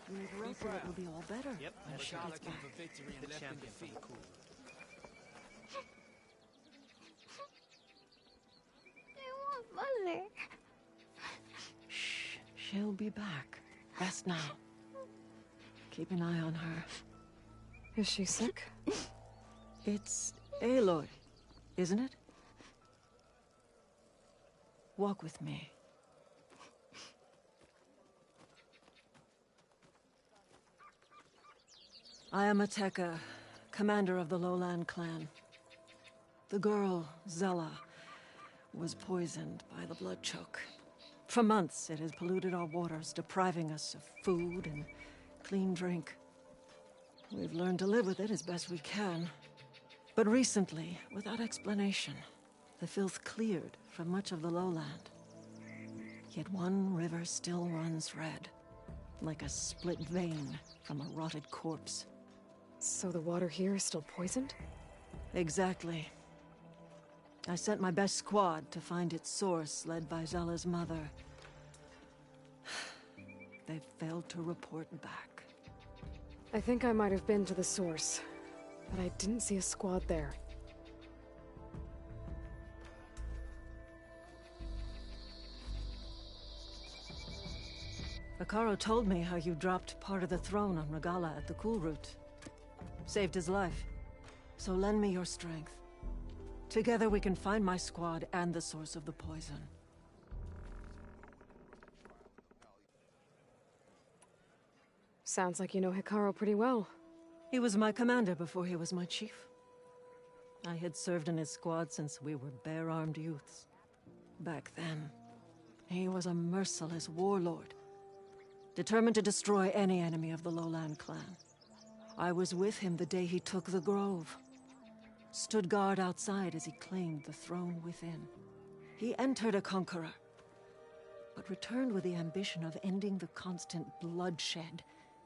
With Russell, it will be all better. Yep, When she gets back. for victory and left in defeat. Cool. I want Mother. Shh. She'll be back. Rest now. Keep an eye on her. Is she sick? It's Aloy, isn't it? Walk with me. I am Ateka, commander of the Lowland clan. The girl, Zella, was poisoned by the blood choke. For months, it has polluted our waters, depriving us of food and clean drink. We've learned to live with it as best we can. But recently, without explanation, the filth cleared from much of the lowland. Yet one river still runs red, like a split vein from a rotted corpse. So the water here is still poisoned? Exactly. I sent my best squad to find its source, led by Zella's mother. They failed to report back. I think I might have been to the source, but I didn't see a squad there. Akaro told me how you dropped part of the throne on Regala at the Cool Route. Saved his life. So lend me your strength. Together we can find my squad and the source of the poison. Sounds like you know Hikaru pretty well. He was my commander before he was my chief. I had served in his squad since we were bare-armed youths. Back then, he was a merciless warlord, determined to destroy any enemy of the Lowland clan. I was with him the day he took the grove. Stood guard outside as he claimed the throne within. He entered a conqueror, but returned with the ambition of ending the constant bloodshed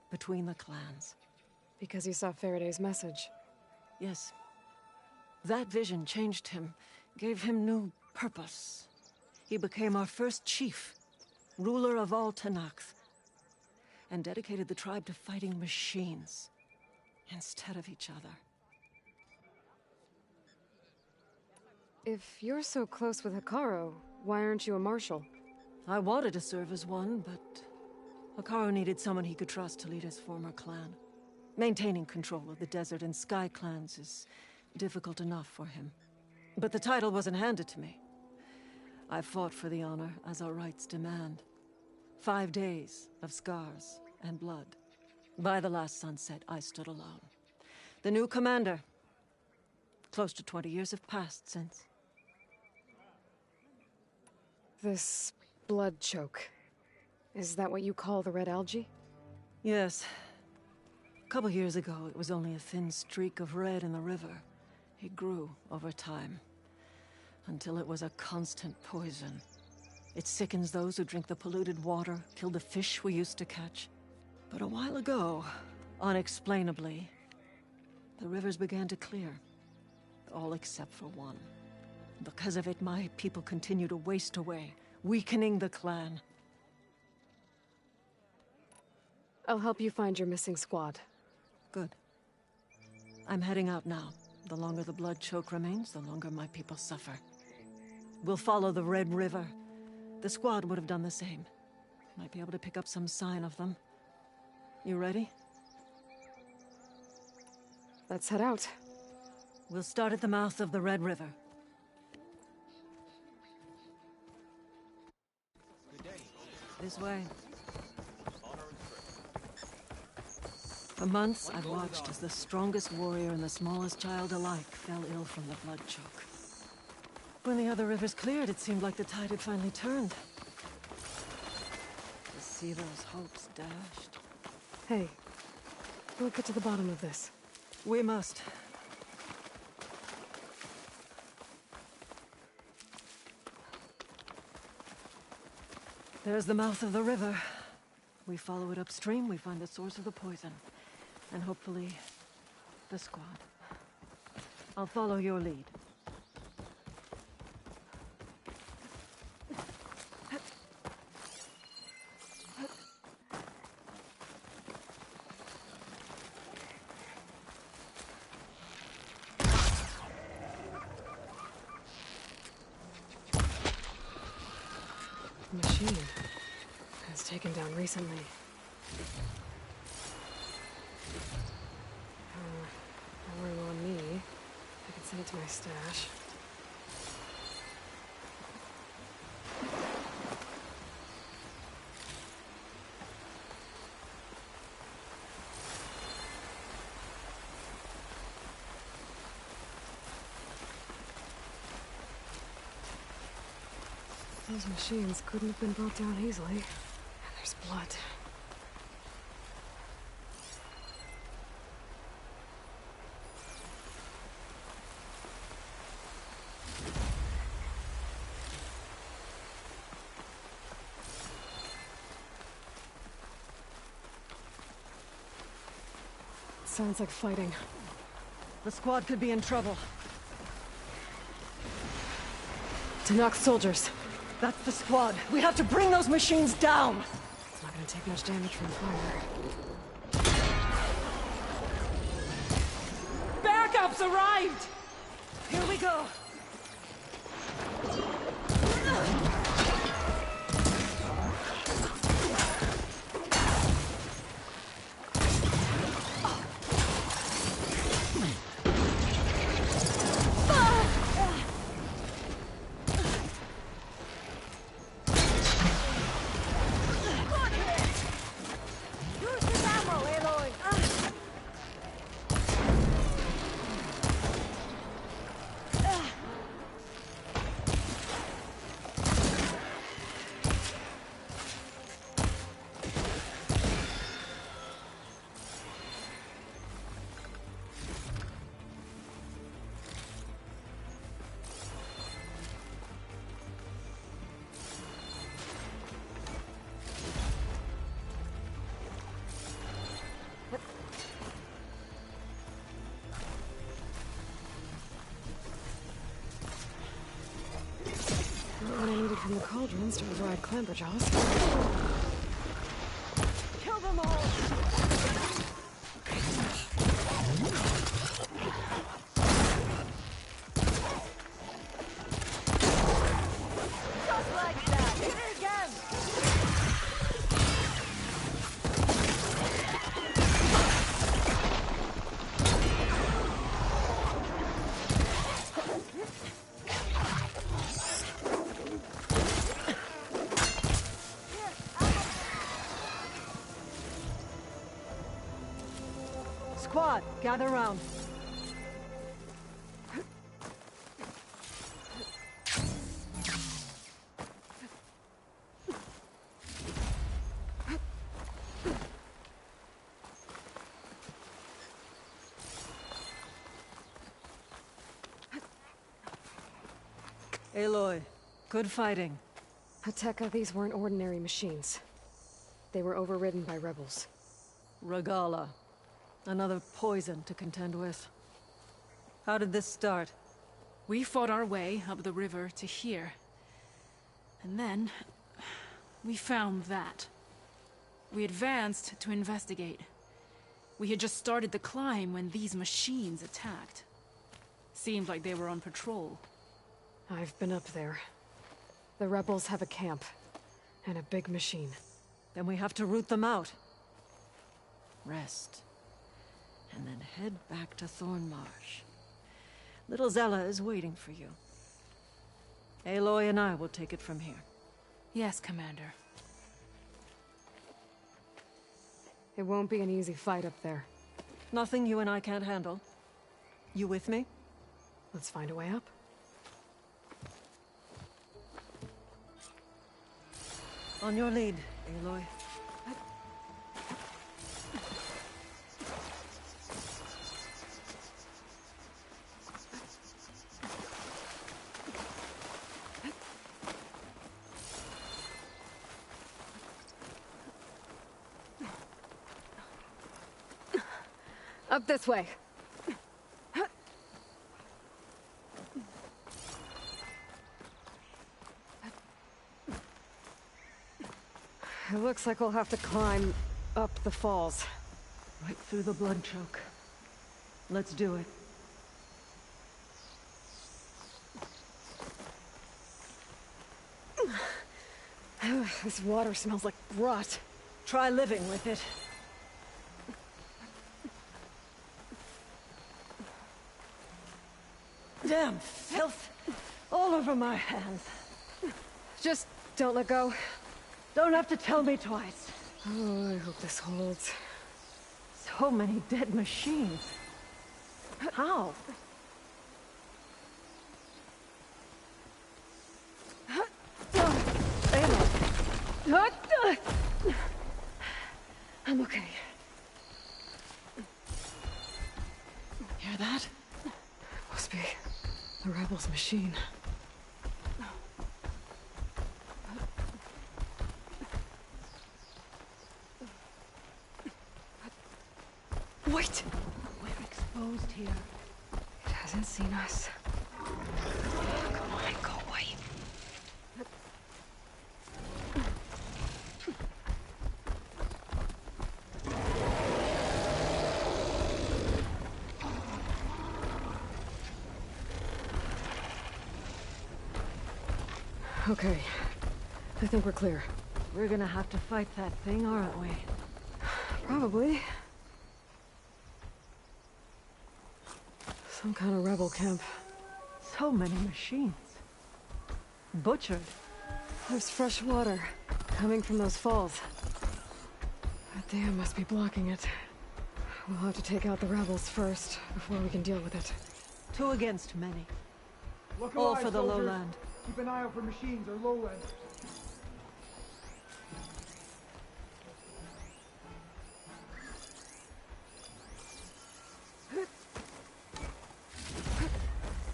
between the clans. Because he saw Faraday's message. Yes. That vision changed him, gave him new purpose. He became our first chief, ruler of all Tenakth, and dedicated the tribe to fighting machines instead of each other. If you're so close with Hikaru, why aren't you a marshal? I wanted to serve as one, but Hikaru needed someone he could trust to lead his former clan. Maintaining control of the desert and sky clans is difficult enough for him. But the title wasn't handed to me. I fought for the honor as our rights demand. 5 days of scars and blood. By the last sunset, I stood alone. The new commander. Close to 20 years have passed since. This blood choke. Is that what you call the red algae? Yes. A couple years ago, it was only a thin streak of red in the river. It grew over time, until it was a constant poison. It sickens those who drink the polluted water, killed the fish we used to catch. But a while ago, unexplainably, the rivers began to clear. All except for one. Because of it, my people continue to waste away, weakening the clan. I'll help you find your missing squad. Good. I'm heading out now. The longer the blood choke remains, the longer my people suffer. We'll follow the Red River. The squad would have done the same. Might be able to pick up some sign of them. You ready? Let's head out. We'll start at the mouth of the Red River. Good day. This way. For months, I've watched as the strongest warrior and the smallest child alike fell ill from the blood choke. When the other rivers cleared, it seemed like the tide had finally turned. To see those hopes dashed. Hey, we'll get to the bottom of this. We must. There's the mouth of the river. We follow it upstream, we find the source of the poison. And hopefully, the squad. I'll follow your lead. taken down recently. No room on me. I can send it to my stash. Those machines couldn't have been brought down easily. And there's blood. Sounds like fighting. The squad could be in trouble. To knock soldiers. That's the squad. We have to bring those machines down! It's not gonna take much damage from fire. Backups arrived! Here we go. What I needed from the cauldrons to override Clamberjaws. Kill them all! Just like that! Hit it again! Squad, gather round. Aloy, good fighting. Hateka, these weren't ordinary machines. They were overridden by rebels. Regala. Another poison to contend with. How did this start? We fought our way up the river to here. And then... we found that. We advanced to investigate. We had just started the climb when these machines attacked. Seemed like they were on patrol. I've been up there. The rebels have a camp. And a big machine. Then we have to root them out. Rest. And then head back to Thornmarsh. Little Zella is waiting for you. Aloy and I will take it from here. Yes, Commander. It won't be an easy fight up there. Nothing you and I can't handle. You with me? Let's find a way up. On your lead, Aloy. Up this way. It looks like we'll have to climb up the falls. Right through the blood choke. Let's do it. This water smells like rot. Try living with it. Damn filth! All over my hands. Just don't let go. Don't have to tell me twice. Oh, I hope this holds. So many dead machines. How? Aloy. I'm okay. Hear that? Must be the rebels' machine. Wait! We're exposed here. It hasn't seen us. Come on, go away. Okay. I think we're clear. We're gonna have to fight that thing, aren't we? Probably. Some kind of rebel camp. So many machines. Butchered. There's fresh water coming from those falls. That dam must be blocking it. We'll have to take out the rebels first, before we can deal with it. 2 against many. Look All alive, for the soldiers. lowland. Keep an eye out for machines or lowlanders.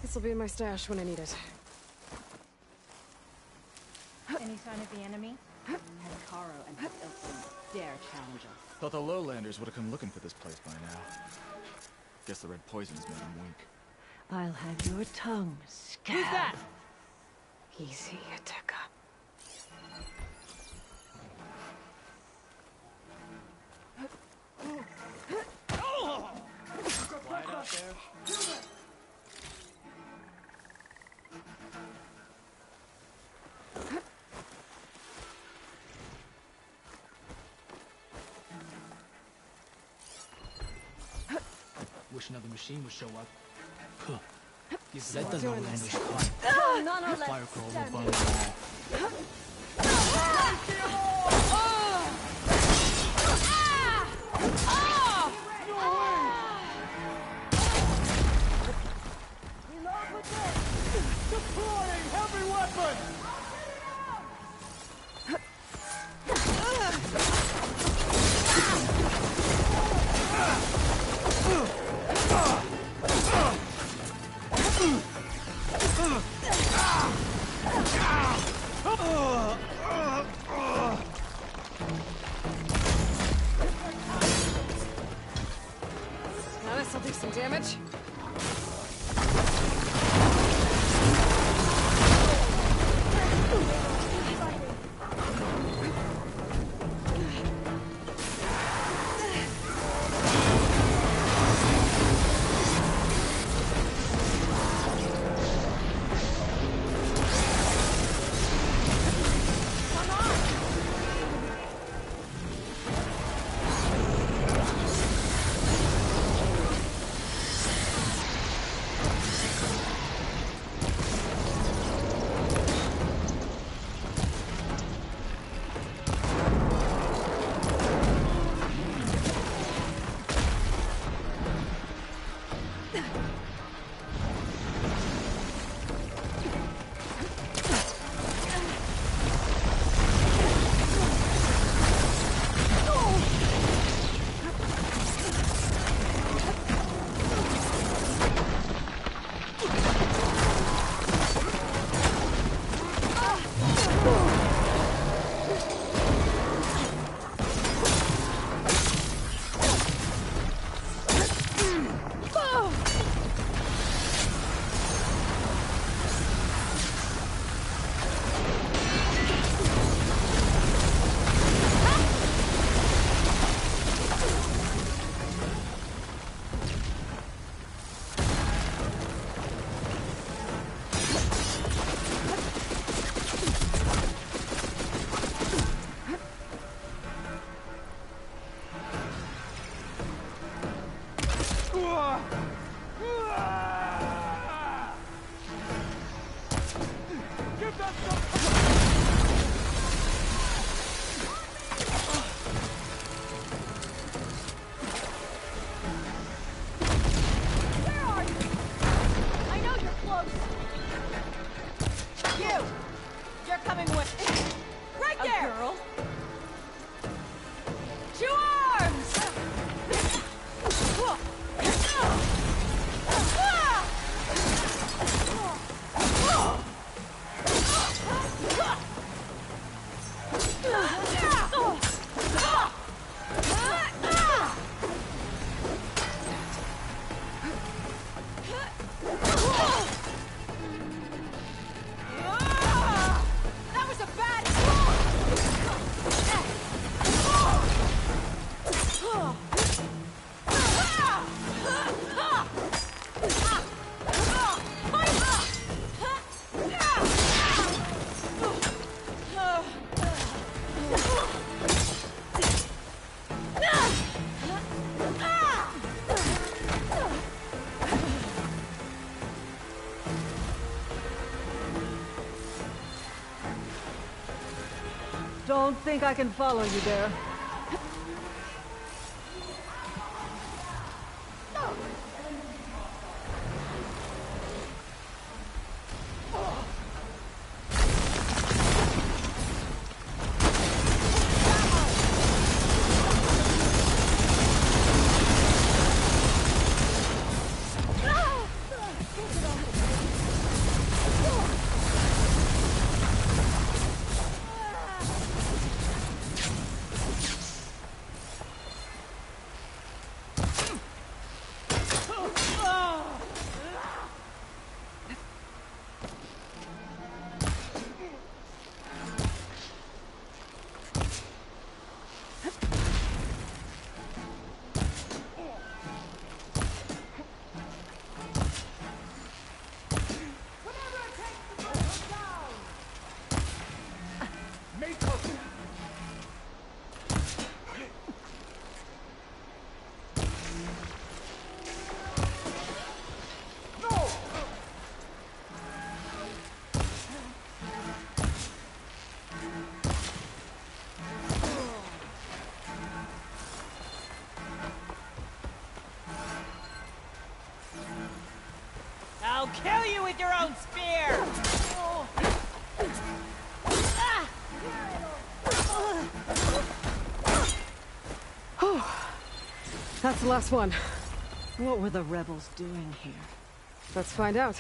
This'll be in my stash when I need it. Any sign of the enemy? Caro and his ilk dare challenge us. Thought the lowlanders would have come looking for this place by now. Guess the red poison's made them wink. I'll have your tongue, scab. Who's that? Easy, Ateka. Quiet out there. Wish another machine would show up. Huh. Just let the doing lowlanders this. fight. The fire crawl will burn them all. Deploying heavy weapon! Now this'll do some damage. Give them some... Where are you? I know you're close. You're coming with... Right there! A girl? 2 arms! That was a bad Don't think I can follow you there. I'll kill you with your own spear! That's the last one. What were the rebels doing here? Let's find out.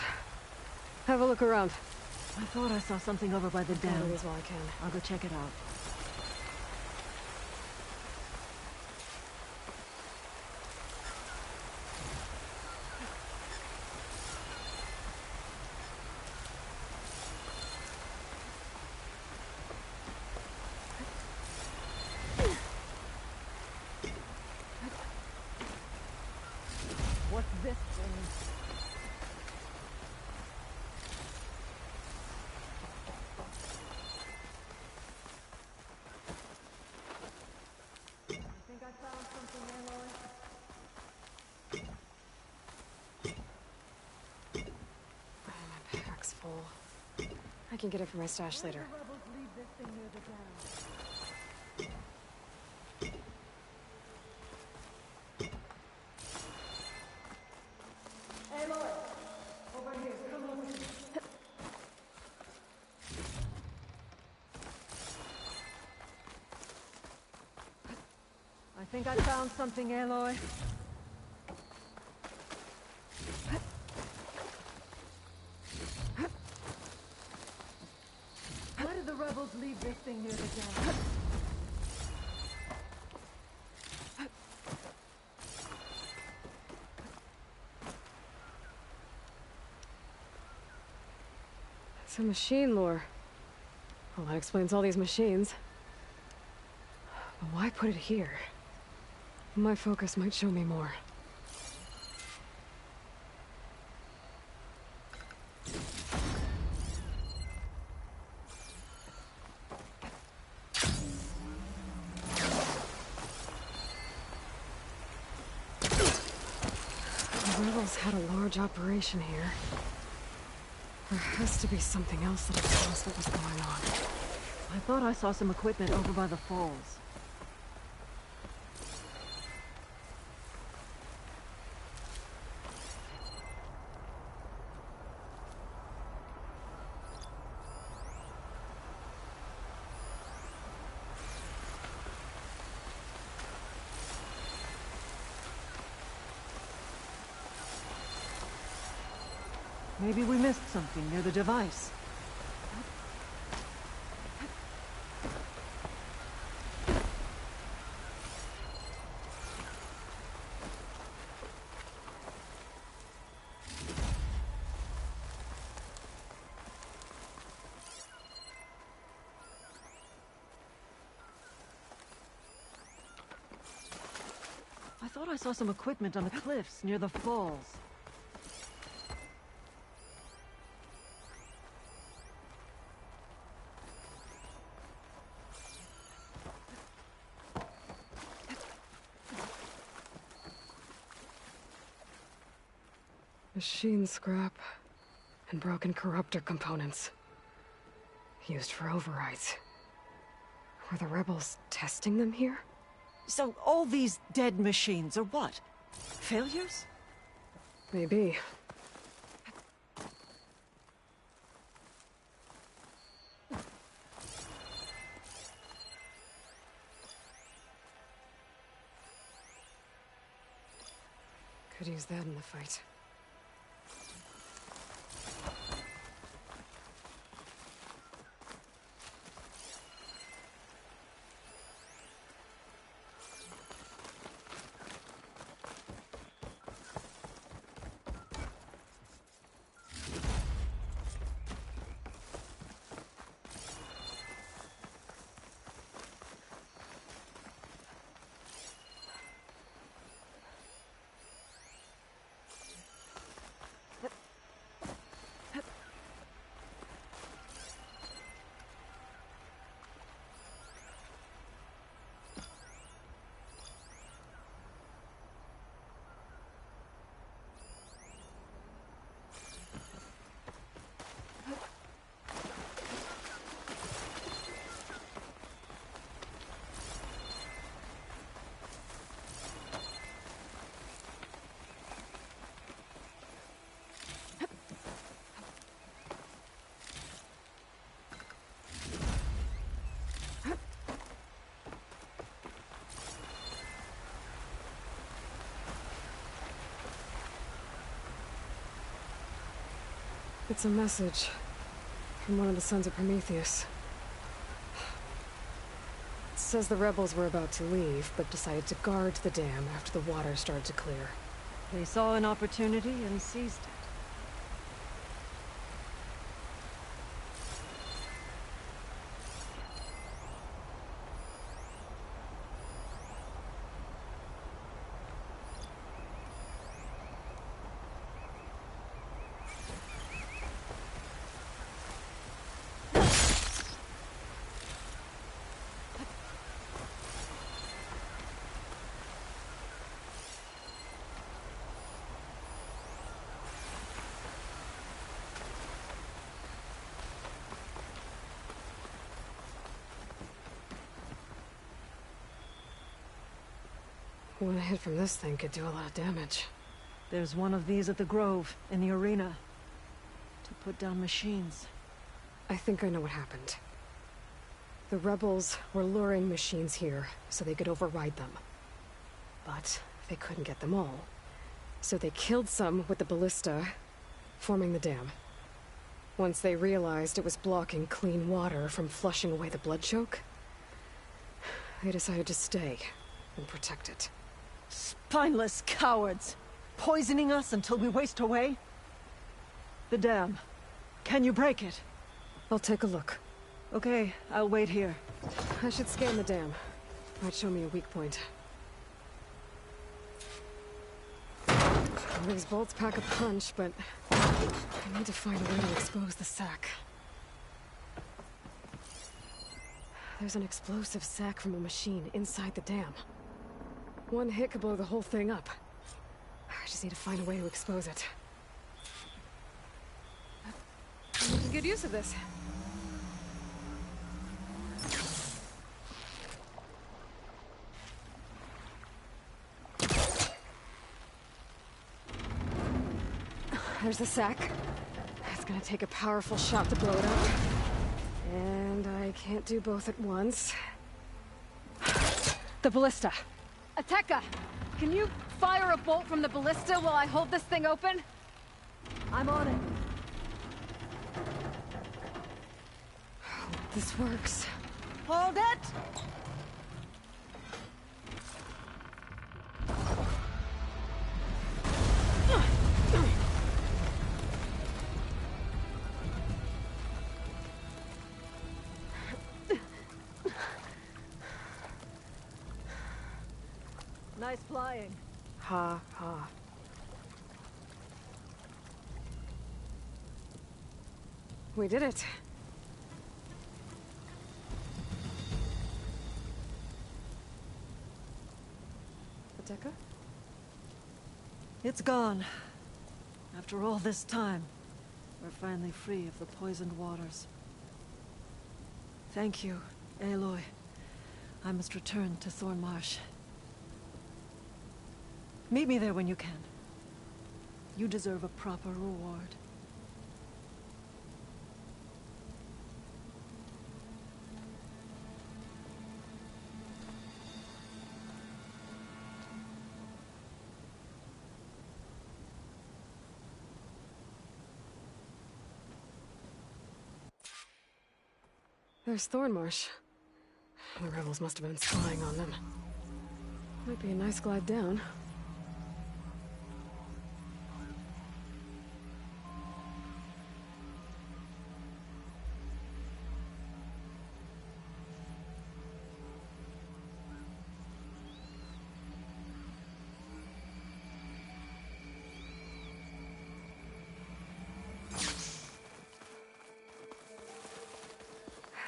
Have a look around. I thought I saw something over by the Follow dam. these while I can. I'll go check it out. What's this thing? My pack's full. I can get it from my stash later. I think I found something, Aloy. Why did the rebels leave this thing near the dam? It's a machine lore. Well, that explains all these machines. But why put it here? My focus might show me more. rebels had a large operation here. There has to be something else that'll tell us what was going on. I thought I saw some equipment over by the falls. Maybe we missed something near the device. I thought I saw some equipment on the cliffs near the falls. Machine scrap and broken corruptor components. Used for overrides. Were the rebels testing them here? So all these dead machines are what? Failures? Maybe. Could use that in the fight. It's a message from one of the Sons of Prometheus. It says the rebels were about to leave, but decided to guard the dam after the water started to clear. They saw an opportunity and seized it. One hit from this thing could do a lot of damage. There's one of these at the Grove, in the arena. To put down machines. I think I know what happened. The rebels were luring machines here so they could override them. But they couldn't get them all. So they killed some with the ballista, forming the dam. Once they realized it was blocking clean water from flushing away the blood choke, they decided to stay and protect it. Spineless cowards! Poisoning us until we waste away? The dam. Can you break it? I'll take a look. Okay, I'll wait here. I should scan the dam. Might show me a weak point. These bolts pack a punch, but I need to find a way to expose the sack. There's an explosive sack from a machine inside the dam. One hit could blow the whole thing up. I just need to find a way to expose it. I'm making good use of this. There's the sack. It's gonna take a powerful shot to blow it up. And I can't do both at once. The ballista. Ateka! Can you fire a bolt from the ballista while I hold this thing open? I'm on it. This works. Hold it! Nice flying. Ha ha. We did it. Ateka? It's gone. After all this time, we're finally free of the poisoned waters. Thank you, Aloy. I must return to Thornmarsh. Meet me there when you can. You deserve a proper reward. There's Thornmarsh. The rebels must have been spying on them. Might be a nice glide down.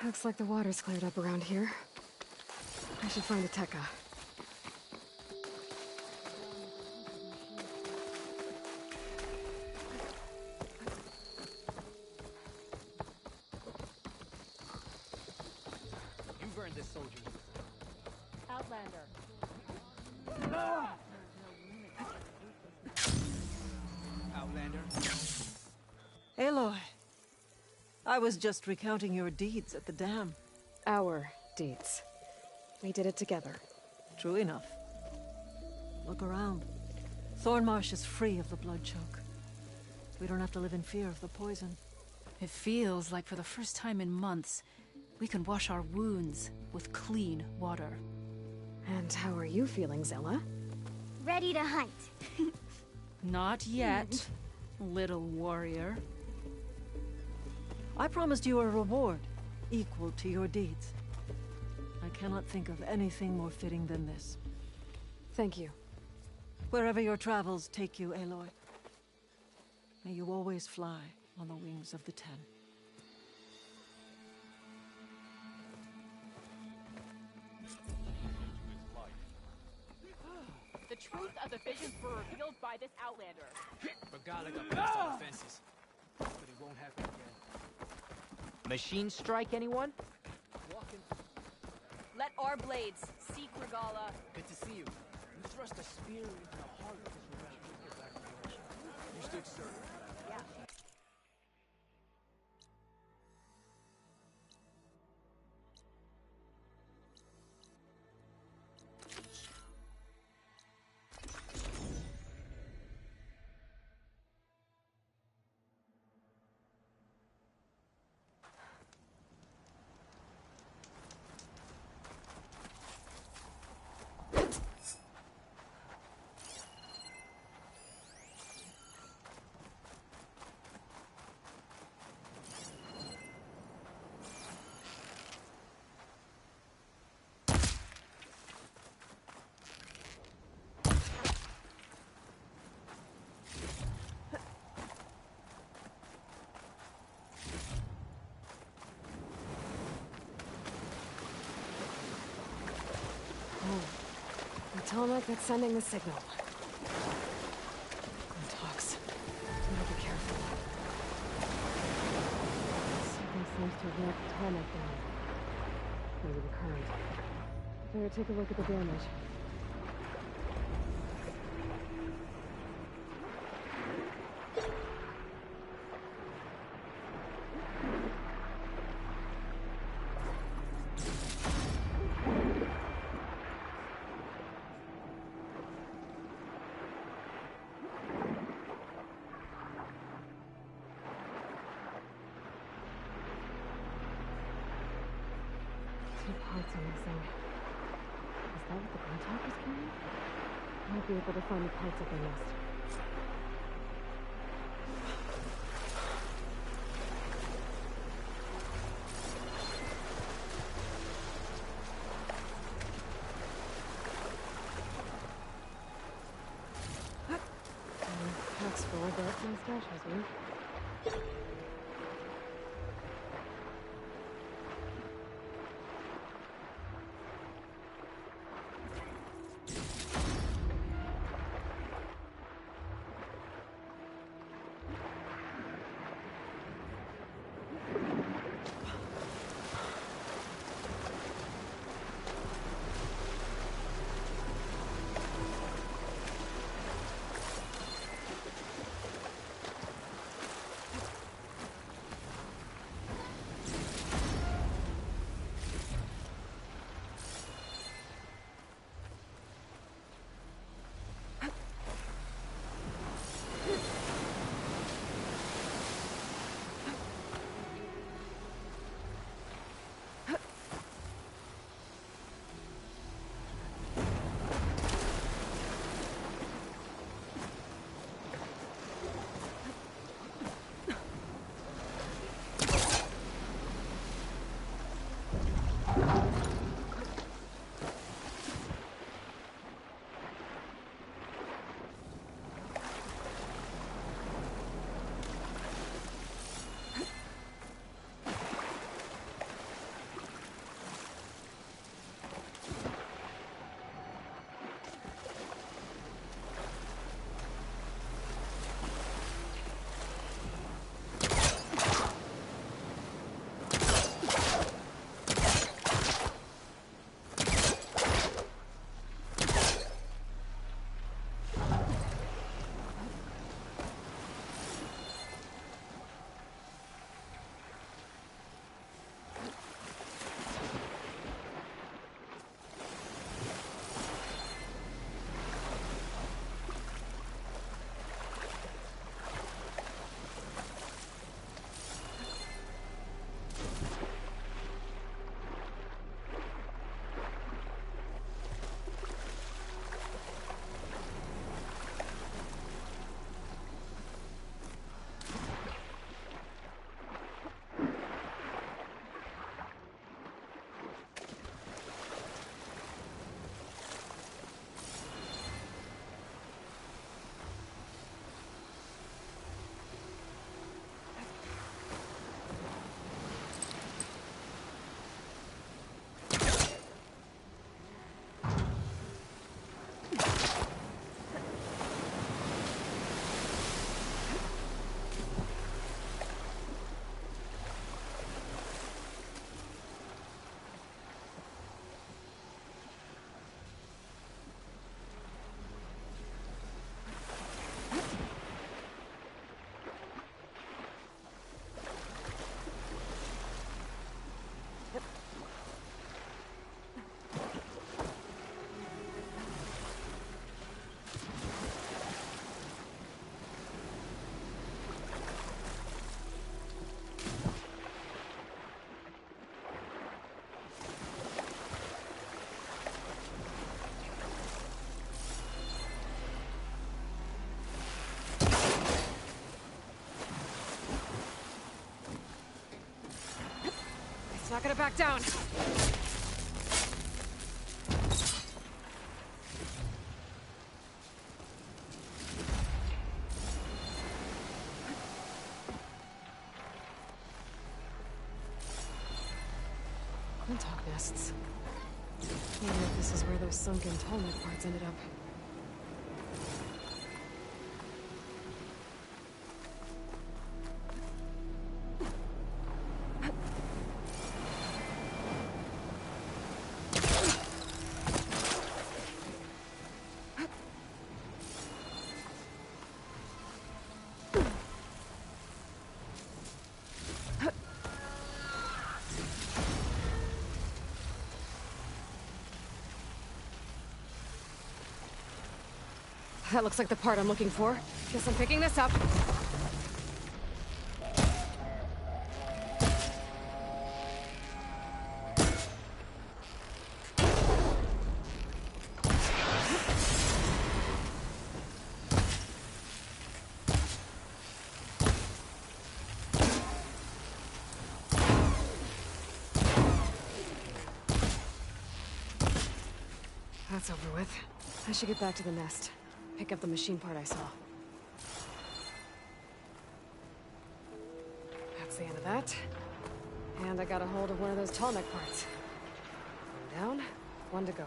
Looks like the water's cleared up around here. I should find Ateka. You've earned this, soldier. Outlander. Outlander. Aloy, I was just recounting your deeds at the dam. Our deeds. We did it together. True enough. Look around. Thornmarsh is free of the blood choke. We don't have to live in fear of the poison. It feels like for the first time in months, we can wash our wounds with clean water. And how are you feeling, Zella? Ready to hunt. Not yet, little warrior. I promised you a reward equal to your deeds. I cannot think of anything more fitting than this. Thank you. Wherever your travels take you, Aloy, may you always fly on the wings of the Ten. The truth of the visions were revealed by this Outlander. Regala got past all the fences. But it won't happen again. Machine strike, anyone? Walking. Let our blades seek Regala. Good to see you. You thrust a spear into the heart of this rebellion. You stood sir. Yeah. The Telemac that's sending the signal. to have knocked the tarmac down. Maybe the current. Better take a look at the damage. Two parts are missing. Is that what the Glinthawk was carrying? Might be able to find the parts that they missed. Pack's full, but my stash has one. It's not gonna back down. Glinthawk nests. I wonder if this is where those sunken Tolmec parts ended up. That looks like the part I'm looking for. Guess I'm picking this up. That's over with. I should get back to the nest. Pick up the machine part I saw. That's the end of that. And I got a hold of one of those tall neck parts. One down, one to go.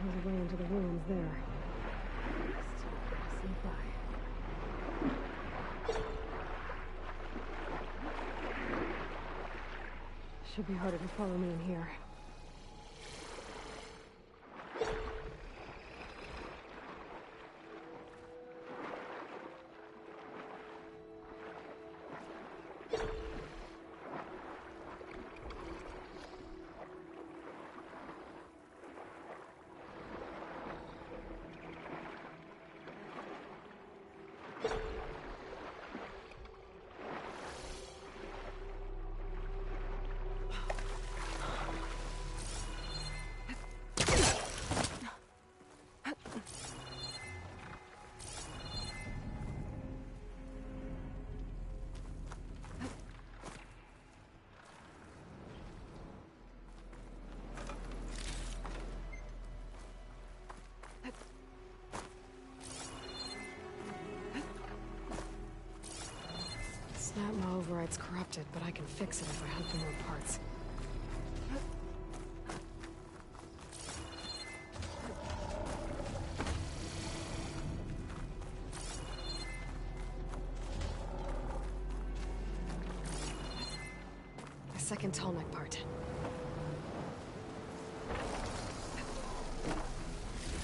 There's a way into the ruins there. Still gotta sneak by. Should be harder to follow me in here. Snap my override's corrupted, but I can fix it if I hunt for more parts. A second tall neck part.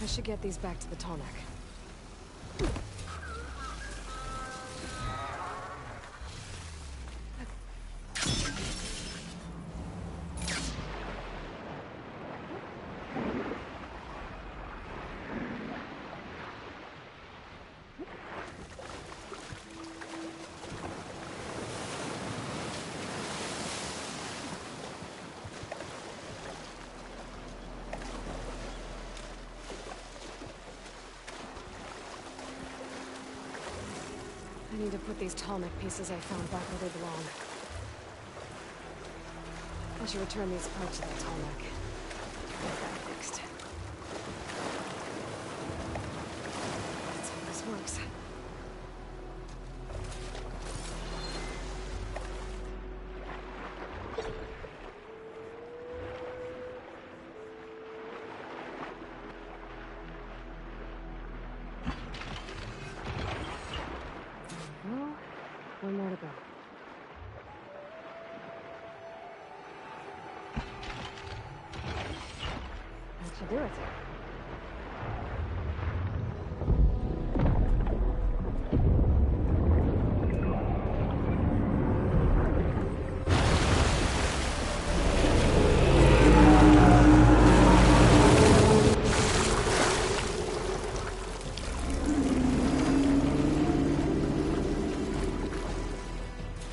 I should get these back to the tall neck. I need to put these tall neck pieces I found back where they belong. I should return these parts to that tall neck. Get that fixed. Let's hope this works. One more to go. That should do it.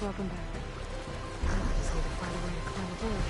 Welcome back. I just need to find a way to climb aboard.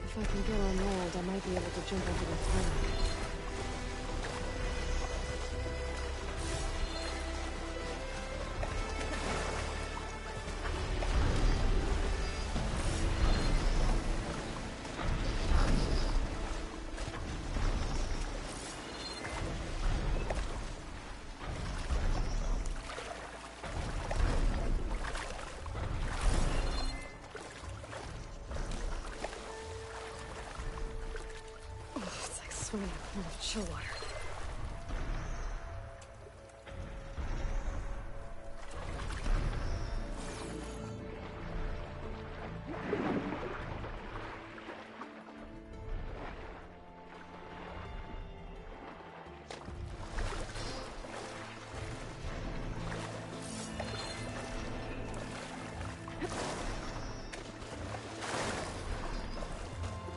If I can get unrolled, I might be able to jump onto the tarmac. It's like swimming in a pool of chill water.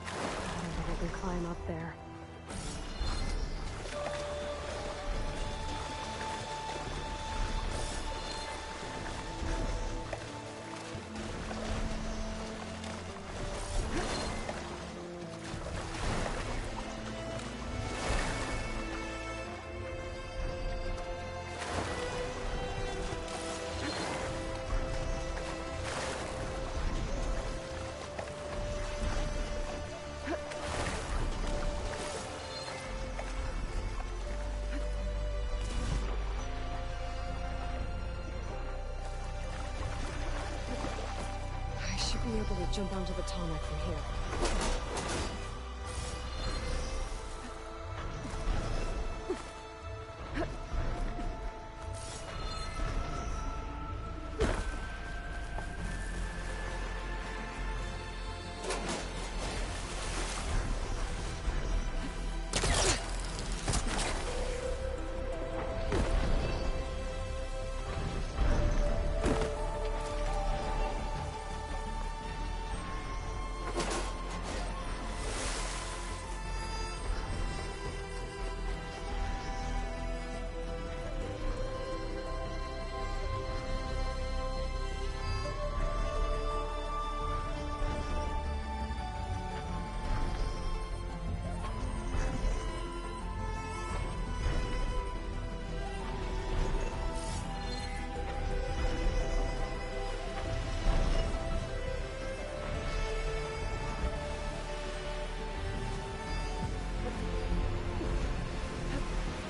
I don't think I can climb up there. I should be able to jump onto the tarmac from here.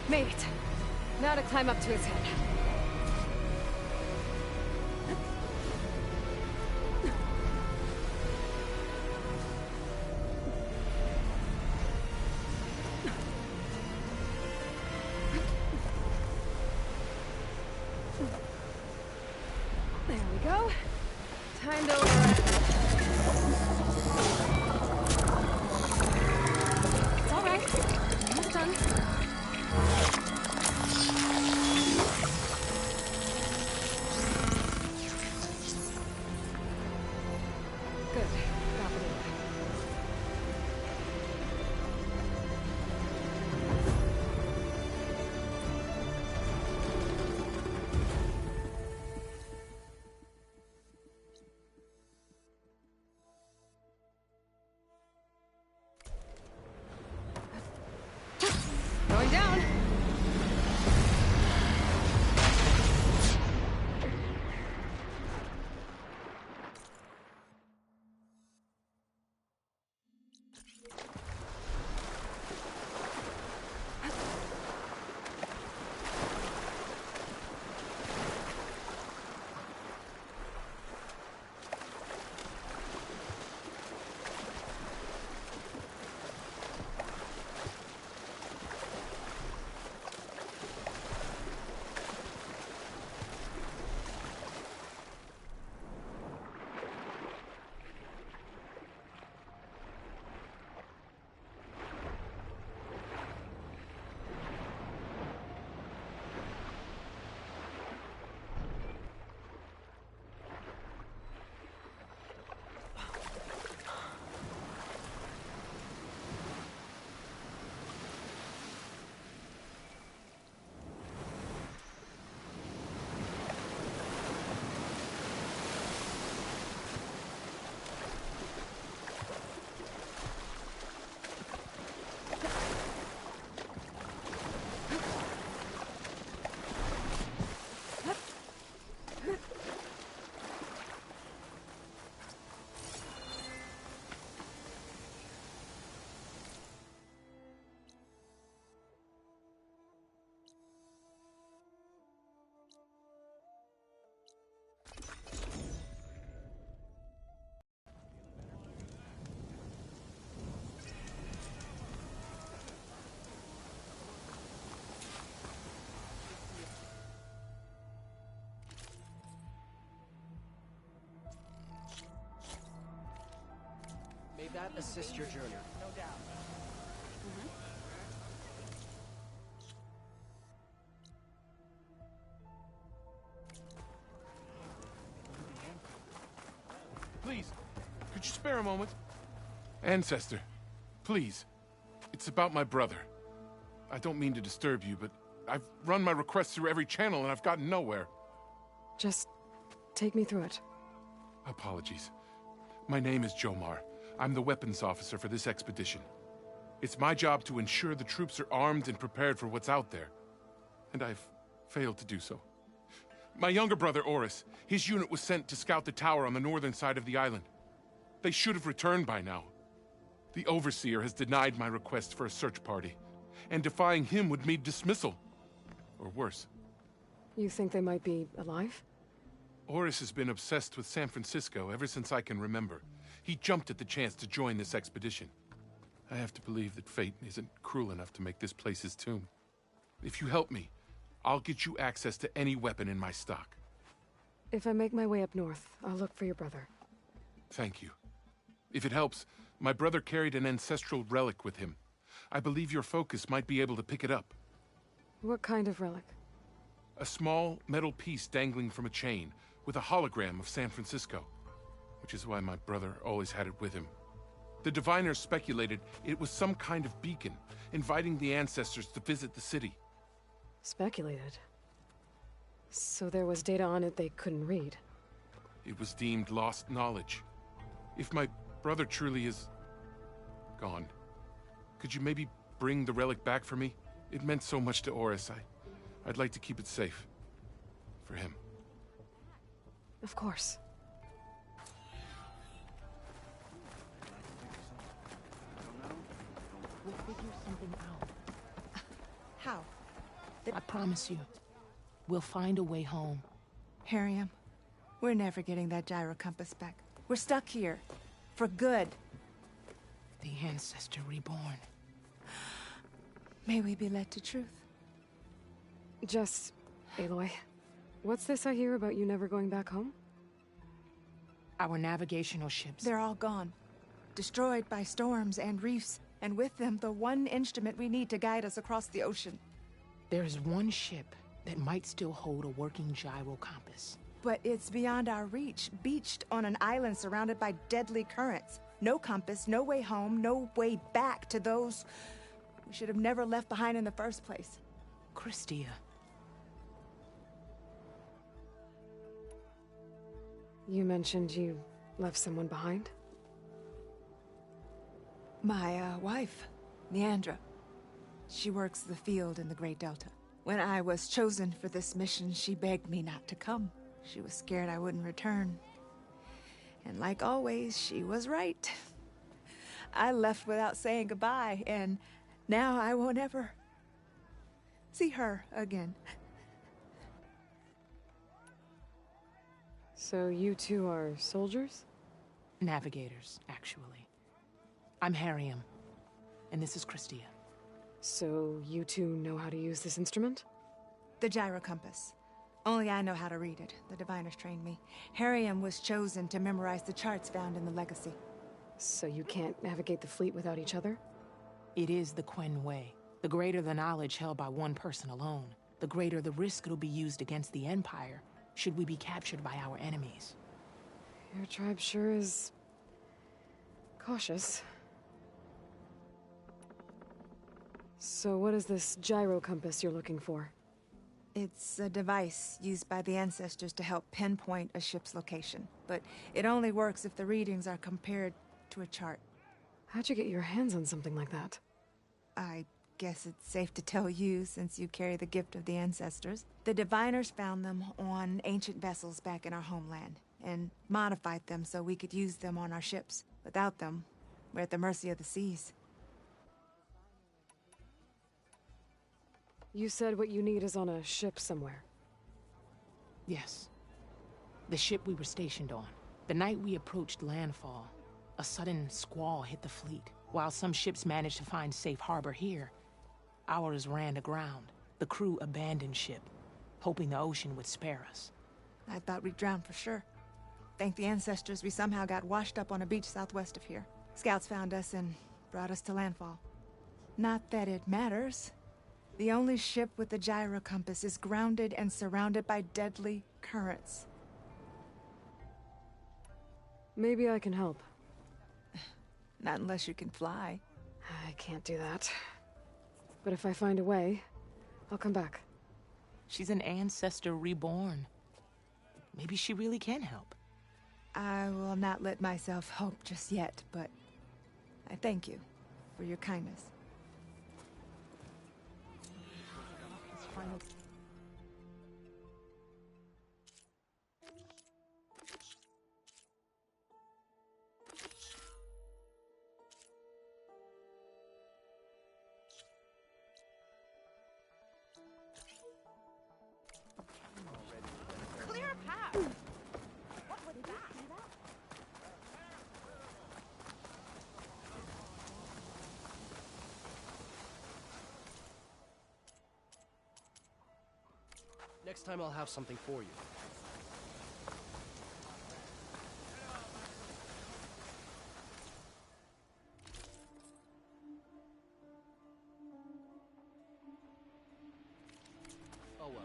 Made it. Now to climb up to his head. There we go. Time to that assist your journey. No doubt. Please, could you spare a moment? Ancestor, please. It's about my brother. I don't mean to disturb you, but I've run my requests through every channel and I've gotten nowhere. Just take me through it. Apologies. My name is Jomar. I'm the weapons officer for this expedition. It's my job to ensure the troops are armed and prepared for what's out there. And I've failed to do so. My younger brother, Oris, his unit was sent to scout the tower on the northern side of the island. They should have returned by now. The Overseer has denied my request for a search party, and defying him would mean dismissal. Or worse. You think they might be alive? Oris has been obsessed with San Francisco ever since I can remember. He jumped at the chance to join this expedition. I have to believe that fate isn't cruel enough to make this place his tomb. If you help me, I'll get you access to any weapon in my stock. If I make my way up north, I'll look for your brother. Thank you. If it helps, my brother carried an ancestral relic with him. I believe your focus might be able to pick it up. What kind of relic? A small metal piece dangling from a chain, with a hologram of San Francisco. Which is why my brother always had it with him. The diviners speculated it was some kind of beacon, inviting the ancestors to visit the city. Speculated? So there was data on it they couldn't read? It was deemed lost knowledge. If my brother truly is gone, could you maybe bring the relic back for me? It meant so much to Oris. I'd like to keep it safe. For him. Of course. We'll figure something out. How? I promise you. We'll find a way home. Harriam, we're never getting that gyro compass back. We're stuck here. For good. The Ancestor reborn. May we be led to truth. Just, Aloy, what's this I hear about you never going back home? Our navigational ships. They're all gone. Destroyed by storms and reefs, and with them the one instrument we need to guide us across the ocean. There is one ship that might still hold a working gyro compass. But it's beyond our reach, beached on an island surrounded by deadly currents. No compass, no way home, no way back to those we should have never left behind in the first place. Christia. You mentioned you left someone behind? My wife, Neandra. She works the field in the Great Delta. When I was chosen for this mission, she begged me not to come. She was scared I wouldn't return. And like always, she was right. I left without saying goodbye, and now I won't ever see her again. So you two are soldiers? Navigators, actually. I'm Harriam, and this is Christia. So you two know how to use this instrument? The gyro compass. Only I know how to read it. The diviners trained me. Harriam was chosen to memorize the charts found in the Legacy. So you can't navigate the fleet without each other? It is the Quen way. The greater the knowledge held by one person alone, the greater the risk it'll be used against the Empire, should we be captured by our enemies. Your tribe sure is cautious. So what is this gyro compass you're looking for? It's a device used by the ancestors to help pinpoint a ship's location. But it only works if the readings are compared to a chart. How'd you get your hands on something like that? I guess it's safe to tell you, since you carry the gift of the ancestors. The diviners found them on ancient vessels back in our homeland, and modified them so we could use them on our ships. Without them, we're at the mercy of the seas. You said what you need is on a ship somewhere. Yes. The ship we were stationed on. The night we approached landfall, a sudden squall hit the fleet. While some ships managed to find safe harbor here, ours ran aground. The crew abandoned ship, hoping the ocean would spare us. I thought we'd drown for sure. Thank the ancestors we somehow got washed up on a beach southwest of here. Scouts found us and brought us to landfall. Not that it matters. The only ship with the gyro compass is grounded and surrounded by deadly currents. Maybe I can help. Not unless you can fly. I can't do that. But if I find a way, I'll come back. She's an ancestor reborn. Maybe she really can help. I will not let myself hope just yet, but I thank you for your kindness. Clear a path! What was that? Next time I'll have something for you. Oh well.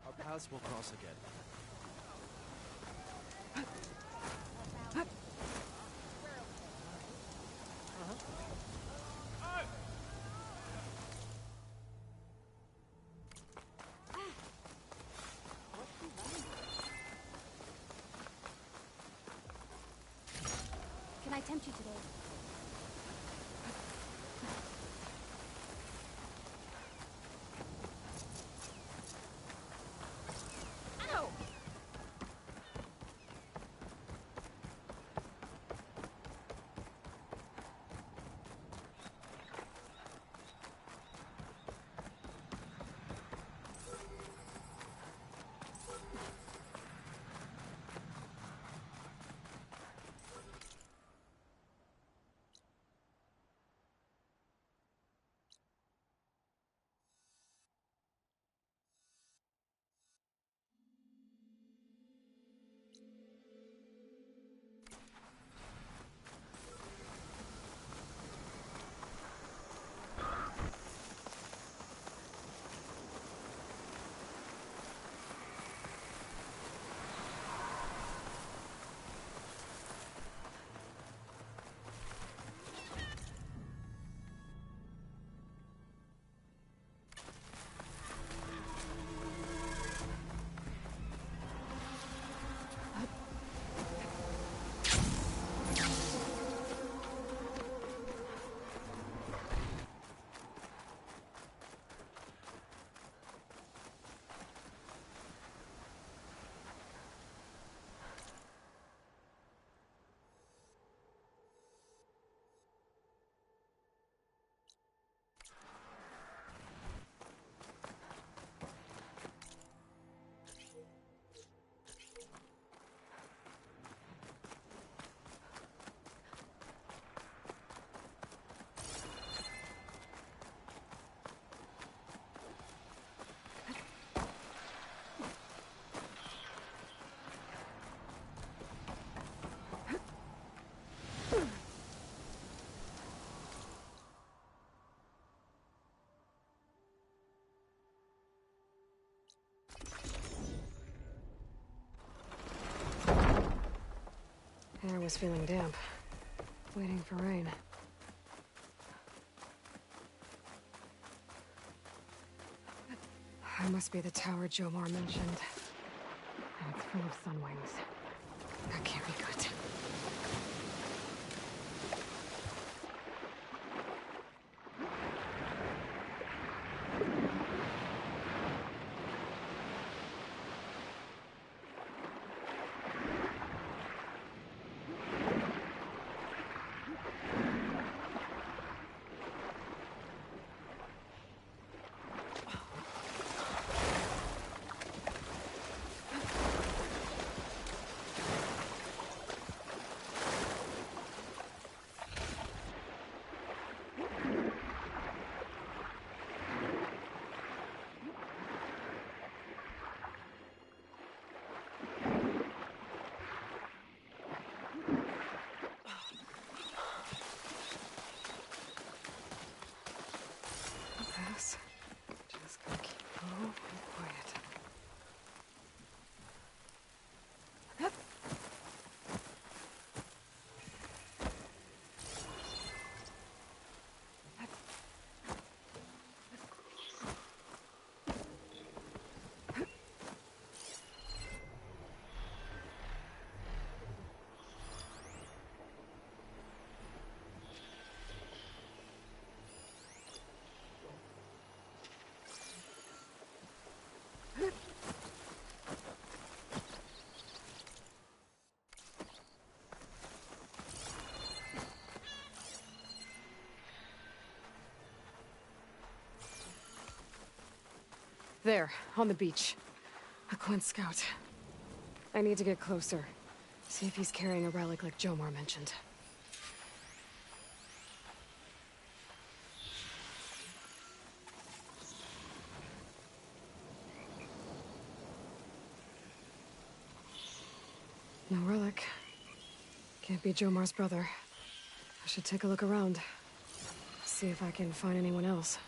Our paths will cross again. Can I tempt you today? Ow! Air was feeling damp. Waiting for rain. That must be the tower Jomar mentioned. And it's full of sunwings. That can't be good. this. Just gotta keep low and quiet. Hup. There, on the beach. A Quint scout. I need to get closer. See if he's carrying a relic like Jomar mentioned. No relic. Can't be Jomar's brother. I should take a look around. See if I can find anyone else.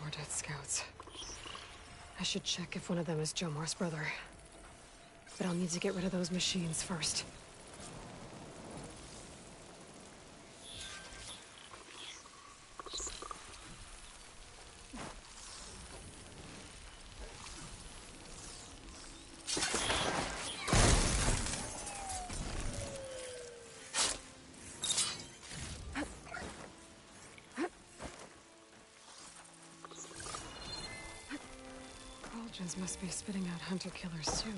More dead scouts. I should check if one of them is Jomar's brother. But I'll need to get rid of those machines first. Cauldrons must be spitting out hunter-killers too.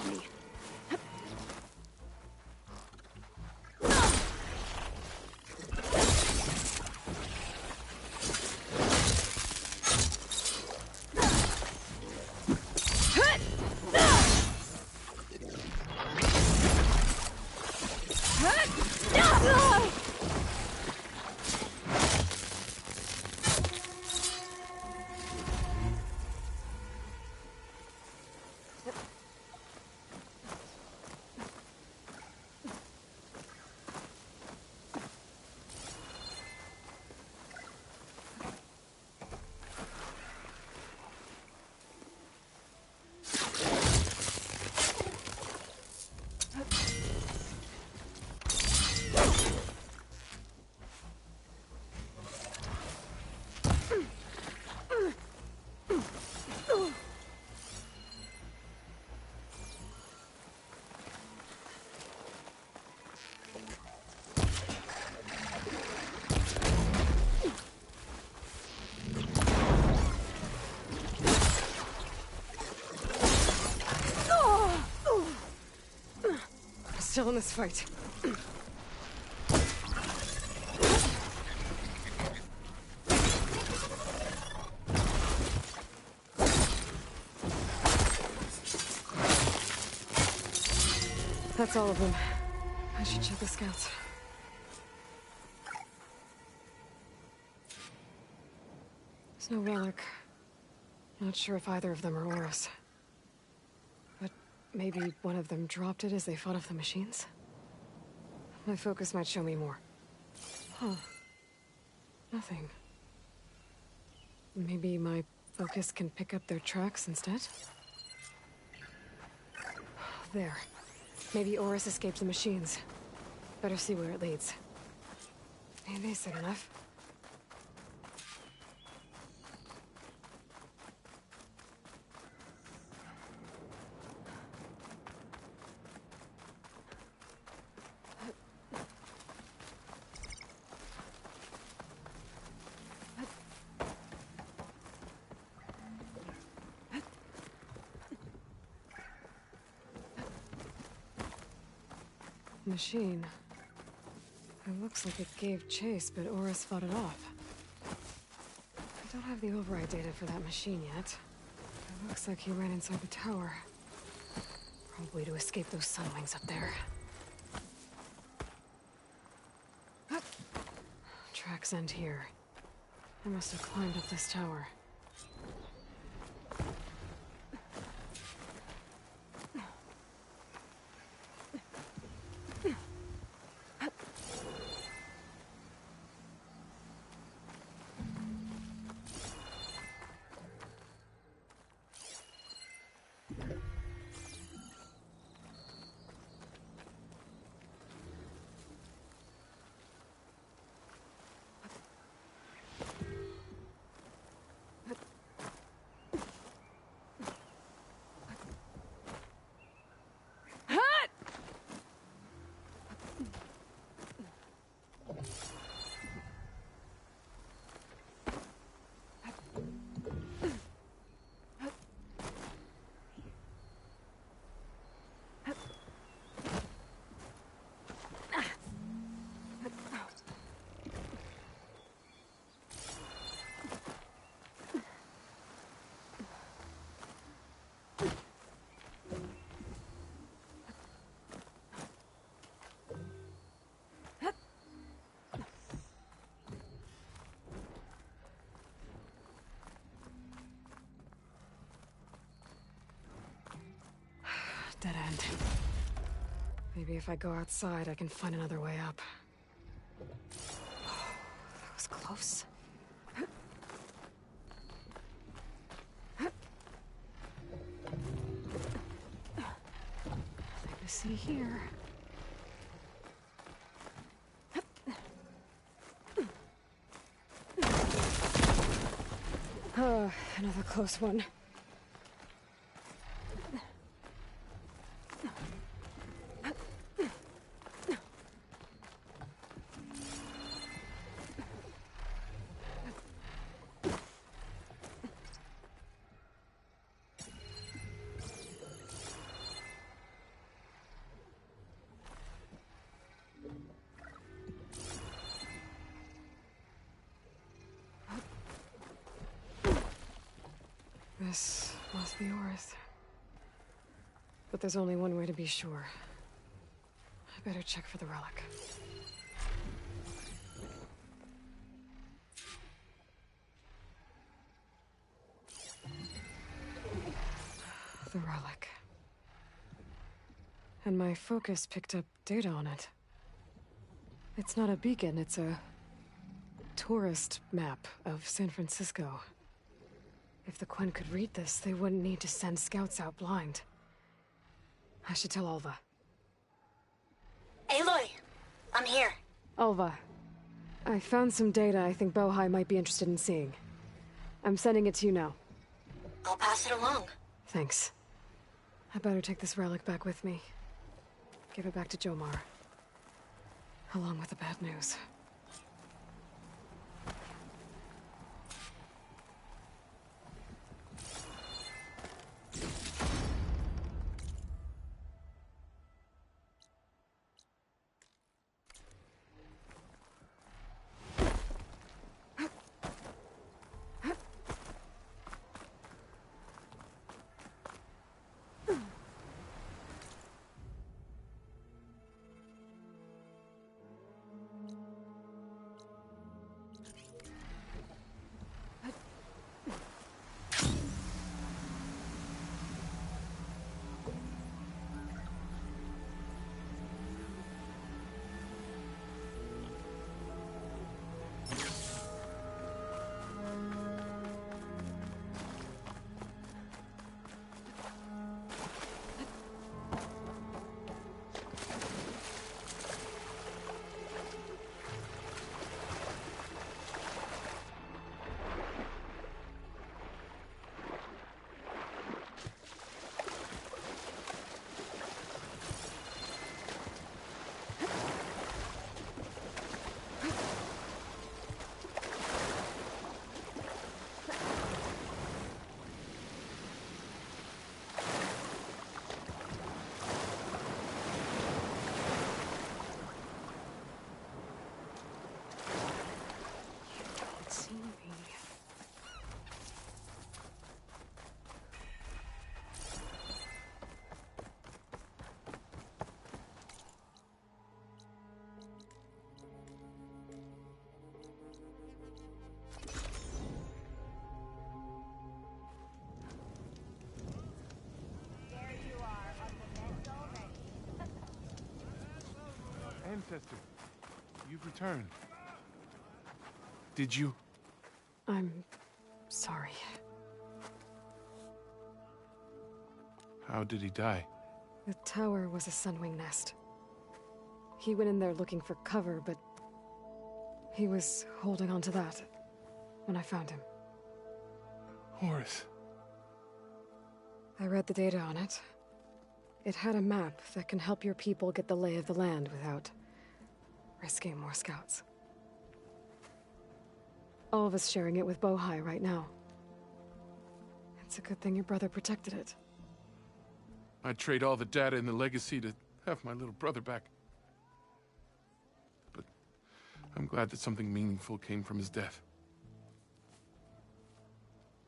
Me. Still in this fight. That's all of them. I should check the scouts. There's no relic. Not sure if either of them are Oris. But maybe one of them dropped it as they fought off the machines? My focus might show me more. Huh. Nothing. Maybe my focus can pick up their tracks instead? There. Maybe Oris escaped the machines. Better see where it leads. Maybe they said enough. Machine. It looks like it gave chase, but Oris fought it off. I don't have the override data for that machine yet. It looks like he ran inside the tower. Probably to escape those sunwings up there. Tracks end here. I must have climbed up this tower. Dead end. Maybe if I go outside, I can find another way up. That was close. Nothing to see here. Another close one. This must be Oris. But there's only one way to be sure. I better check for the relic. The relic. And my focus picked up data on it. It's not a beacon, it's a tourist map of San Francisco. If the Quen could read this, they wouldn't need to send scouts out blind. I should tell Alva. Aloy! I'm here. Alva, I found some data I think Bohai might be interested in seeing. I'm sending it to you now. I'll pass it along. Thanks. I better take this relic back with me. Give it back to Jomar. Along with the bad news. ancestor. You've returned. Did you? I'm sorry. How did he die? The tower was a sunwing nest. He went in there looking for cover, but he was holding on to that when I found him. Horace. I read the data on it. It had a map that can help your people get the lay of the land without risking more scouts. All of us sharing it with Bohai right now. It's a good thing your brother protected it. I'd trade all the data in the legacy to have my little brother back. But I'm glad that something meaningful came from his death.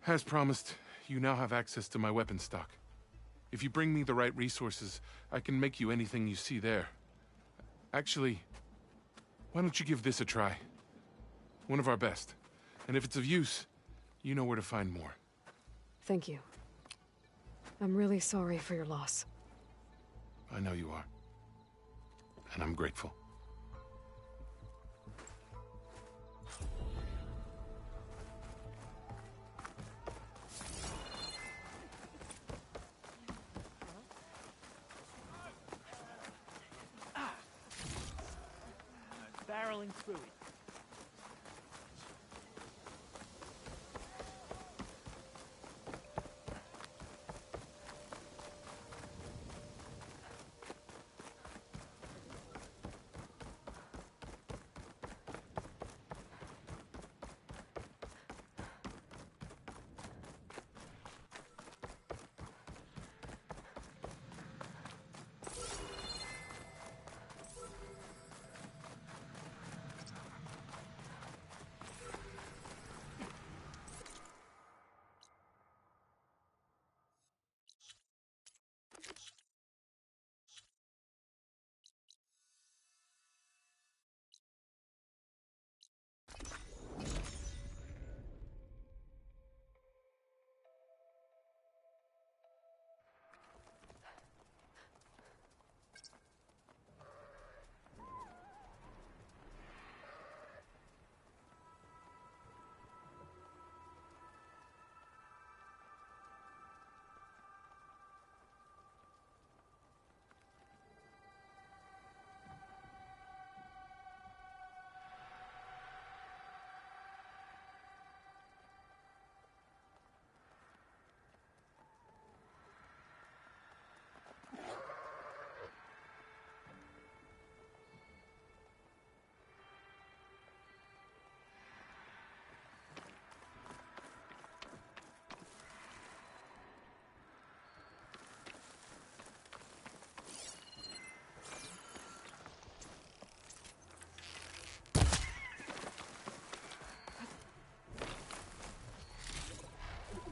As promised, you now have access to my weapon stock. If you bring me the right resources, I can make you anything you see there. Actually, why don't you give this a try? One of our best. And if it's of use, you know where to find more. Thank you. I'm really sorry for your loss. I know you are. And I'm grateful. Barreling through it.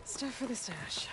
Stuff for the stash.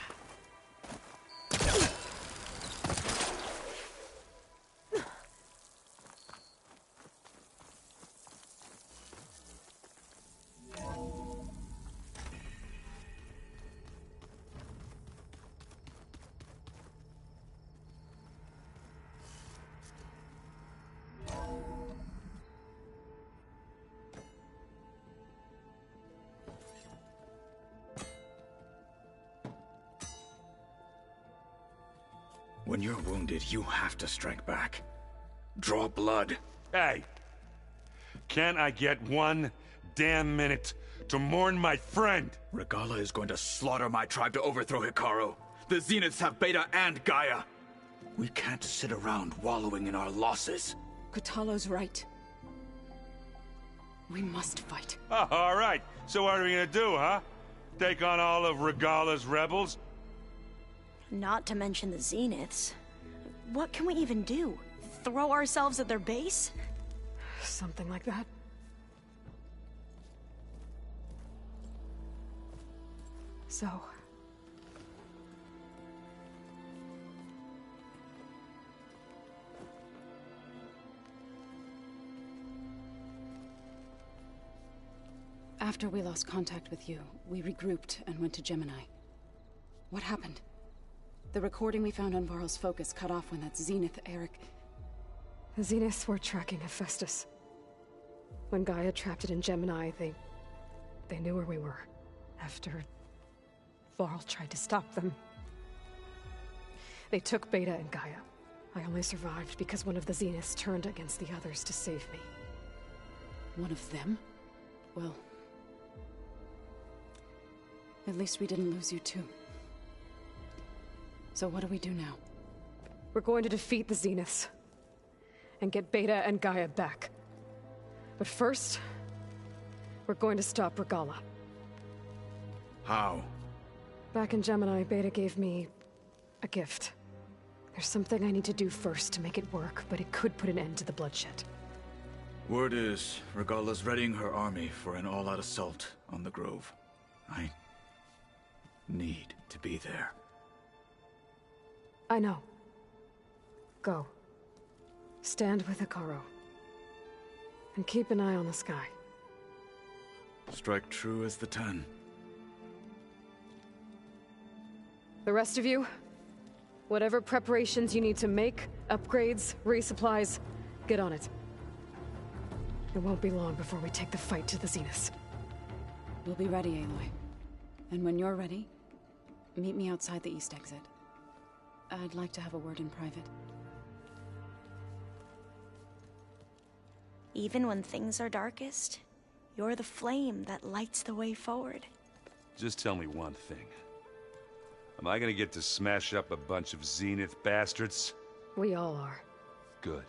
When you're wounded, you have to strike back. Draw blood. Hey! Can't I get one damn minute to mourn my friend? Regala is going to slaughter my tribe to overthrow Hikaru. The Zeniths have Beta and Gaia. We can't sit around wallowing in our losses. Kotalo's right. We must fight. Oh, all right. So what are we gonna do, huh? Take on all of Regala's rebels? Not to mention the Zeniths. What can we even do? Throw ourselves at their base? Something like that. So... After we lost contact with you, we regrouped and went to Gemini. What happened? The recording we found on Varl's focus cut off when that Zenith, Eric... The Zeniths were tracking Hephaestus. When Gaia trapped it in Gemini, they knew where we were. After Varl tried to stop them. They took Beta and Gaia. I only survived because one of the Zeniths turned against the others to save me. One of them? Well... at least we didn't lose you too. So what do we do now? We're going to defeat the Zeniths. And get Beta and Gaia back. But first... we're going to stop Regala. How? Back in Gemini, Beta gave me... a gift. There's something I need to do first to make it work, but it could put an end to the bloodshed. Word is, Regala's readying her army for an all-out assault on the Grove. I need to be there. I know. Go. Stand with Hekarro. And keep an eye on the sky. Strike true as the 10. The rest of you, whatever preparations you need to make, upgrades, resupplies, get on it. It won't be long before we take the fight to the Zeniths. We'll be ready, Aloy. And when you're ready, meet me outside the east exit. I'd like to have a word in private. Even when things are darkest, you're the flame that lights the way forward. Just tell me one thing. Am I gonna get to smash up a bunch of Zenith bastards? We all are. Good.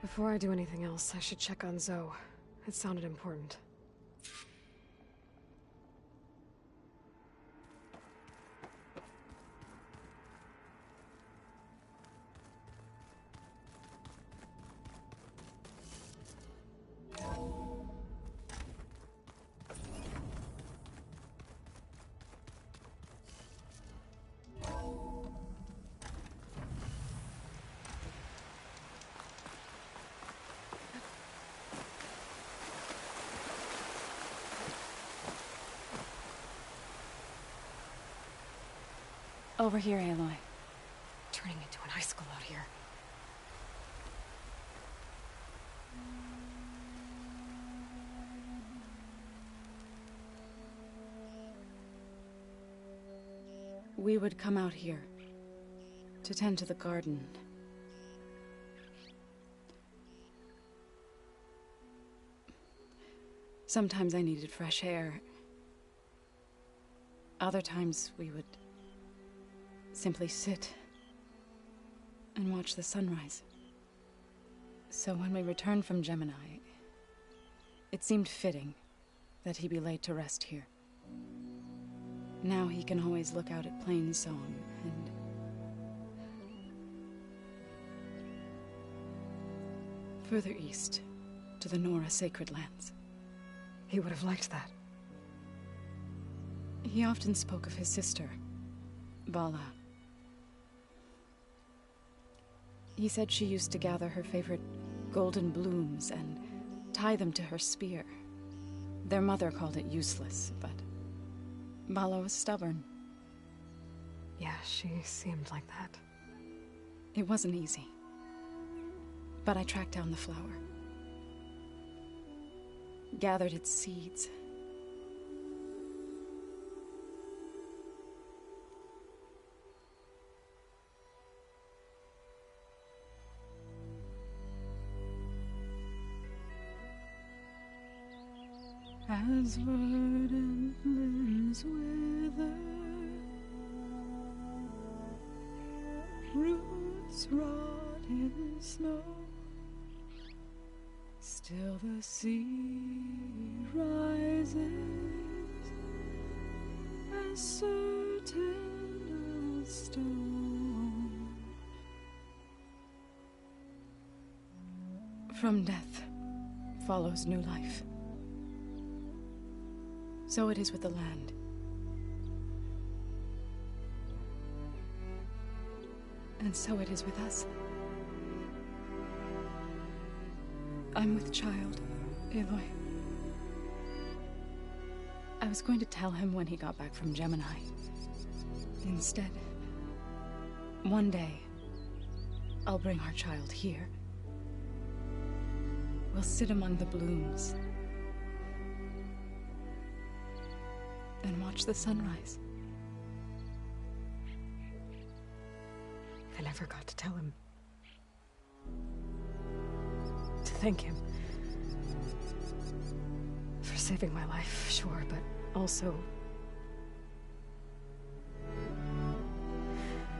Before I do anything else, I should check on Zoe. It sounded important. Over here, Aloy. Turning into an icicle out here. We would come out here to tend to the garden. Sometimes I needed fresh air. Other times we would simply sit and watch the sunrise. So when we returned from Gemini, it seemed fitting that he be laid to rest here. Now he can always look out at Plainsong and... further east, to the Nora sacred lands. He would have liked that. He often spoke of his sister, Vala. He said she used to gather her favorite golden blooms and tie them to her spear. Their mother called it useless, but Vala was stubborn. Yeah, she seemed like that. It wasn't easy. But I tracked down the flower. Gathered its seeds. As verdant limbs wither, roots rot in snow, still the sea rises, as certain as stone. From death follows new life. So it is with the land. And so it is with us. I'm with child, Aloy. I was going to tell him when he got back from Gemini. Instead, One day, I'll bring our child here. We'll sit among the blooms and watch the sunrise. I never got to tell him. To thank him. For saving my life, sure, but also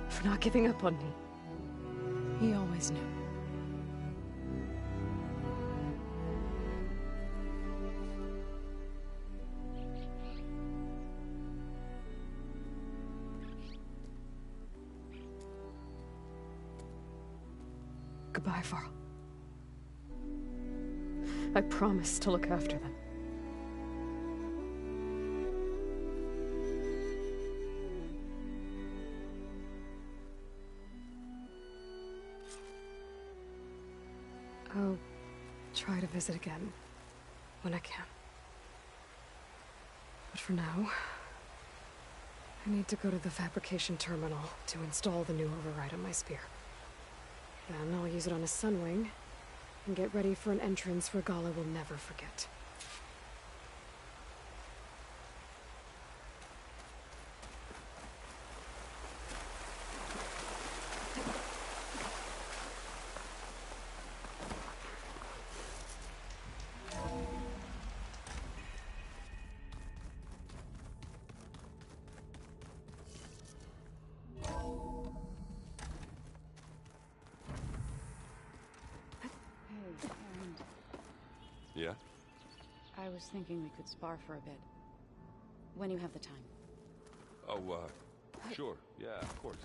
for not giving up on me. He always knew. Goodbye, Varl. I promise to look after them. I'll try to visit again when I can. But for now, I need to go to the fabrication terminal to install the new override on my spear. Then I'll use it on a sunwing and get ready for an entrance Regala will never forget. Yeah? I was thinking we could spar for a bit. When you have the time. Oh, sure. Yeah, of course.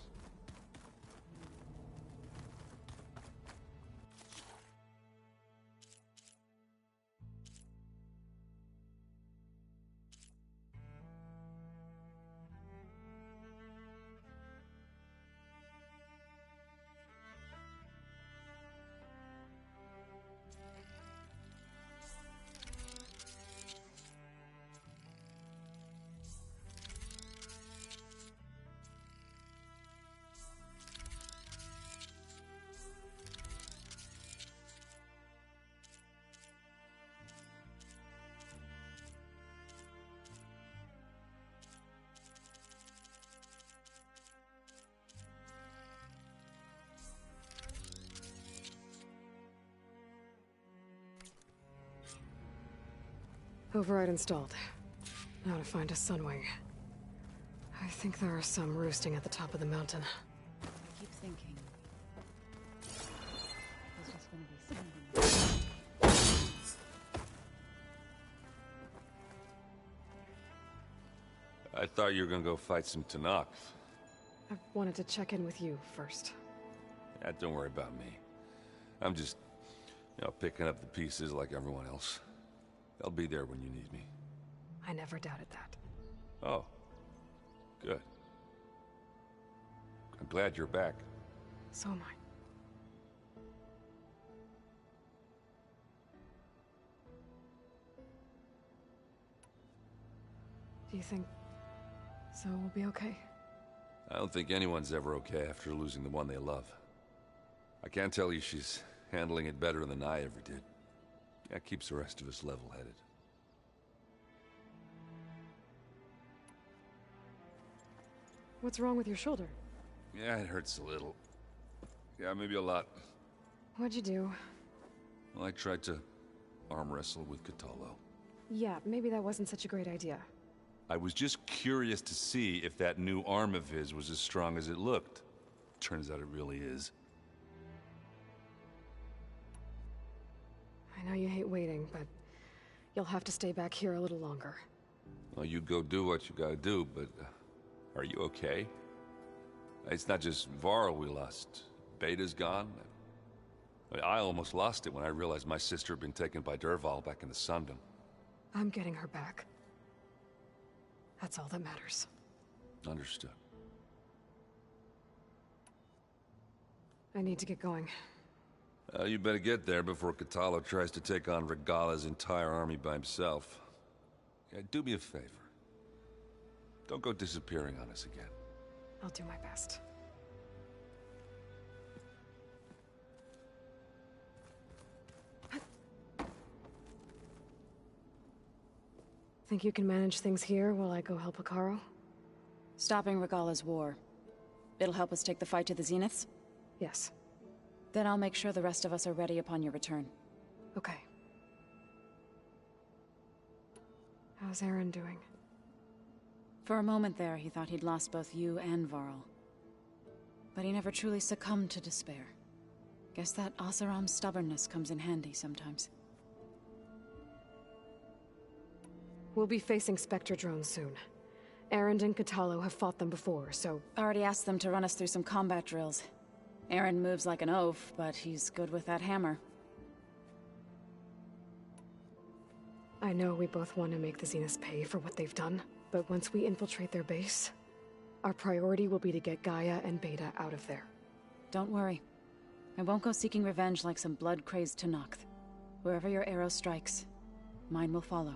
Override installed. Now to find a sunwing. I think there are some roosting at the top of the mountain. I keep thinking... there's just gonna be something. I thought you were gonna go fight some Tanakh. I wanted to check in with you first. Yeah, don't worry about me. I'm just, picking up the pieces like everyone else. I'll be there when you need me. I never doubted that. Oh. Good. I'm glad you're back. So am I. Do you think Zoe will be okay? I don't think anyone's ever okay after losing the one they love. I can't tell you she's handling it better than I ever did. That keeps the rest of us level-headed. What's wrong with your shoulder? Yeah, it hurts a little. Yeah, maybe a lot. What'd you do? Well, I tried to arm wrestle with Catalo. Yeah, maybe that wasn't such a great idea. I was just curious to see if that new arm of his was as strong as it looked. Turns out it really is. I know you hate waiting, but you'll have to stay back here a little longer. Well, you go do what you gotta do, but are you okay? It's not just Varl we lost. Beta's gone. I almost lost it when I realized my sister had been taken by Dervahl back in the Sundom. I'm getting her back. That's all that matters. Understood. I need to get going. You better get there before Catalo tries to take on Regala's entire army by himself. Yeah, do me a favor. Don't go disappearing on us again. I'll do my best. Think you can manage things here while I go help Akaro? Stopping Regala's war. It'll help us take the fight to the Zeniths? Yes. Then I'll make sure the rest of us are ready upon your return. Okay. How's Aaron doing? For a moment there, he thought he'd lost both you and Varl. But he never truly succumbed to despair. Guess that Oseram's stubbornness comes in handy sometimes. We'll be facing Spectre drones soon. Aaron and Katalo have fought them before, so... Already asked them to run us through some combat drills. Aaron moves like an oaf, but he's good with that hammer. I know we both want to make the Zeniths pay for what they've done, but once we infiltrate their base, our priority will be to get Gaia and Beta out of there. Don't worry. I won't go seeking revenge like some blood-crazed Tenakth. Wherever your arrow strikes, mine will follow.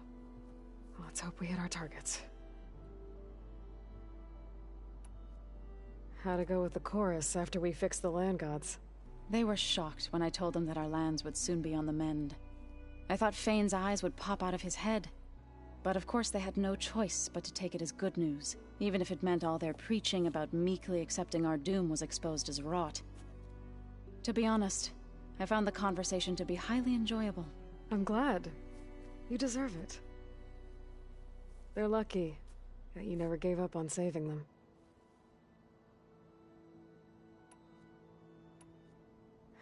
Let's hope we hit our targets. How'd it go with the chorus after we fixed the land gods? They were shocked when I told them that our lands would soon be on the mend. I thought Fane's eyes would pop out of his head. But of course they had no choice but to take it as good news, even if it meant all their preaching about meekly accepting our doom was exposed as rot. To be honest, I found the conversation to be highly enjoyable. I'm glad. You deserve it. They're lucky that you never gave up on saving them.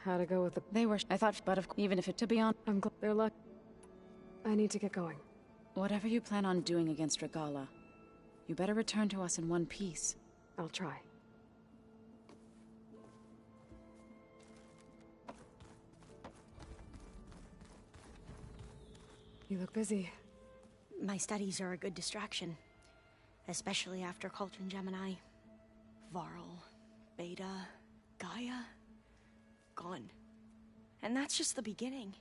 How'd it go with the... They were... I thought, but even if it... To be honest... I'm glad they're lucky. I need to get going. Whatever you plan on doing against Regala, you better return to us in one piece. I'll try. You look busy. My studies are a good distraction. Especially after Cauldron Gemini. Varl, Beta, Gaia... gone. And that's just the beginning.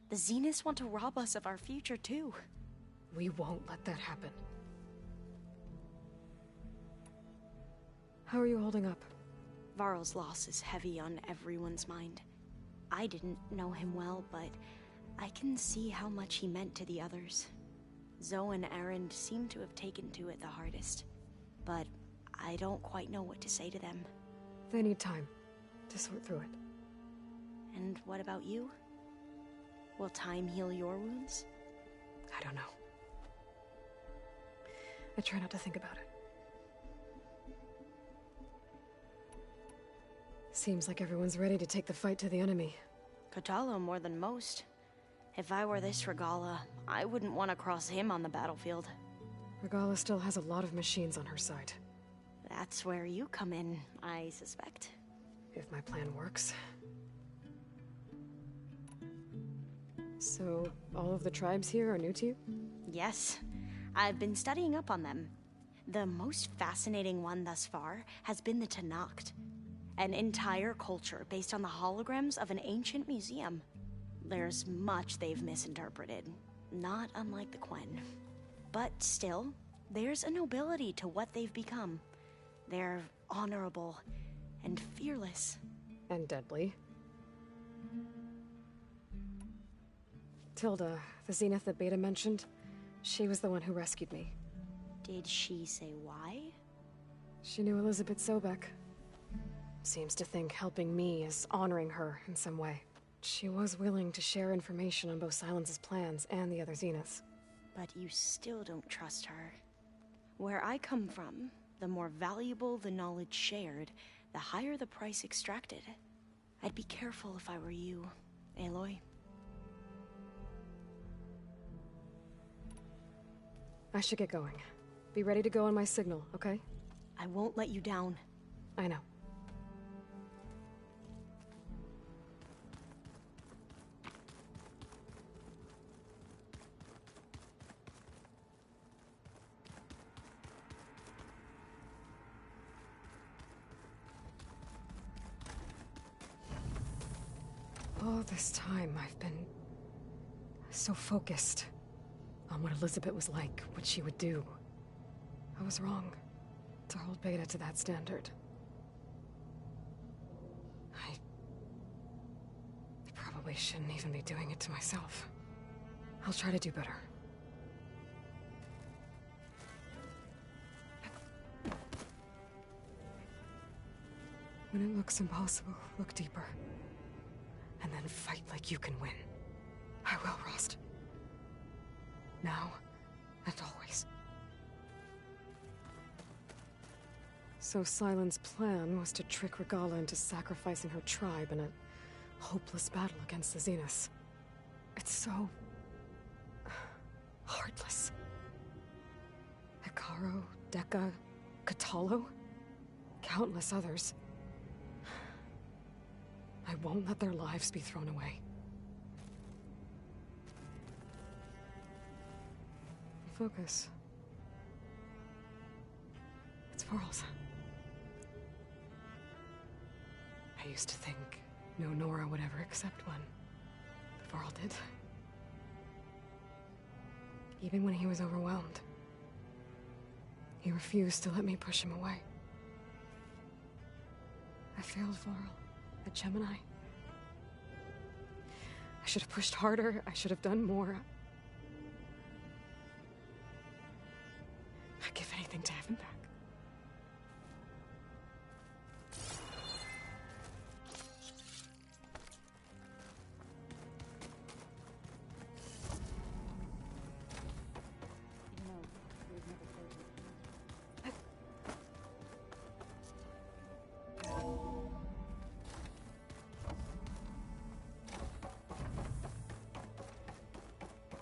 The Zeniths want to rob us of our future, too. We won't let that happen. How are you holding up? Varl's loss is heavy on everyone's mind. I didn't know him well, but I can see how much he meant to the others. Zoe and Aaron seem to have taken to it the hardest, but I don't quite know what to say to them. They need time to sort through it. And what about you? Will time heal your wounds? I don't know. I try not to think about it. Seems like everyone's ready to take the fight to the enemy. Katalo more than most. If I were this Regala, I wouldn't want to cross him on the battlefield. Regala still has a lot of machines on her side. That's where you come in, I suspect. If my plan works. So, all of the tribes here are new to you? Yes. I've been studying up on them. The most fascinating one thus far has been the Tenakth. An entire culture based on the holograms of an ancient museum. There's much they've misinterpreted, not unlike the Quen. But still, there's a nobility to what they've become. They're honorable and fearless. And deadly. Tilda, the Zenith that Beta mentioned, she was the one who rescued me. Did she say why? She knew Elizabeth Sobek. Seems to think helping me is honoring her in some way. She was willing to share information on both Silence's plans and the other Zeniths. But you still don't trust her. Where I come from, the more valuable the knowledge shared, the higher the price extracted. I'd be careful if I were you, Aloy. I should get going. Be ready to go on my signal, okay? I won't let you down. I know. All this time, I've been so focused on what Elizabeth was like, what she would do. I was wrong to hold Beta to that standard. I probably shouldn't even be doing it to myself. I'll try to do better. When it looks impossible, look deeper. And then fight like you can win. I will, Rost. Now and always. So Sylens' plan was to trick Regala into sacrificing her tribe in a hopeless battle against the Zeniths. It's so... heartless. Hekarro, Dekka, Katalo, countless others. I won't let their lives be thrown away. Focus. It's Varl's. I used to think no Nora would ever accept one, but Varl did. Even when he was overwhelmed. He refused to let me push him away. I failed Varl at Gemini. I should have pushed harder. I should have done more. I'd give anything to have him back.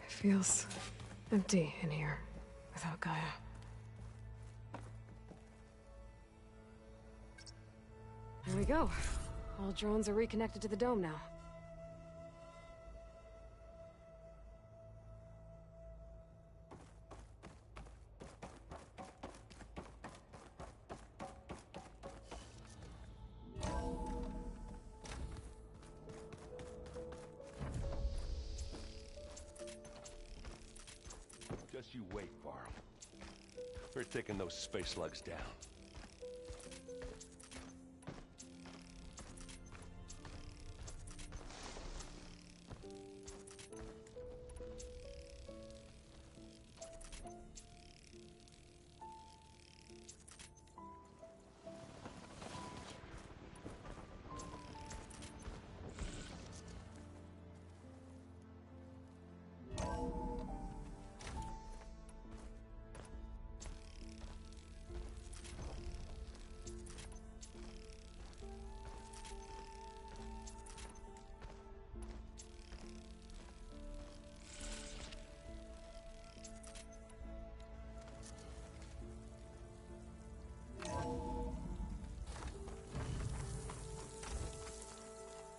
It feels empty in here without Gaia. There we go. All drones are reconnected to the dome now. Just you wait, Varl. We're taking those space slugs down.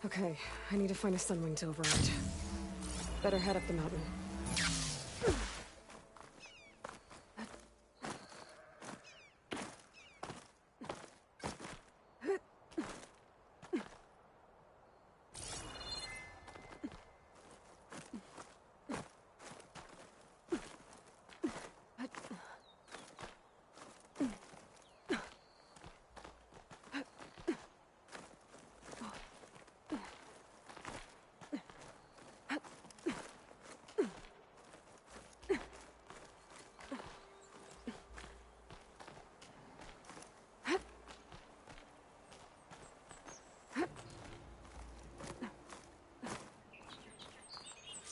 Okay, I need to find a sunwing to override. Better head up the mountain.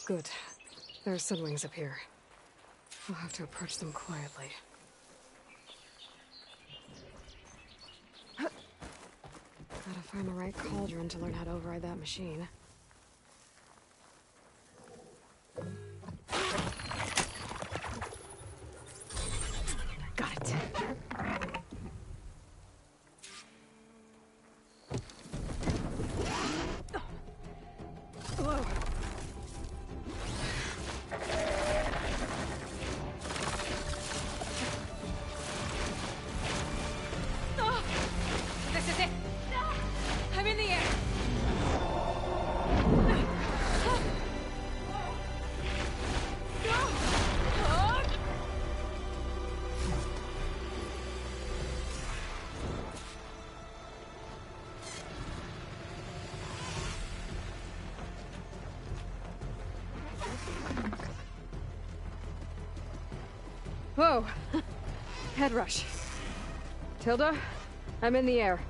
Good. There are sunwings up here. I'll have to approach them quietly. Gotta find the right cauldron to learn how to override that machine. Got it. Whoa. This is it! I'm in the air! Whoa! Head rush. Tilda, I'm in the air.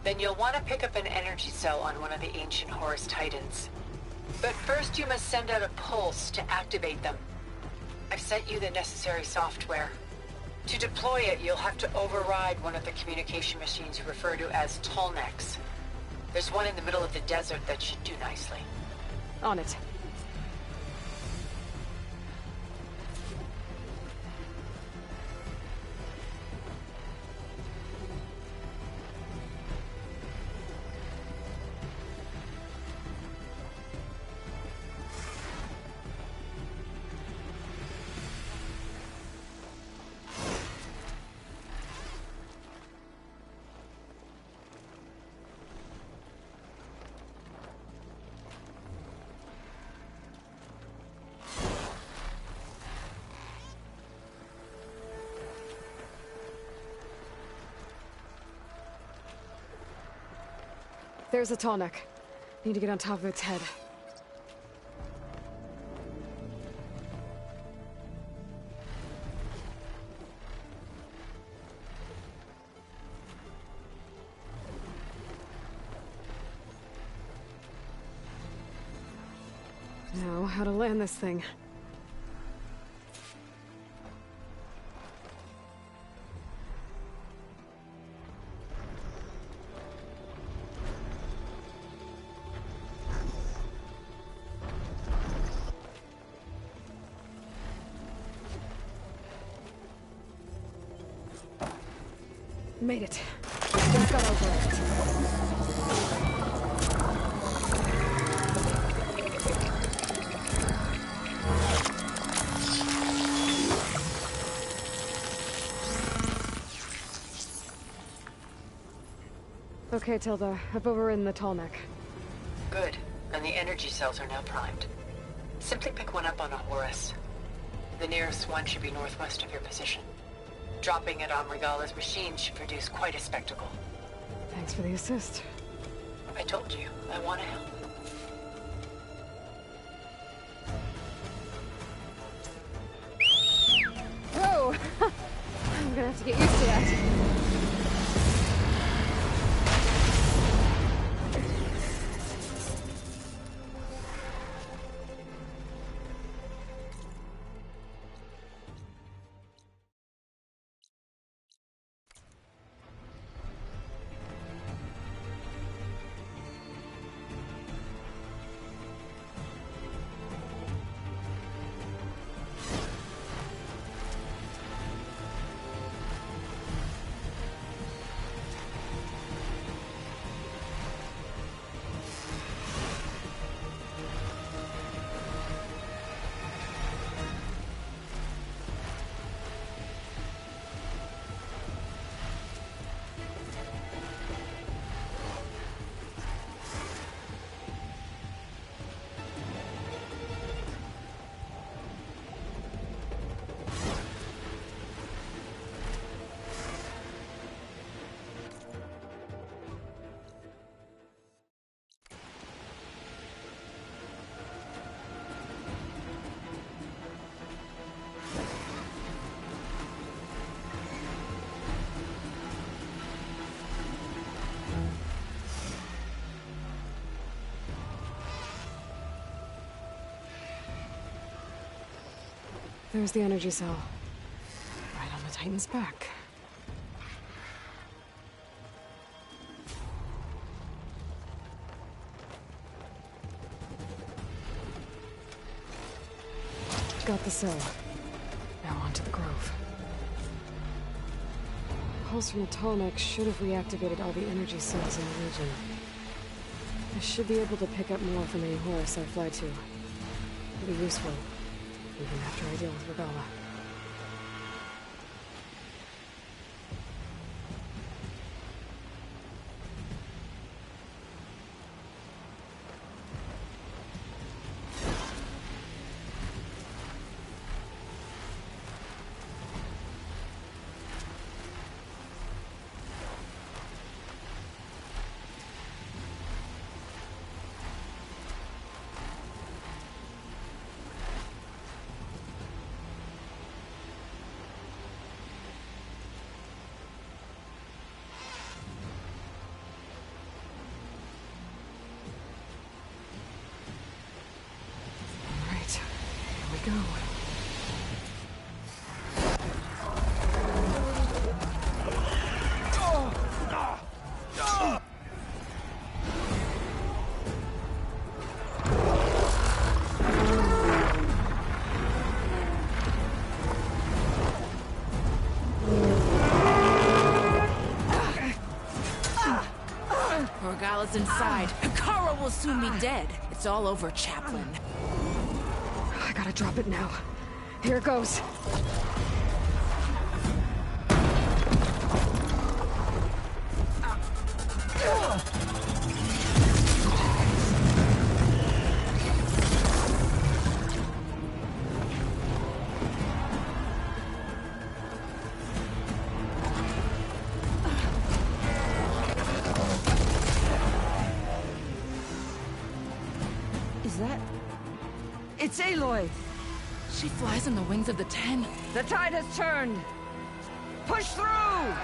Then you'll want to pick up an energy cell on one of the ancient Horus Titans. But first you must send out a pulse to activate them. I've sent you the necessary software. To deploy it, you'll have to override one of the communication machines you refer to as Tolnecs. There's one in the middle of the desert that should do nicely. On it. There's a Tolnec. Need to get on top of its head. Now, how to land this thing. Made it. Just got over it. Okay, Tilda. I've overridden the Tolnec. Good. And the energy cells are now primed. Simply pick one up on a Horus. The nearest one should be northwest of your position. Dropping it on Regala's machine should produce quite a spectacle. Thanks for the assist. I told you, I want to help. Whoa! I'm gonna have to get used to that. There's the energy cell. Right on the Titan's back. Got the cell. Now on to the Grove. Pulse from the Tolnec should have reactivated all the energy cells in the region. I should be able to pick up more from any Horus I fly to. It'll be useful. Even after I deal with Regala. go. Morgala's inside. Hikaru will soon be dead. It's all over, Chaplain. I gotta drop it now. Here goes. Is that... It's Aloy! She flies on the wings of the Ten. The tide has turned! Push through!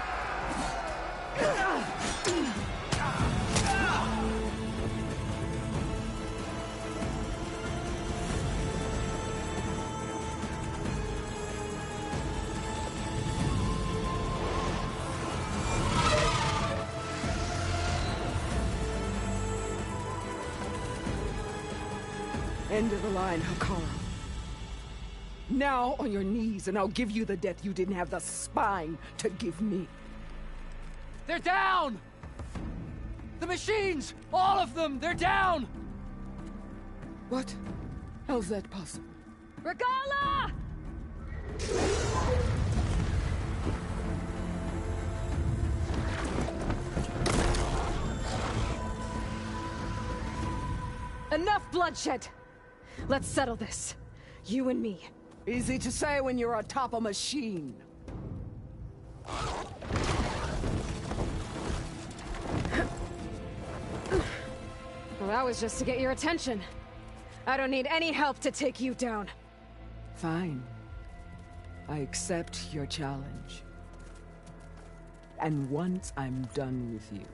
End of the line, Hikaru. Now on your knees, and I'll give you the death you didn't have the spine to give me. They're down! The machines! All of them! They're down! What? How's that possible? Regala! Enough bloodshed! Let's settle this. You and me. Easy to say when you're atop a machine. Well, that was just to get your attention. I don't need any help to take you down. Fine. I accept your challenge. And once I'm done with you,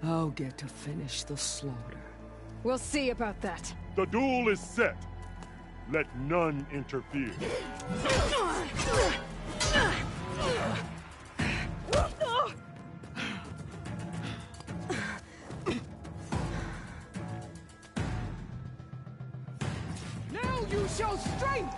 I'll get to finish the slaughter. We'll see about that. The duel is set. Let none interfere. Now you show strength!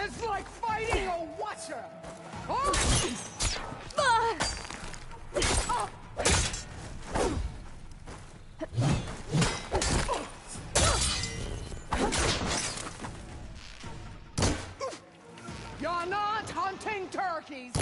It's like fighting a watcher! You're not hunting turkeys!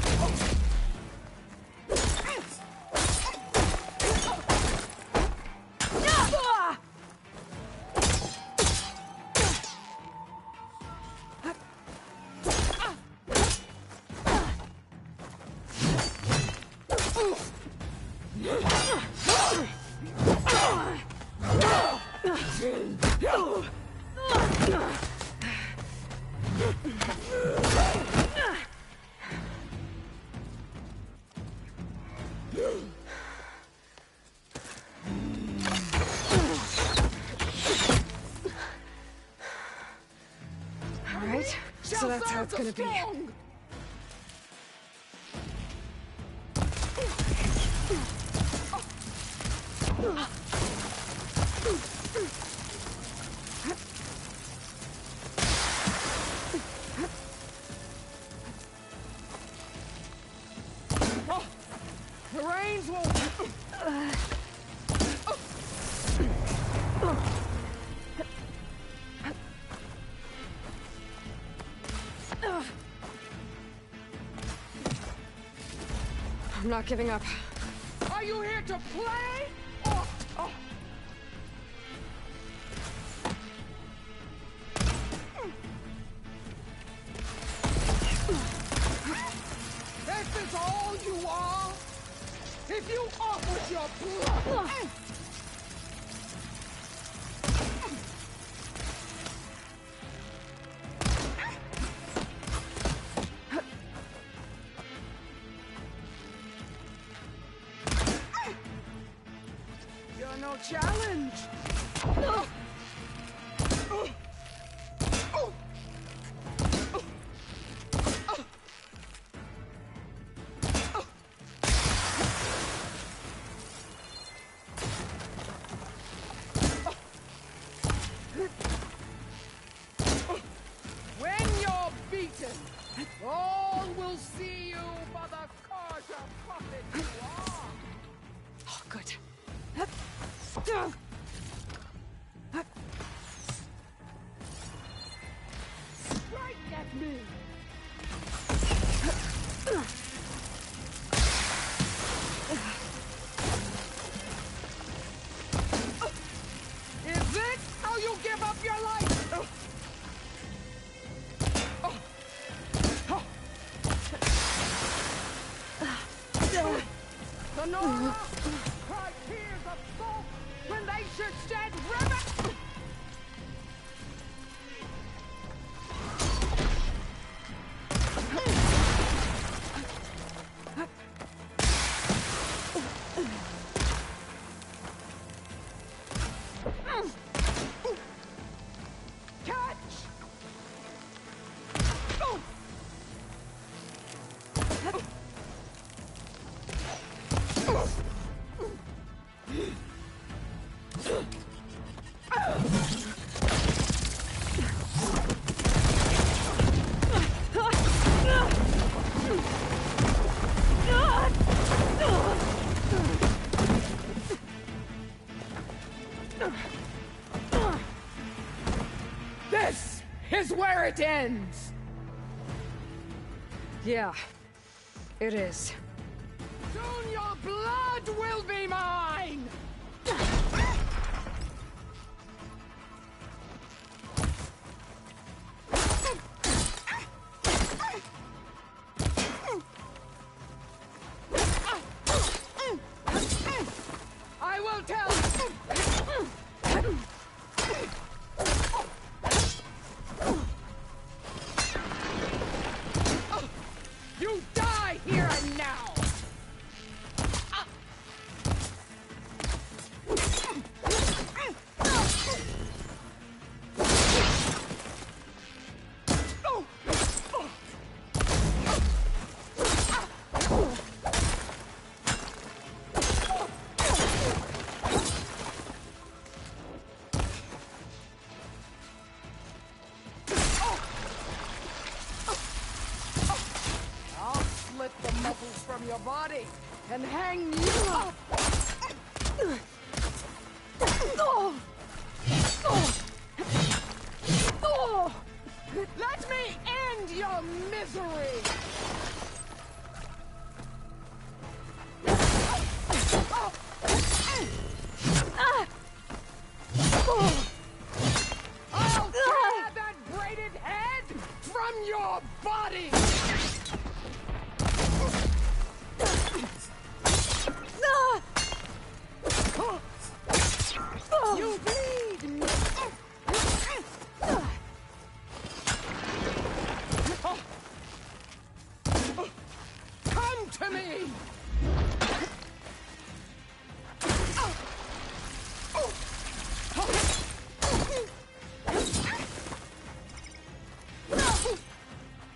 All right, so that's how it's gonna be. The rains will... I'm not giving up. Are you here to play? This is all you are? If you offered your blood... your challenge! When you're beaten, all will see you for the cause of profit you are! Oh, good. Strike at me! Is this how you give up your life? Sonora cried tears of salt when they should shed river. Catch! This is where it ends! Yeah, it is. Soon your blood will be mine! I will tell you die here and now! I'll split the muscles from your body and hang you up! Let me end your misery! I'll tear that braided head from your body! You bleed me! Come to me!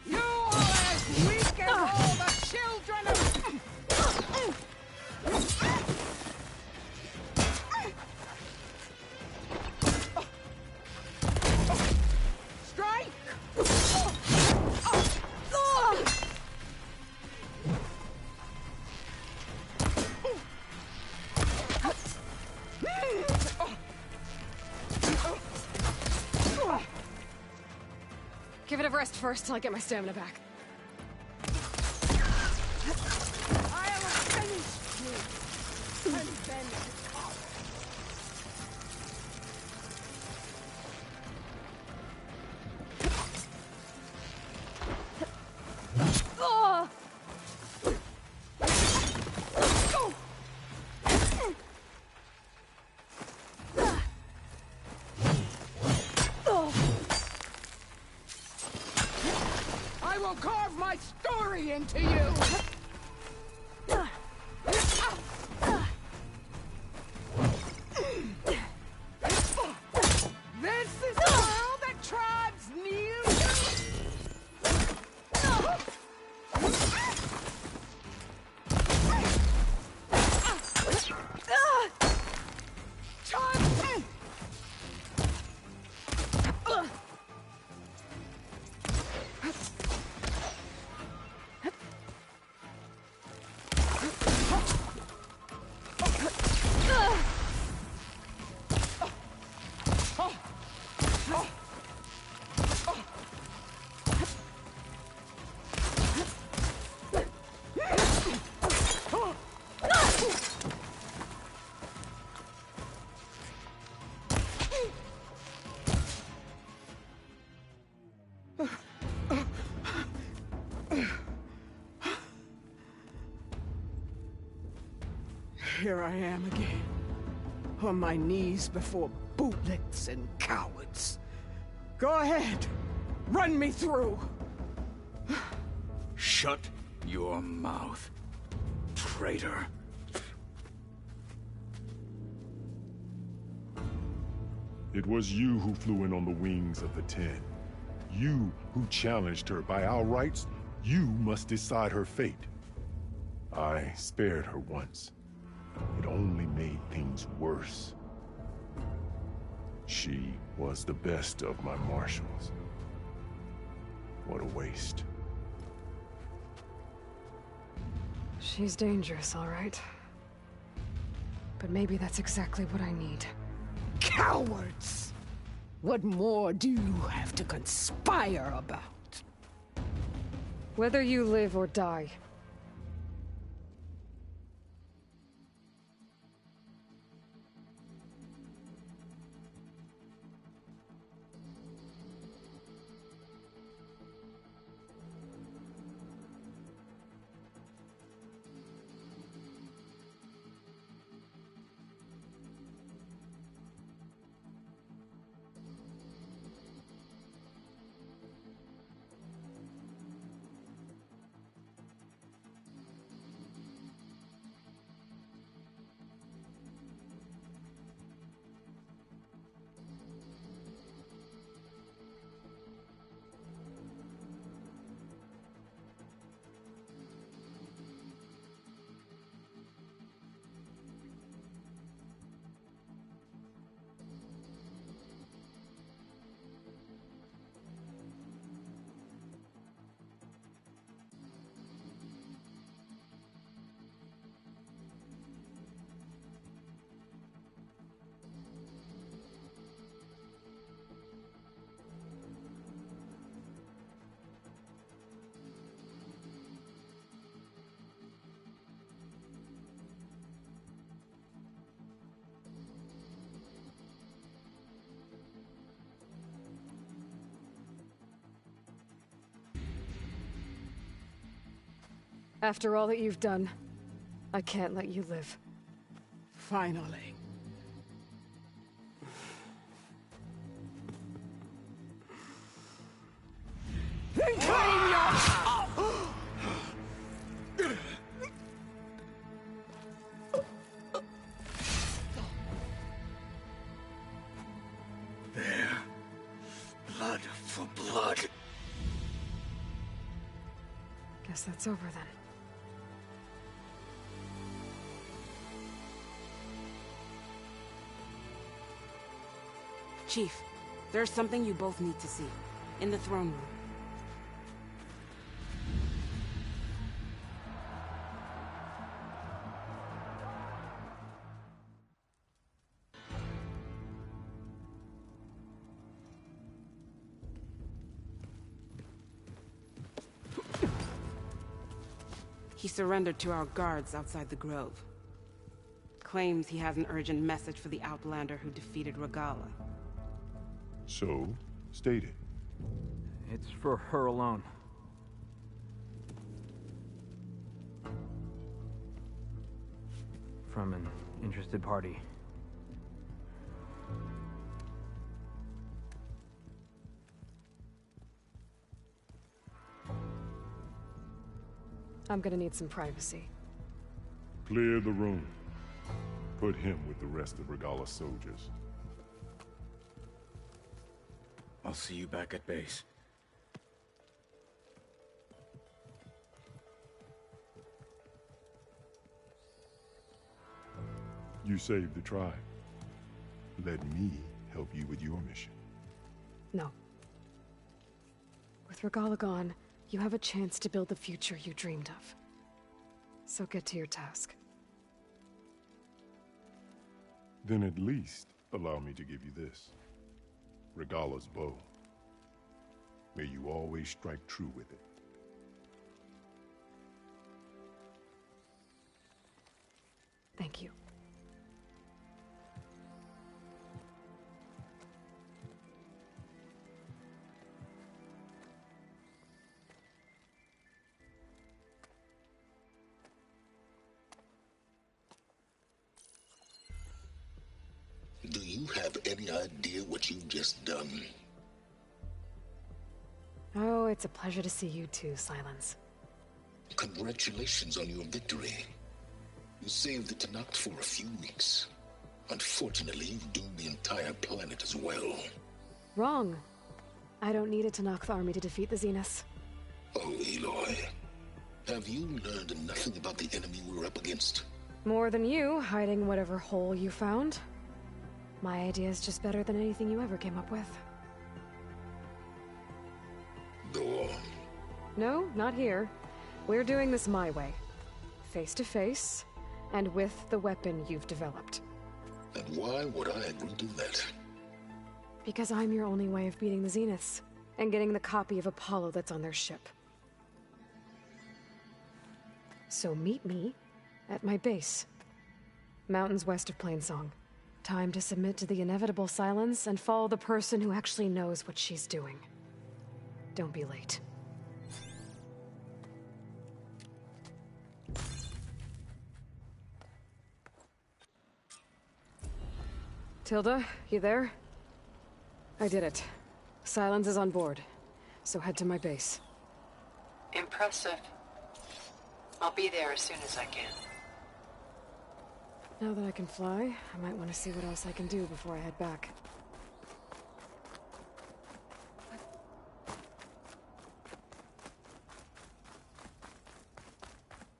You are as weak as all the children of... Strike! Give it a rest first till I get my stamina back. I'll finish you! And then off! I will carve my story into you! Here I am again, on my knees before bootlets and cowards. Go ahead, run me through. Shut your mouth, traitor. It was you who flew in on the wings of the Ten. You who challenged her. By our rights, you must decide her fate. I spared her once. It only made things worse. She was the best of my marshals. What a waste. She's dangerous, all right. But maybe that's exactly what I need. Cowards! What more do you have to conspire about? Whether you live or die. After all that you've done, I can't let you live. Finally. Then claim your... There. Blood for blood. Guess that's over then. Chief, there's something you both need to see. In the throne room. He surrendered to our guards outside the grove. Claims he has an urgent message for the Outlander who defeated Regala. So, state it. It's for her alone. From an interested party. I'm gonna need some privacy. Clear the room. Put him with the rest of Regala's soldiers. I'll see you back at base. You saved the tribe. Let me help you with your mission. No. With Regala gone, you have a chance to build the future you dreamed of. So get to your task. Then at least allow me to give you this. Regala's bow. May you always strike true with it. Thank you. have any idea what you've just done? Oh, it's a pleasure to see you too, Silence. Congratulations on your victory. You saved the Tenakth for a few weeks. Unfortunately, you've doomed the entire planet as well. Wrong. I don't need a Tenakth army to defeat the Zeniths. Oh, Aloy. Have you learned nothing about the enemy we're up against? More than you, hiding whatever hole you found. My idea is just better than anything you ever came up with. Go on. No, not here. We're doing this my way. Face to face, and with the weapon you've developed. And why would I agree to that? Because I'm your only way of beating the Zeniths, and getting the copy of Apollo that's on their ship. So meet me at my base. Mountains west of Plainsong. Time to submit to the inevitable silence and follow the person who actually knows what she's doing. Don't be late. Tilda, you there? I did it. Silence is on board, so head to my base. Impressive. I'll be there as soon as I can. Now that I can fly, I might want to see what else I can do before I head back.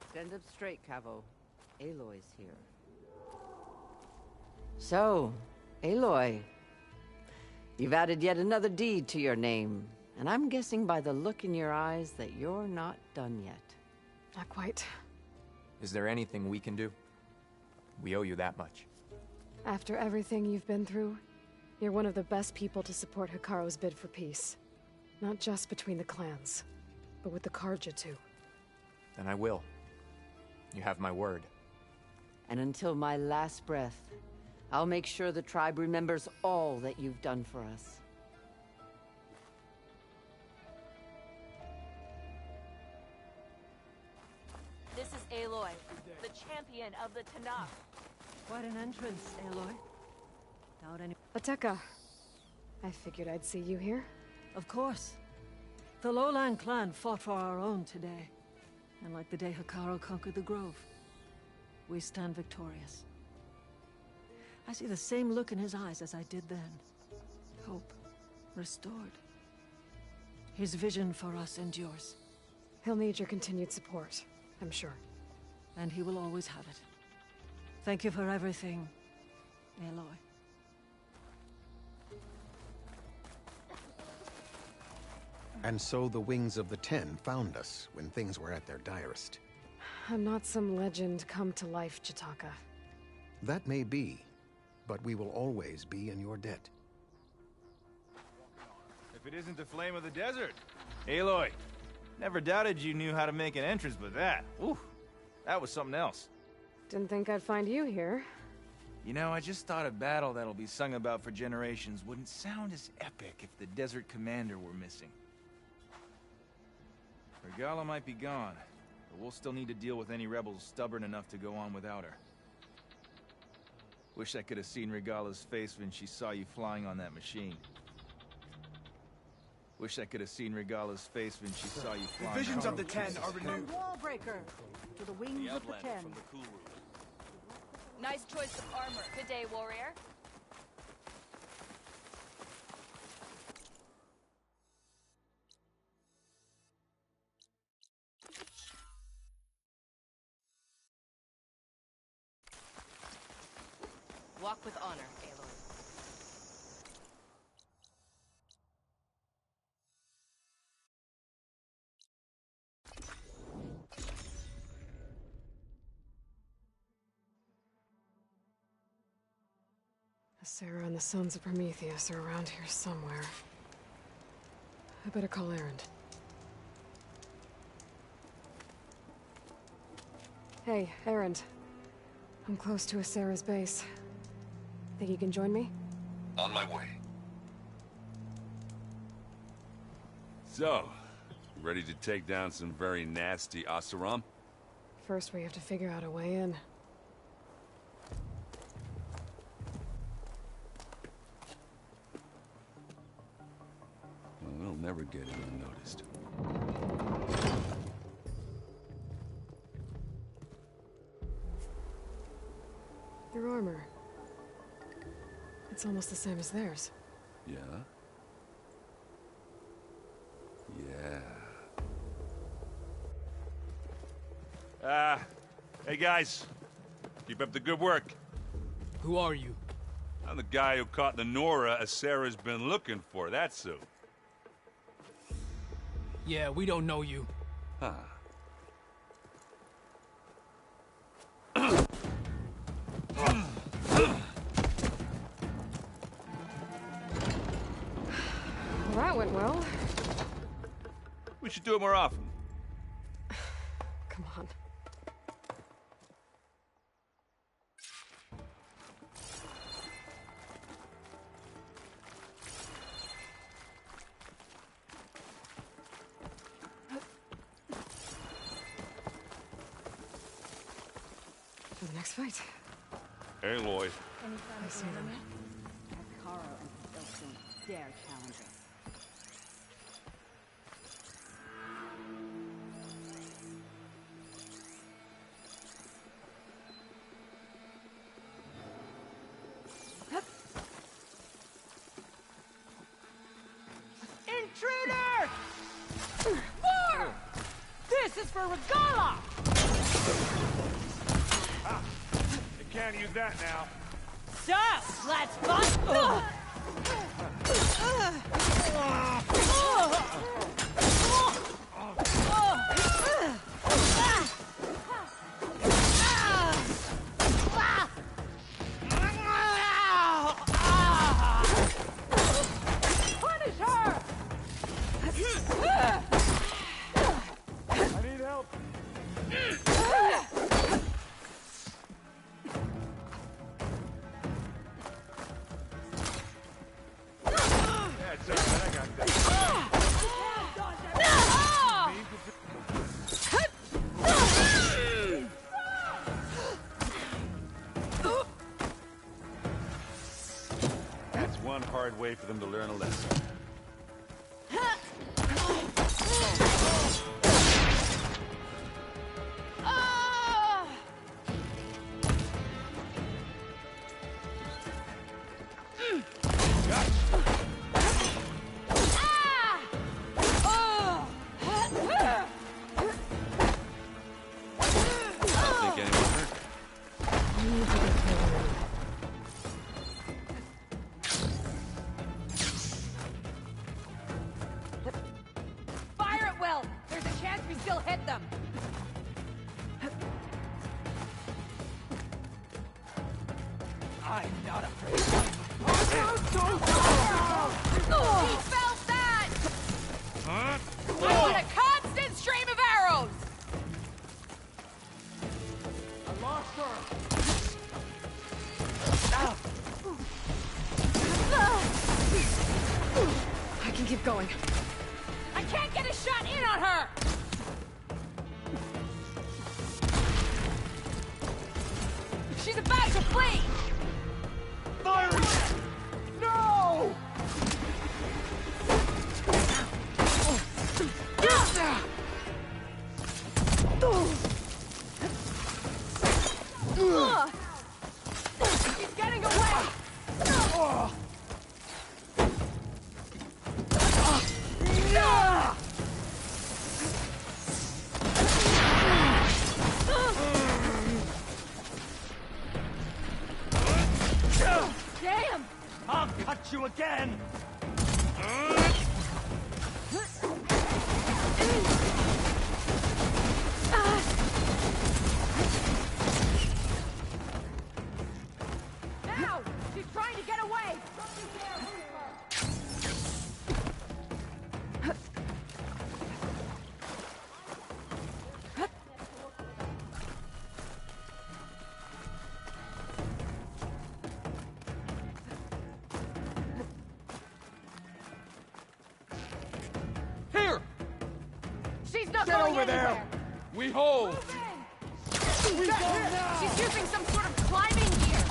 Stand up straight, Cavo. Aloy's here. So, Aloy, you've added yet another deed to your name, and I'm guessing by the look in your eyes that you're not done yet. Not quite. Is there anything we can do? We owe you that much. After everything you've been through, you're one of the best people to support Hikaru's bid for peace. Not just between the clans, but with the Carja too. Then I will. You have my word. And until my last breath, I'll make sure the tribe remembers all that you've done for us. This is Aloy, the champion of the Tenakth. Quite an entrance, Aloy. Doubt any... Ateka. I figured I'd see you here. Of course. The Lowland clan fought for our own today. And like the day Hikaru conquered the Grove, we stand victorious. I see the same look in his eyes as I did then. Hope. Restored. His vision for us endures. He'll need your continued support, I'm sure. And he will always have it. Thank you for everything, Aloy. And so the Wings of the Ten found us when things were at their direst. I'm not some legend come to life, Chitaka. That may be, but we will always be in your debt. If it isn't the Flame of the Desert. Aloy, never doubted you knew how to make an entrance, but that, ooh, that was something else. Didn't think I'd find you here. You know, I just thought a battle that'll be sung about for generations wouldn't sound as epic if the Desert Commander were missing. Regala might be gone, but we'll still need to deal with any rebels stubborn enough to go on without her. Wish I could have seen Regala's face when she saw you flying on that machine. Wish I could have seen Regala's face when she saw you flying. The visions of the Ten are renewed. Wallbreaker to the Wings of the Ten. Nice choice of armor. Good day, warrior. Walk with honor, Aloy. Sarah and the Sons of Prometheus are around here somewhere. I better call Erend. Hey, Erend. I'm close to Sarah's base. Think you can join me? On my way. So, ready to take down some very nasty Oseram? First, we have to figure out a way in. never get it unnoticed. Your armor. It's almost the same as theirs. Yeah? Yeah. Hey guys. Keep up the good work. Who are you? I'm the guy who caught the Nora Sarah's been looking for, that's who. Yeah, we don't know you. Huh. Well, that went well. We should do it more often. Come on. For the next fight. Aloy. Any sign of the enemy? Have Caro and his ilk don't dare challenge us. Intruder! More! This is for Regala! Ah, you can't use that now. So, let's bust! Punish her! I need help. That's all right, I got that. That's one hard way for them to learn a lesson. Think anyone hurt? Fire it well! There's a chance we still hit them! I'm not afraid. He felt that! Huh? I want a constant stream of arrows! I lost her! I can keep going. I can't get a shot in on her! She's about to flee! Fire! No! She's getting away! Damn! I'll cut you again! Now! She's trying to get away! Here! She's not Get going over there! anywhere! We hold! We go now! She's using some sort of climbing gear!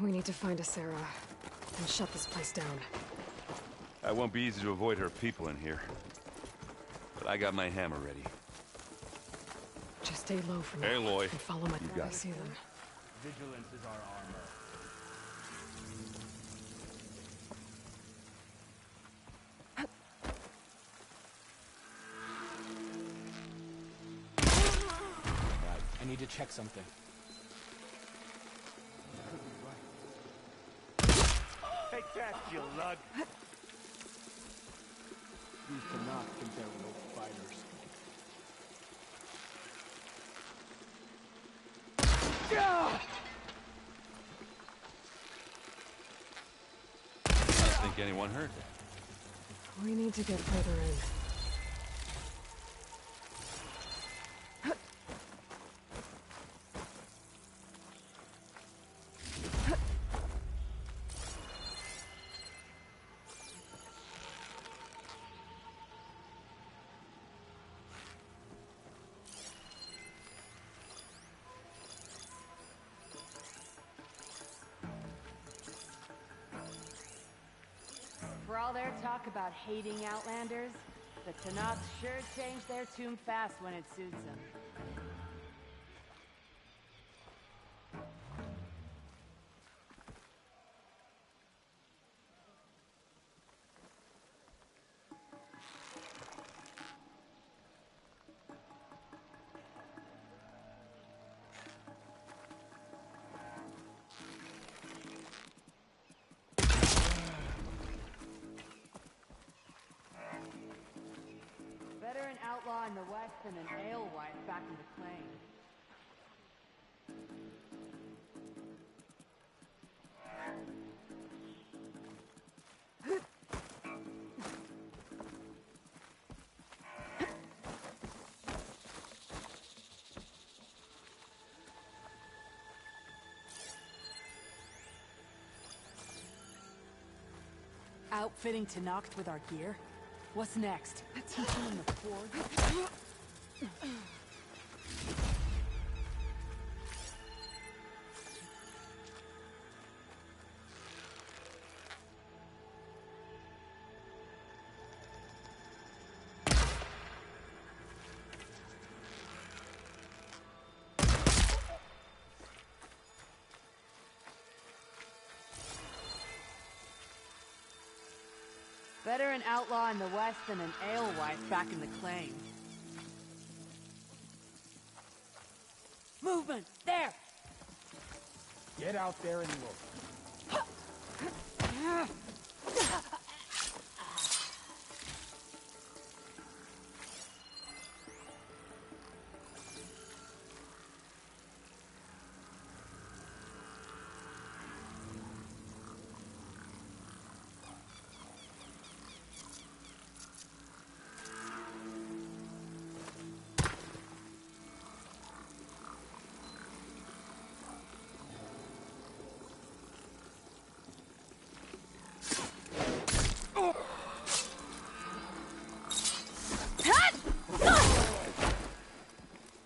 We need to find a Sarah and shut this place down. It won't be easy to avoid her people in here. But I got my hammer ready. Just stay low for now. Aloy, and follow my you when got I it. see them. Vigilance is our armor. Right, I need to check something. Take that, you lug! These Tanakh think they're real fighters. I don't think anyone heard that. We need to get further in. For all their talk about hating Outlanders, the Tanakh sure change their tune fast when it suits them. Better an outlaw in the west than an alewife back in the claim. Outfitting Tanakh with our gear? What's next? Teaching them the forge? Better an outlaw in the west than an alewife back in the claim. Movement! There! Get out there and look.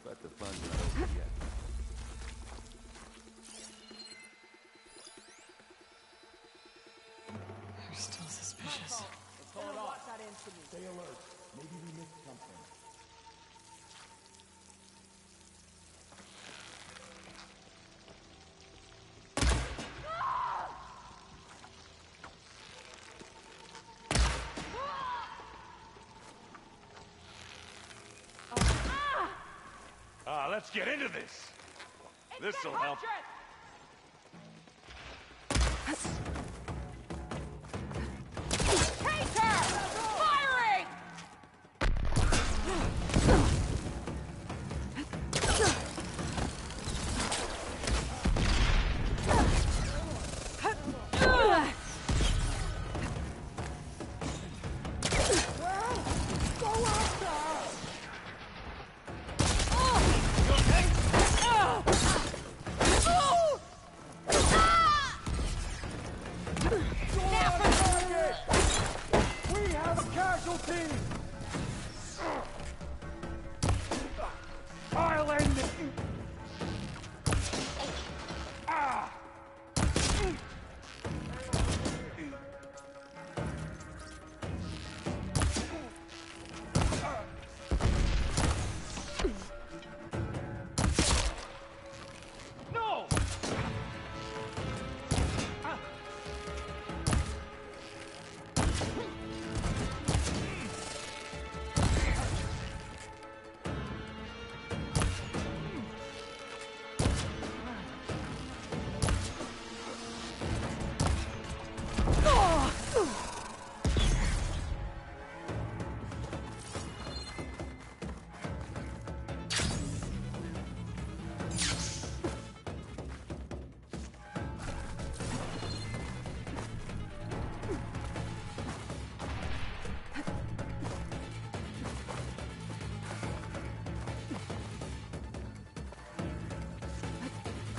But the fun's not over yet. They're still suspicious. Stay alert. Maybe we missed something. Let's get into this. This'll help. Firing!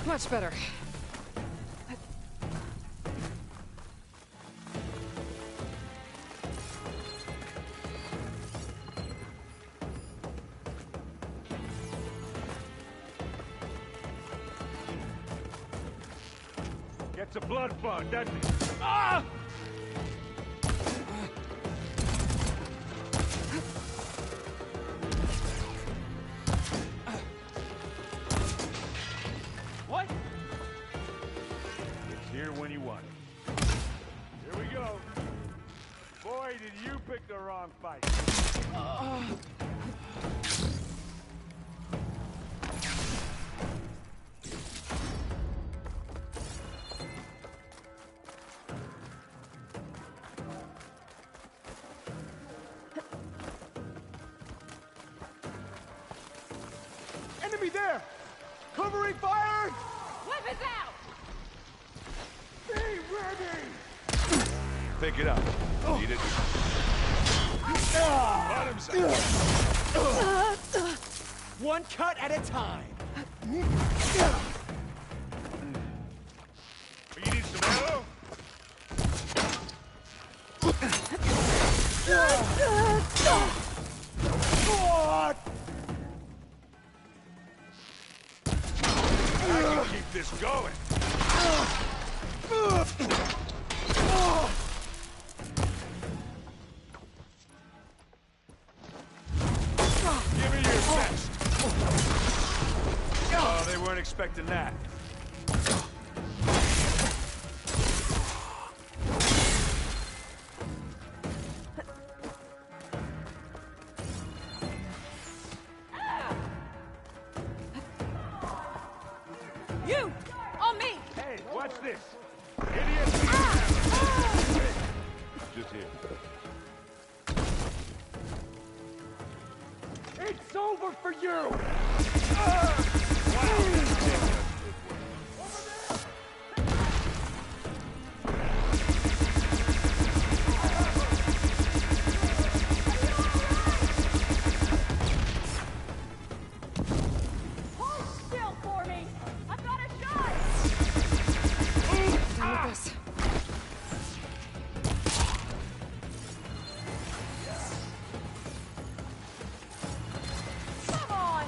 Much better. Gets a blood fog, doesn't it? Ah! What? It's here when you want it. Here we go. Boy, did you pick the wrong fight. Enemy there! Covering fire! Weapons out! Be ready! Pick it up. Need it. Bottom side. One cut at a time. You need some ammo? I can keep this going. Give me your best. Oh, they weren't expecting that. You! On me! Hey, watch this. Idiot! Just here. It's over for you! Hold still for me! I've got a shot! Done with this. Come on!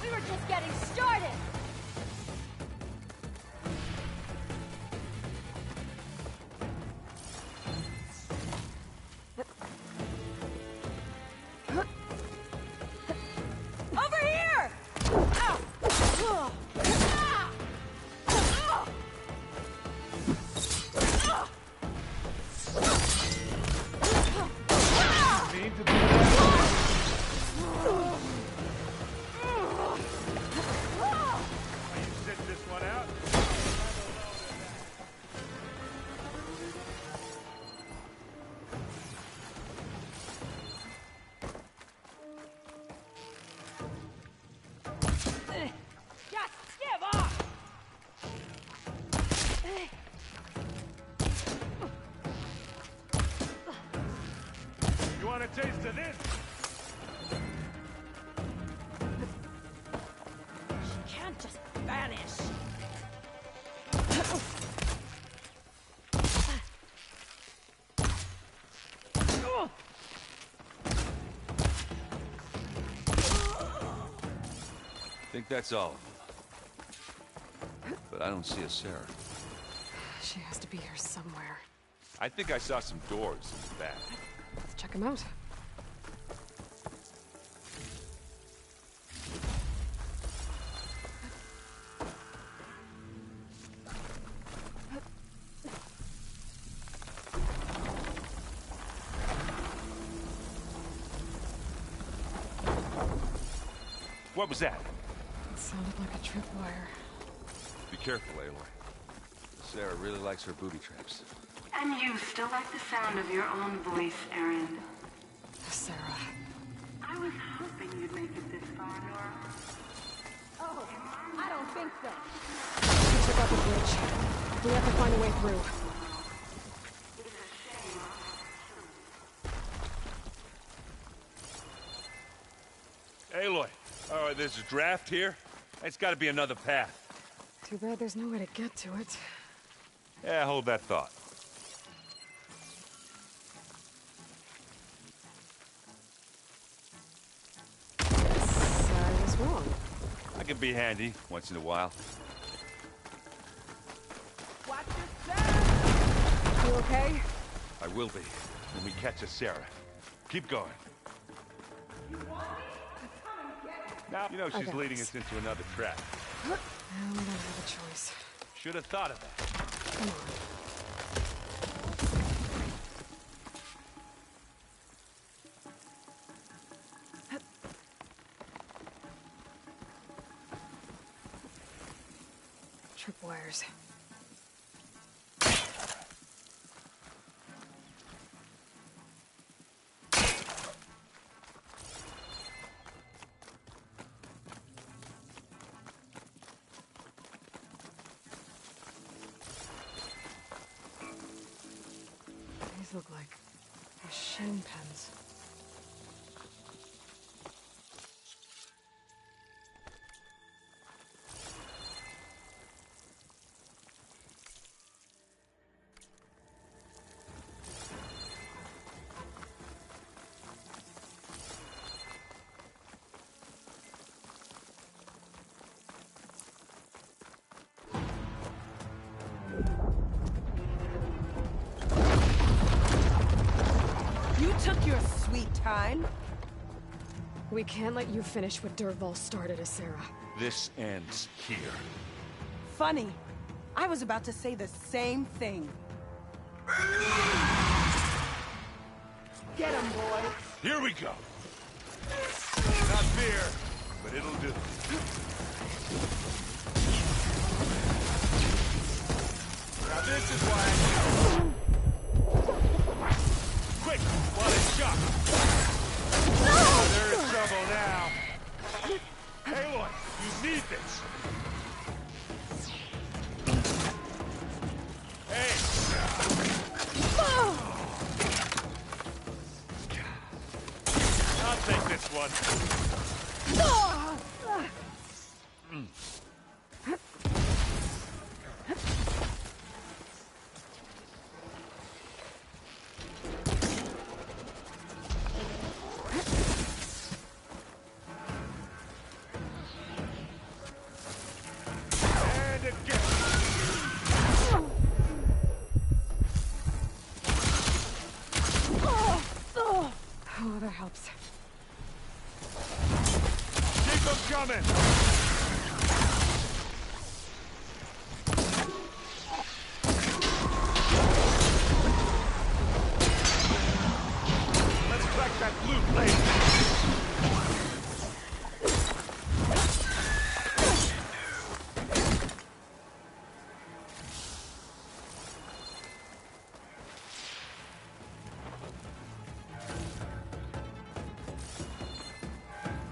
We were just getting started! Over here! Ah! Ah! Ah! Ah! Mean to do that? You sit this one out? Just give up! You want a taste of this? She can't just vanish! Think that's all of them. But I don't see a Sarah. She has to be here somewhere. I think I saw some doors in the back. Let's check them out. What was that? It sounded like a tripwire. Be careful, Aloy. Sarah really likes her booby traps. And you still like the sound of your own voice, Aaron. Sarah. I was hoping you'd make it this far, Nora. Oh, I don't think so. We took out the bridge. We have to find a way through. Aloy, there's a draft here. It's got to be another path. Too bad there's no way to get to it. Yeah, hold that thought. I was wrong. I can be handy once in a while. Watch your step! You okay? I will be when we catch a Sarah. Keep going. Now, you know she's leading us into another trap. No, we don't have a choice. Should have thought of that. Come on. Tripwires. These look like machine pens. You took your sweet time. We can't let you finish what Dervahl started, Sarah. This ends here. Funny. I was about to say the same thing. Get him, boy. Here we go. Not fear, but it'll do. Now this is why quick, while it's shock. Oh, there is trouble now. Aloy, you need this. Hey. I'll take this one. And again. Oh, that helps. Keep them coming. Let's crack that loot later.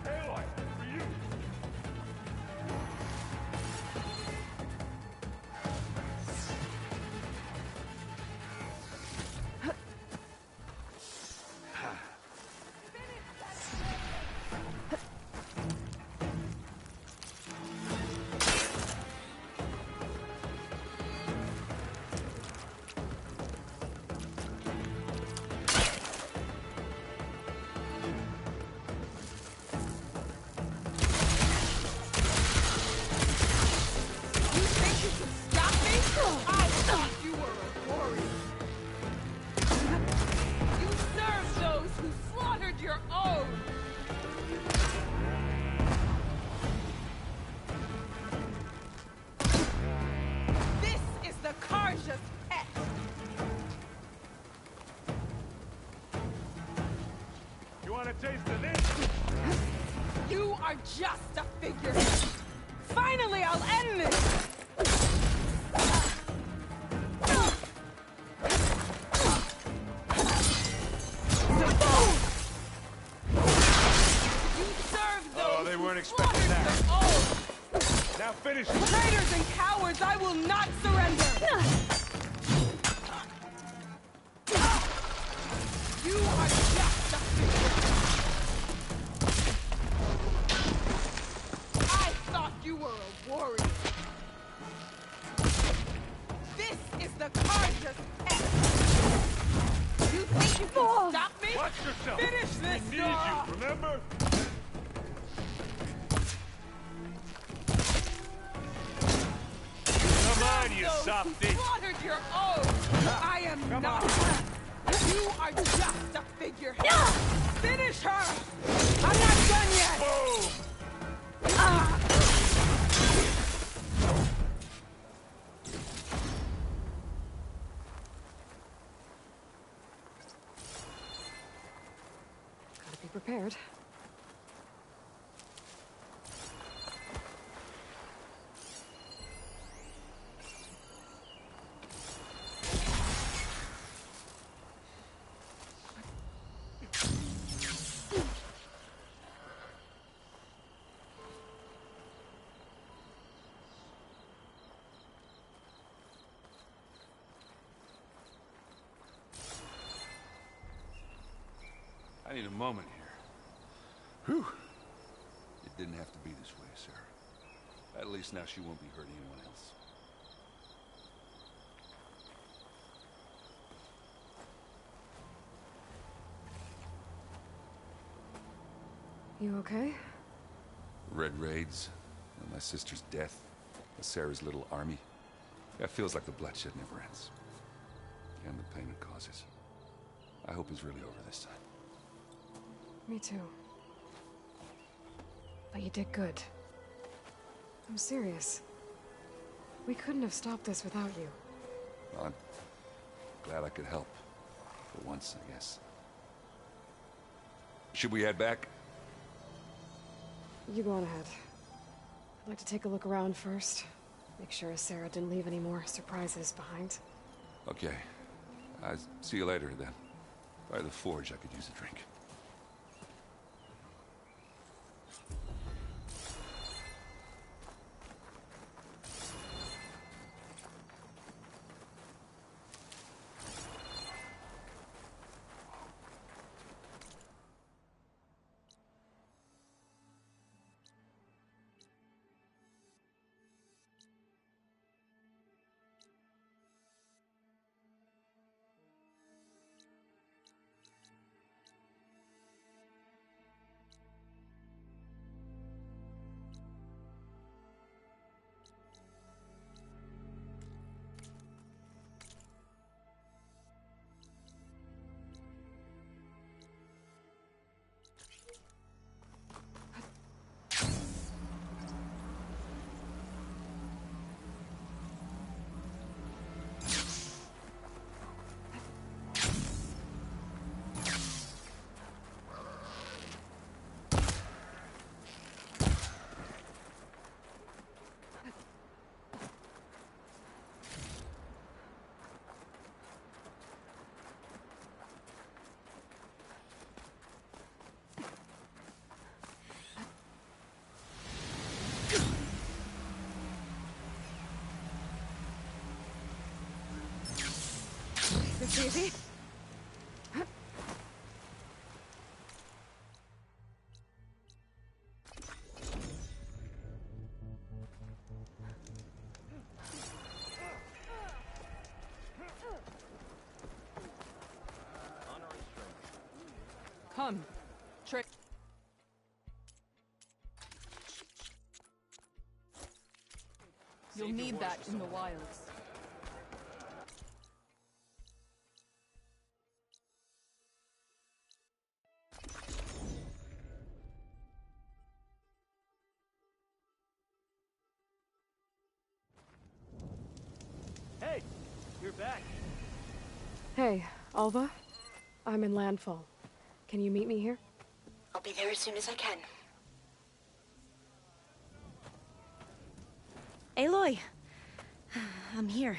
Aloy, for you. You think you can stop me? I thought you were a warrior. You served those who slaughtered your own. This is the Karja's pet. You want a taste of this? You are just a figure. Finally, I'll end this. You served those Oh, they weren't who expecting slaughtered that. their own. Now finish it. Traitors and cowards, I will not surrender! You are just a figure! I thought you were a warrior! the car just passed. You think you can stop me? Watch yourself! Finish this, We need Nora! you, remember? Come on, you softy! You slaughtered your own! I am not! You are just a figurehead! Finish her! I'm not done yet! Boom! Gotta be prepared. I need a moment here. Whew. It didn't have to be this way, Sarah. At least now she won't be hurting anyone else. You okay? Red raids, and my sister's death, Sarah's little army. That feels like the bloodshed never ends. And the pain it causes. I hope it's really over this time. Me too. But you did good. I'm serious. We couldn't have stopped this without you. Well, I'm glad I could help. For once, I guess. Should we head back? You go on ahead. I'd like to take a look around first. Make sure Sarah didn't leave any more surprises behind. Okay. I'll see you later, then. By the forge, I could use a drink. This easy? Come. Trick. You'll need that in the wilds. Hey, you're back. Hey, Alva. I'm in Landfall. Can you meet me here? I'll be there as soon as I can. Aloy! I'm here.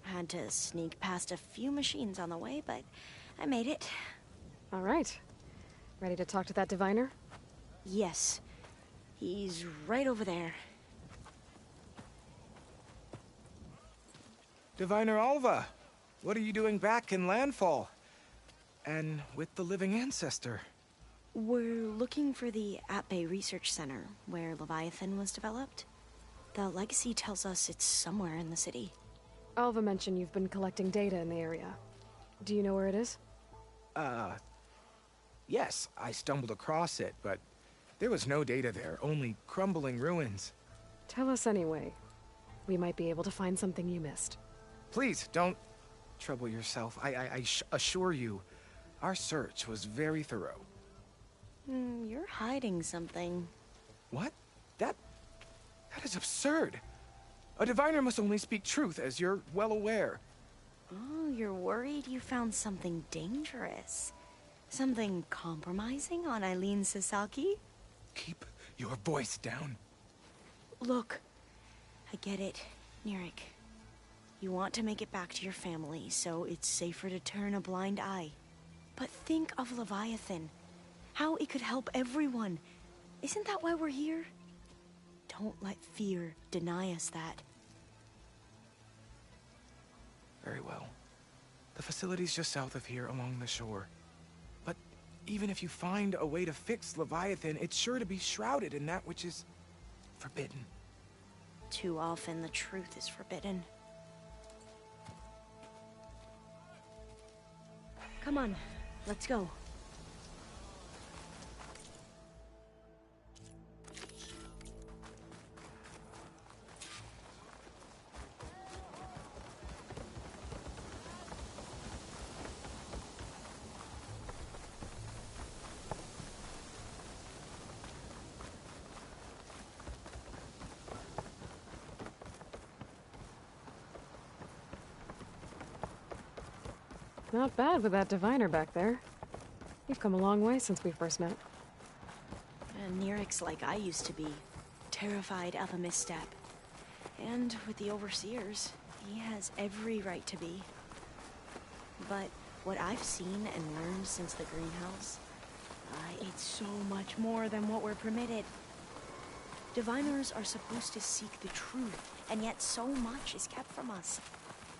Had to sneak past a few machines on the way, but I made it. All right. Ready to talk to that diviner? Yes. He's right over there. Diviner Alva, what are you doing back in Landfall? And with the living ancestor? We're looking for the At-Bay Research Center, where Leviathan was developed. The legacy tells us it's somewhere in the city. Alva mentioned you've been collecting data in the area. Do you know where it is? Yes, I stumbled across it, but there was no data there, only crumbling ruins. Tell us anyway. We might be able to find something you missed. Please, don't trouble yourself. I assure you, our search was very thorough. You're hiding something. What? That is absurd. A diviner must only speak truth, as you're well aware. Oh, you're worried you found something dangerous. Something compromising on Eileen Sasaki? Keep your voice down. Look, I get it, Nirik. You want to make it back to your family, so it's safer to turn a blind eye. But think of Leviathan. How it could help everyone. Isn't that why we're here? Don't let fear deny us that. Very well. The facility's just south of here, along the shore. But even if you find a way to fix Leviathan, it's sure to be shrouded in that which is forbidden. Too often the truth is forbidden. Come on, let's go. Not bad with that diviner back there. You've come a long way since we first met. And Nirik's like I used to be, terrified of a misstep. And with the Overseers, he has every right to be. But what I've seen and learned since the greenhouse, it's so much more than what we're permitted. Diviners are supposed to seek the truth, and yet so much is kept from us.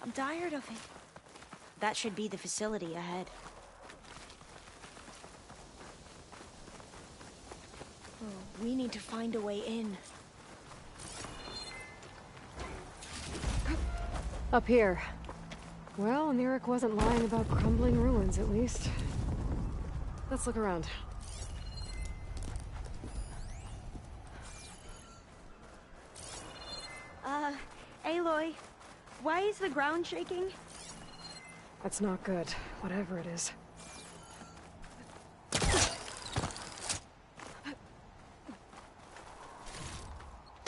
I'm tired of it. That should be the facility ahead. Oh, we need to find a way in. Up here. Well, Nirik wasn't lying about crumbling ruins, at least. Let's look around. Aloy, why is the ground shaking? That's not good, whatever it is.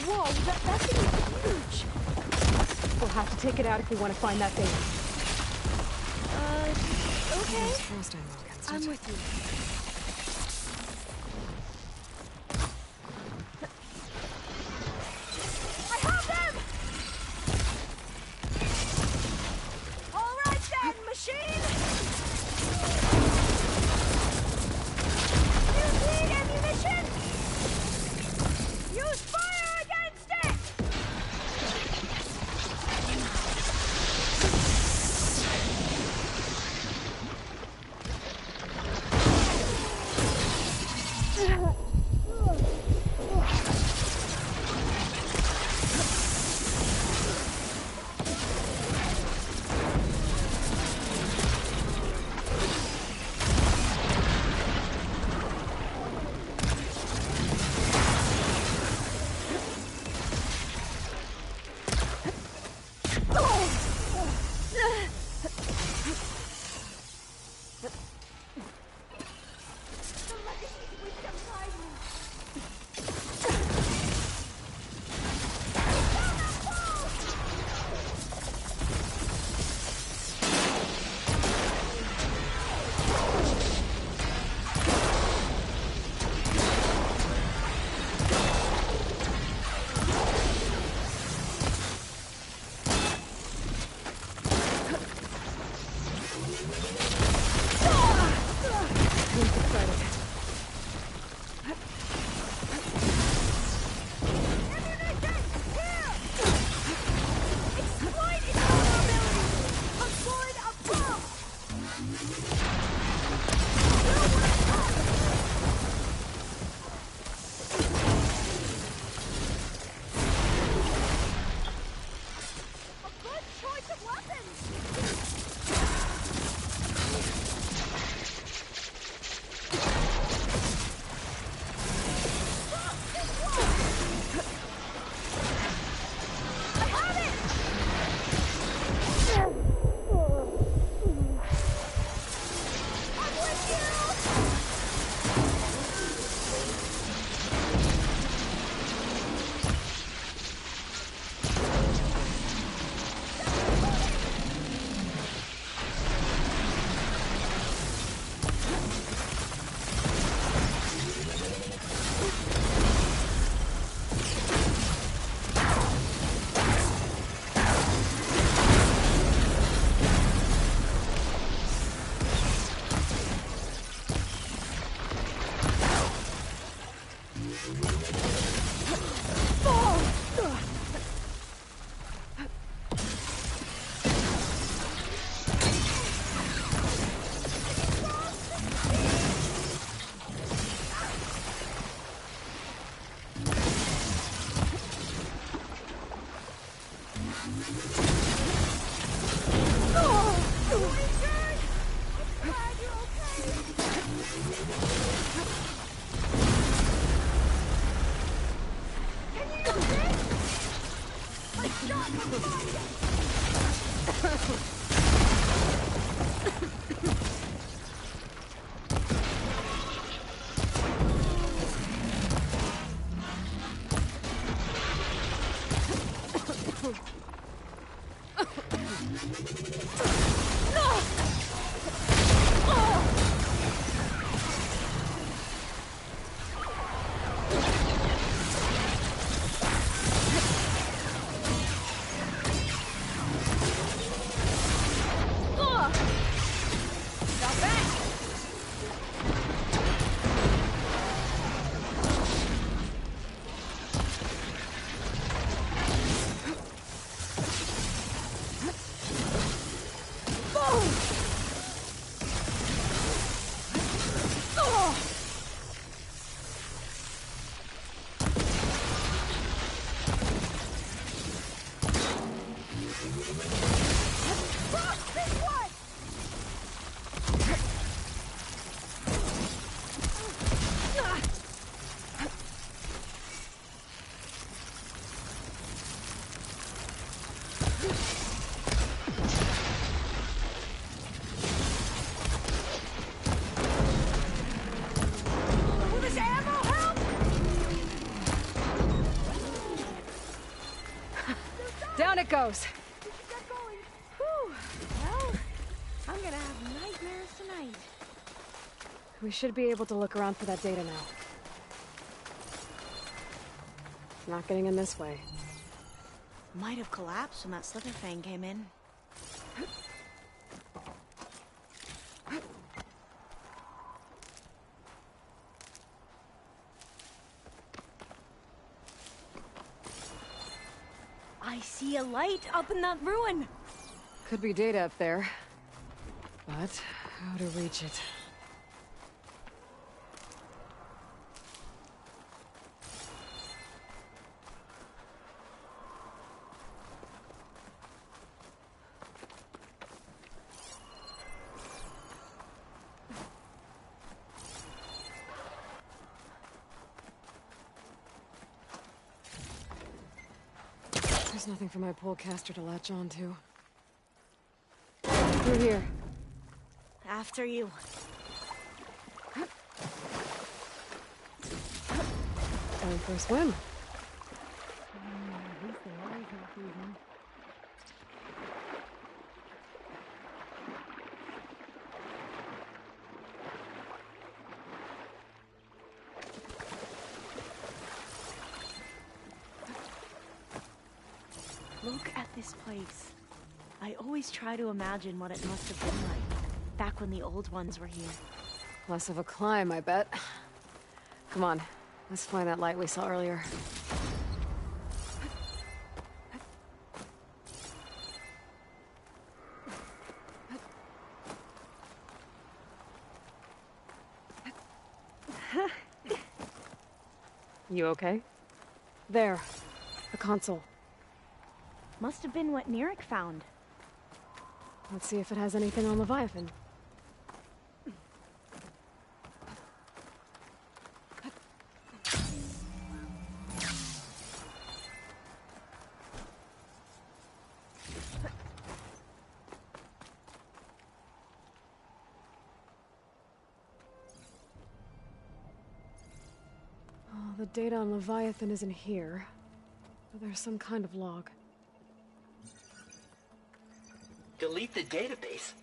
Whoa, that thing is huge! We'll have to take it out if we want to find that thing. Okay. I'm with you. Down it goes. Whew. Well, I'm gonna have nightmares tonight. We should be able to look around for that data now. Not getting in this way. Might have collapsed when that Slitherfang came in. I see a light up in that ruin. Could be data up there. But how to reach it? There's nothing for my polecaster to latch onto. Through here. After you. Going for a swim. Look at this place. I always try to imagine what it must have been like, back when the old ones were here. Less of a climb, I bet. Come on, let's find that light we saw earlier. You okay? There. The console. Must have been what Neric found. Let's see if it has anything on Leviathan. Oh, the data on Leviathan isn't here, but there's some kind of log. Delete the database?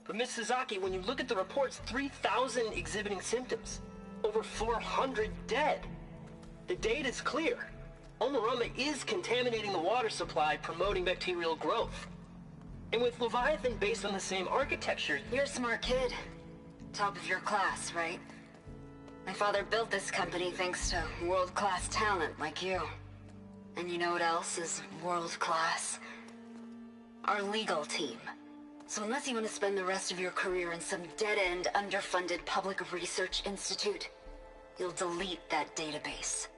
But Miss Sasaki, when you look at the reports, 3,000 exhibiting symptoms. Over 400 dead. The data's clear. Omarama is contaminating the water supply, promoting bacterial growth. And with Leviathan based on the same architecture... You're a smart kid. Top of your class, right? My father built this company thanks to world-class talent like you. And you know what else is world-class? Our legal team. So unless you want to spend the rest of your career in some dead-end, underfunded public research institute, you'll delete that database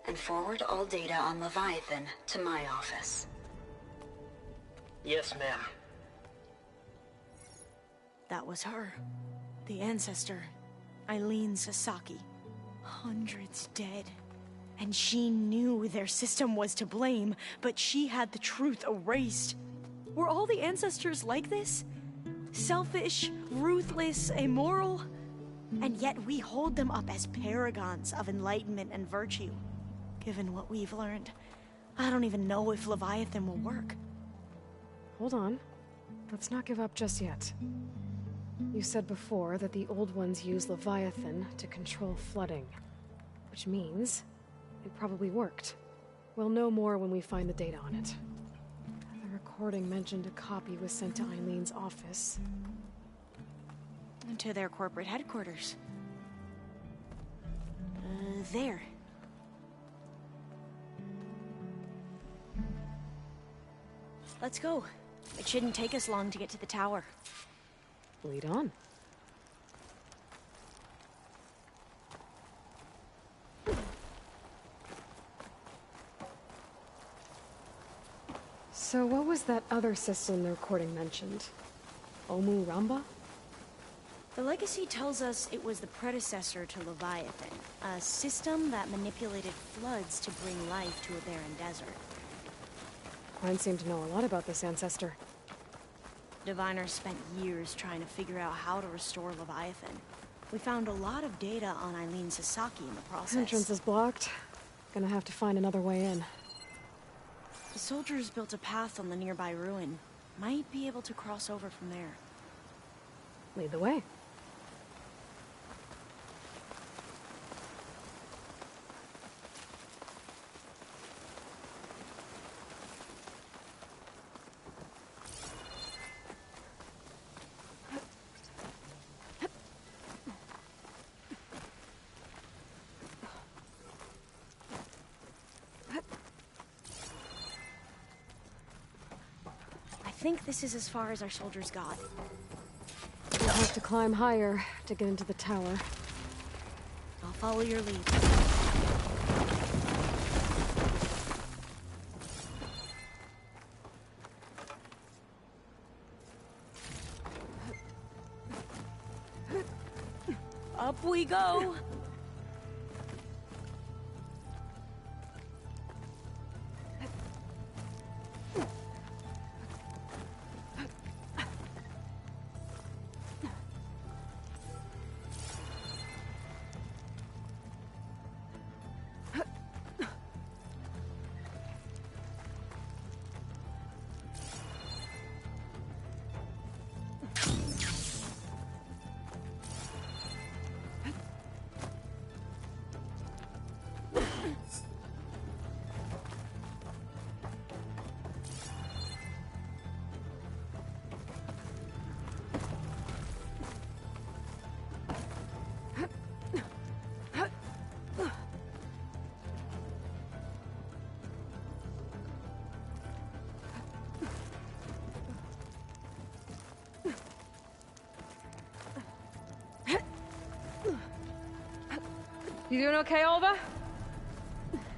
and forward all data on Leviathan to my office. Yes, ma'am. That was her. The ancestor, Eileen Sasaki. Hundreds dead. And she knew their system was to blame, but she had the truth erased. Were all the ancestors like this? Selfish, ruthless, immoral? And yet we hold them up as paragons of enlightenment and virtue. Given what we've learned, I don't even know if Leviathan will work. Hold on. Let's not give up just yet. You said before that the old ones use Leviathan to control flooding. Which means it probably worked. We'll know more when we find the data on it. The recording mentioned a copy was sent to Eileen's office. To their corporate headquarters. There. Let's go. It shouldn't take us long to get to the tower. Lead on. So what was that other system the recording mentioned? Omu Ramba? The legacy tells us it was the predecessor to Leviathan, a system that manipulated floods to bring life to a barren desert. Quine seemed to know a lot about this ancestor. Diviners spent years trying to figure out how to restore Leviathan. We found a lot of data on Eileen Sasaki in the process. Entrance is blocked. Gonna have to find another way in. The soldiers built a path on the nearby ruin. Might be able to cross over from there. Lead the way. I think this is as far as our soldiers got. We'll have to climb higher to get into the tower. I'll follow your lead. Up we go! You doing okay, Olva?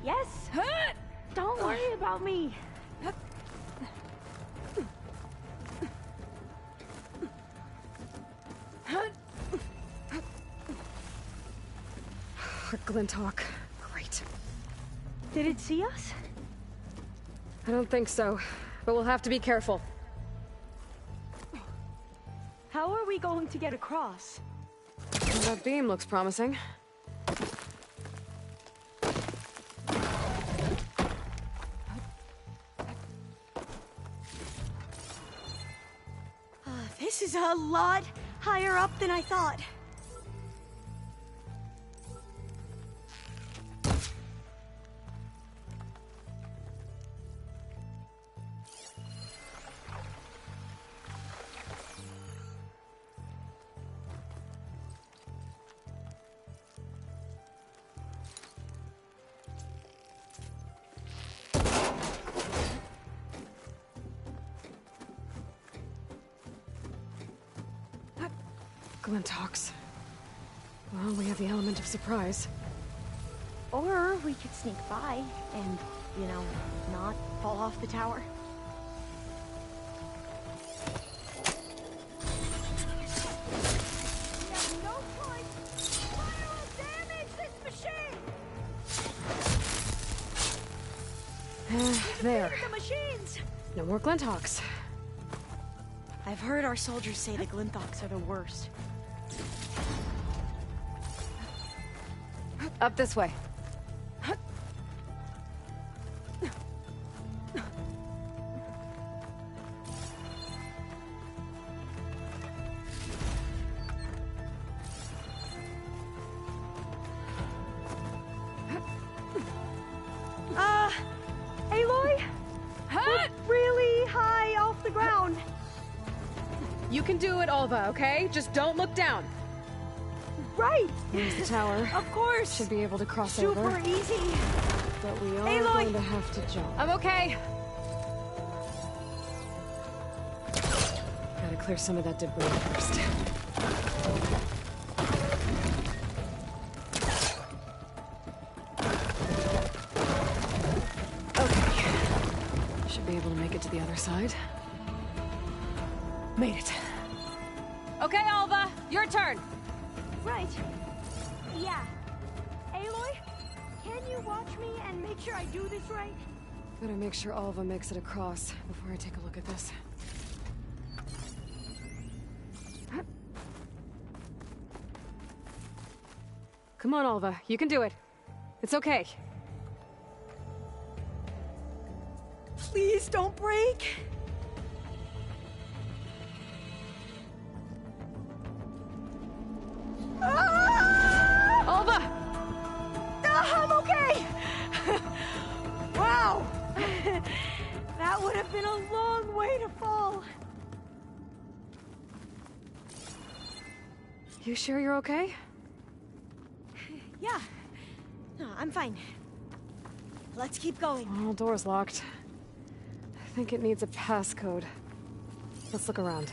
Yes? Don't worry about me. Glinthawk. Great. Did it see us? I don't think so, but we'll have to be careful. How are we going to get across? Well, that beam looks promising. This is a lot higher up than I thought. Glinthawks. Well, we have the element of surprise. Or we could sneak by and, you know, not fall off the tower. There. The machines! No more Glinthawks. I've heard our soldiers say the Glinthawks are the worst. Up this way. Aloy? We're really high off the ground. You can do it, Alva, okay? Just don't look down. Right! There's the tower. Of course! Should be able to cross Super over. easy. But we are Aloy! going to have to jump. I'm okay. Gotta clear some of that debris first. Okay. Should be able to make it to the other side. Made it. Okay, Alva, your turn. Right. Yeah. Aloy, can you watch me and make sure I do this right? Gotta make sure Alva makes it across before I take a look at this. Come on, Alva. You can do it. It's okay. Please don't break. Alva! I'm okay! Wow! That would have been a long way to fall. You sure you're okay? Yeah. No, I'm fine. Let's keep going. Oh, door's locked. I think it needs a passcode. Let's look around.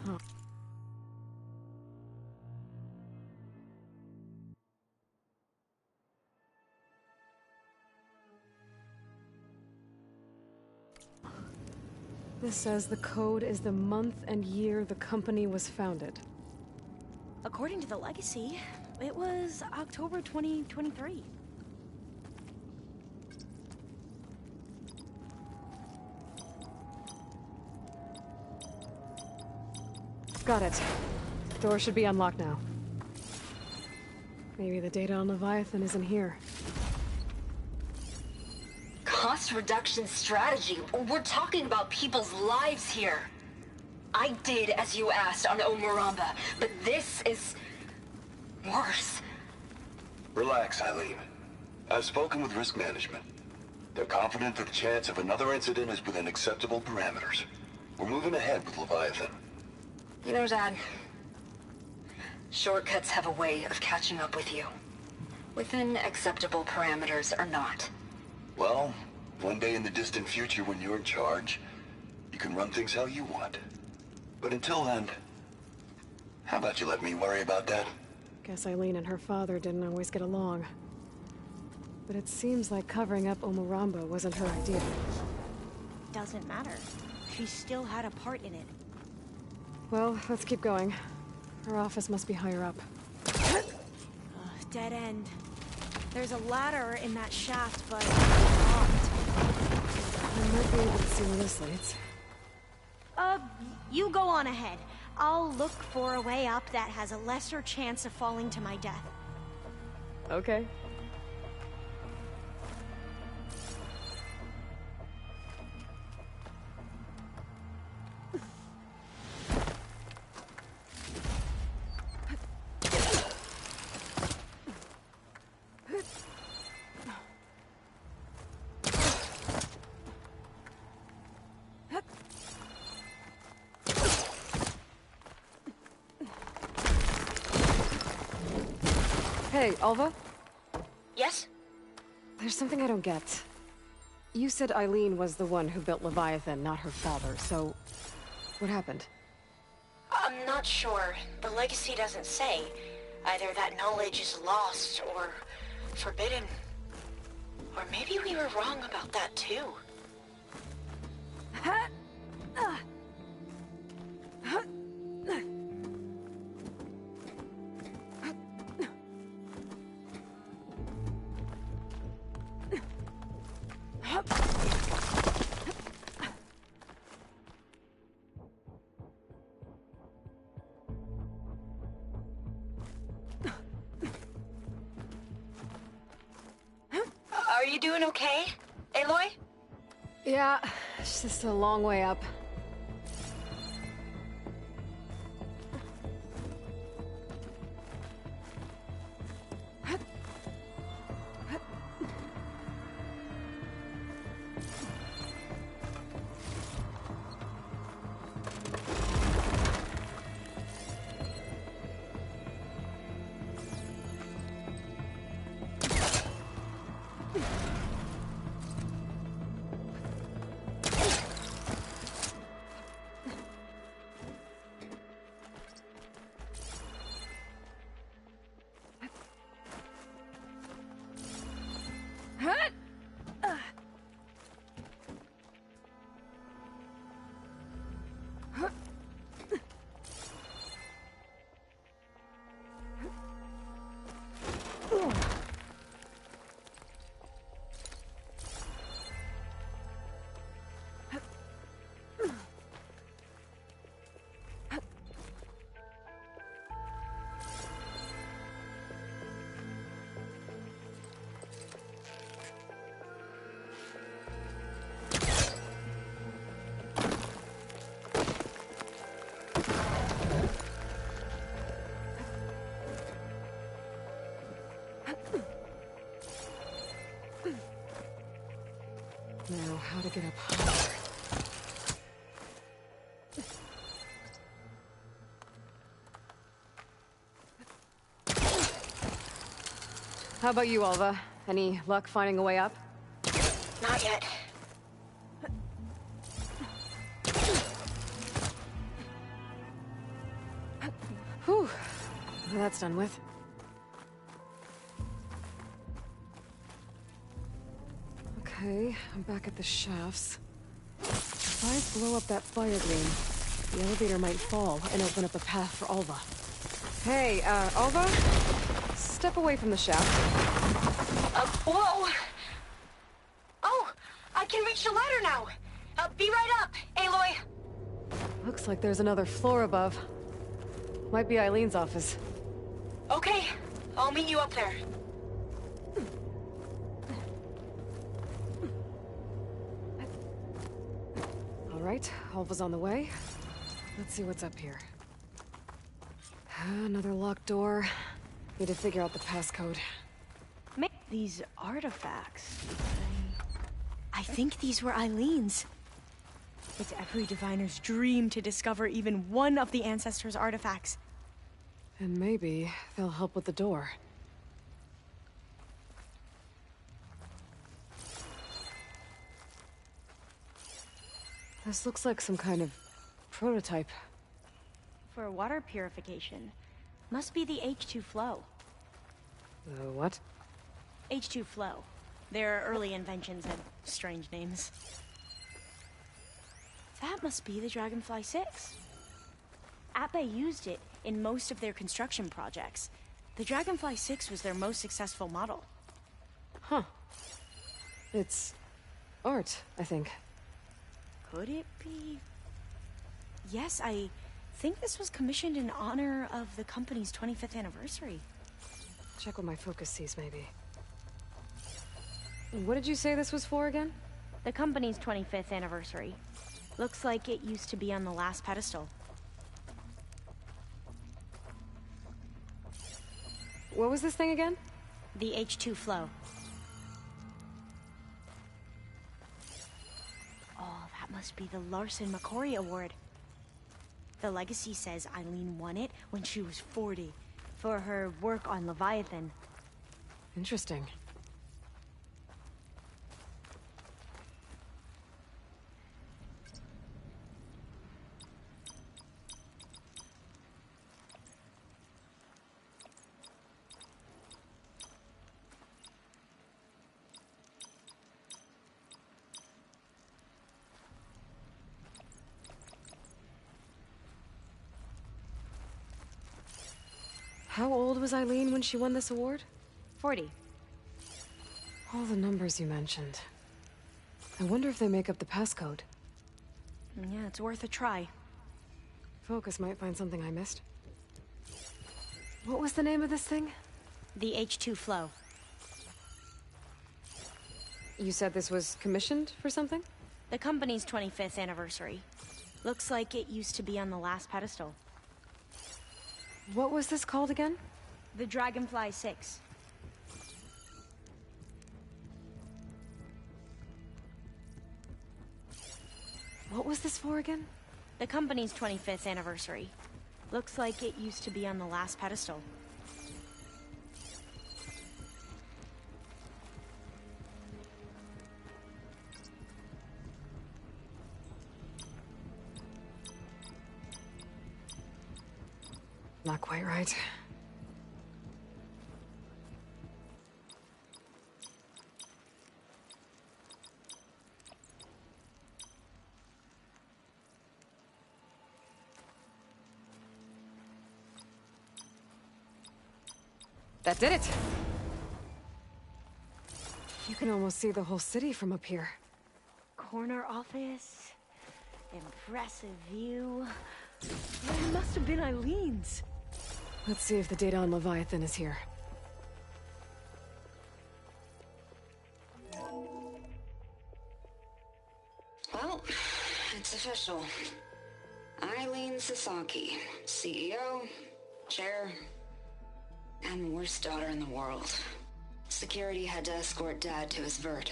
Huh. This says the code is the month and year the company was founded. According to the legacy, it was October 2023. Got it. Door should be unlocked now. Maybe the data on Leviathan isn't here. Cost reduction strategy? We're talking about people's lives here. I did as you asked on Omuramba, but this is worse. Relax, Eileen. I've spoken with risk management. They're confident that the chance of another incident is within acceptable parameters. We're moving ahead with Leviathan. You know, Dad, shortcuts have a way of catching up with you. Within acceptable parameters or not. Well, one day in the distant future when you're in charge, you can run things how you want. But until then, how about you let me worry about that? Guess Eileen and her father didn't always get along. But it seems like covering up Omuramba wasn't her idea. Doesn't matter. She still had a part in it. Well, let's keep going. Her office must be higher up. Dead end. There's a ladder in that shaft, but it's locked. I might be able to see where this leads. You go on ahead. I'll look for a way up that has a lesser chance of falling to my death. Okay. Hey, Alva? Yes? There's something I don't get. You said Eileen was the one who built Leviathan, not her father, so... what happened? I'm not sure. The legacy doesn't say. Either that knowledge is lost or forbidden. Or maybe we were wrong about that too. you doing okay, Aloy? Yeah, it's just a long way up. Now, how to get up higher? How about you, Alva? Any luck finding a way up? Not yet. Whew. Well, that's done with. Okay, I'm back at the shafts. If I blow up that fire green, the elevator might fall and open up a path for Alva. Hey, Alva? Step away from the shaft. Whoa! Oh, I can reach the ladder now. Be right up, Aloy. Looks like there's another floor above. Might be Eileen's office. Okay, I'll meet you up there. All right, Alva's on the way. Let's see what's up here. Another locked door. Need to figure out the passcode. These artifacts... I think these were Eileen's. It's every diviner's dream to discover even one of the Ancestors' artifacts. And maybe they'll help with the door. This looks like some kind of prototype. For water purification. Must be the H2 flow. The what? H2 flow. Their early inventions had strange names. That must be the Dragonfly 6. Atbay used it in most of their construction projects. The Dragonfly 6 was their most successful model. Huh. It's art, I think. Could it be? Yes, I think this was commissioned in honor of the company's 25th anniversary. Check what my focus sees, maybe. What did you say this was for again? The company's 25th anniversary. Looks like it used to be on the last pedestal. What was this thing again? The H2 flow. Oh, that must be the Larson McCory Award. The legacy says Eileen won it when she was 40 for her work on Leviathan. Interesting. How old was Eileen when she won this award? 40. All the numbers you mentioned. I wonder if they make up the passcode. Yeah, it's worth a try. Focus might find something I missed. What was the name of this thing? The H2 flow. You said this was commissioned for something? The company's 25th anniversary. Looks like it used to be on the last pedestal. What was this called again? The Dragonfly 6. What was this for again? The company's 25th anniversary. Looks like it used to be on the last pedestal. Not quite right. That did it! You can almost see the whole city from up here. Corner office. Impressive view. It must have been Eileen's. Let's see if the data on Leviathan is here. Well, it's official. Eileen Sasaki, CEO, chair, and worst daughter in the world. Security had to escort Dad to his vert.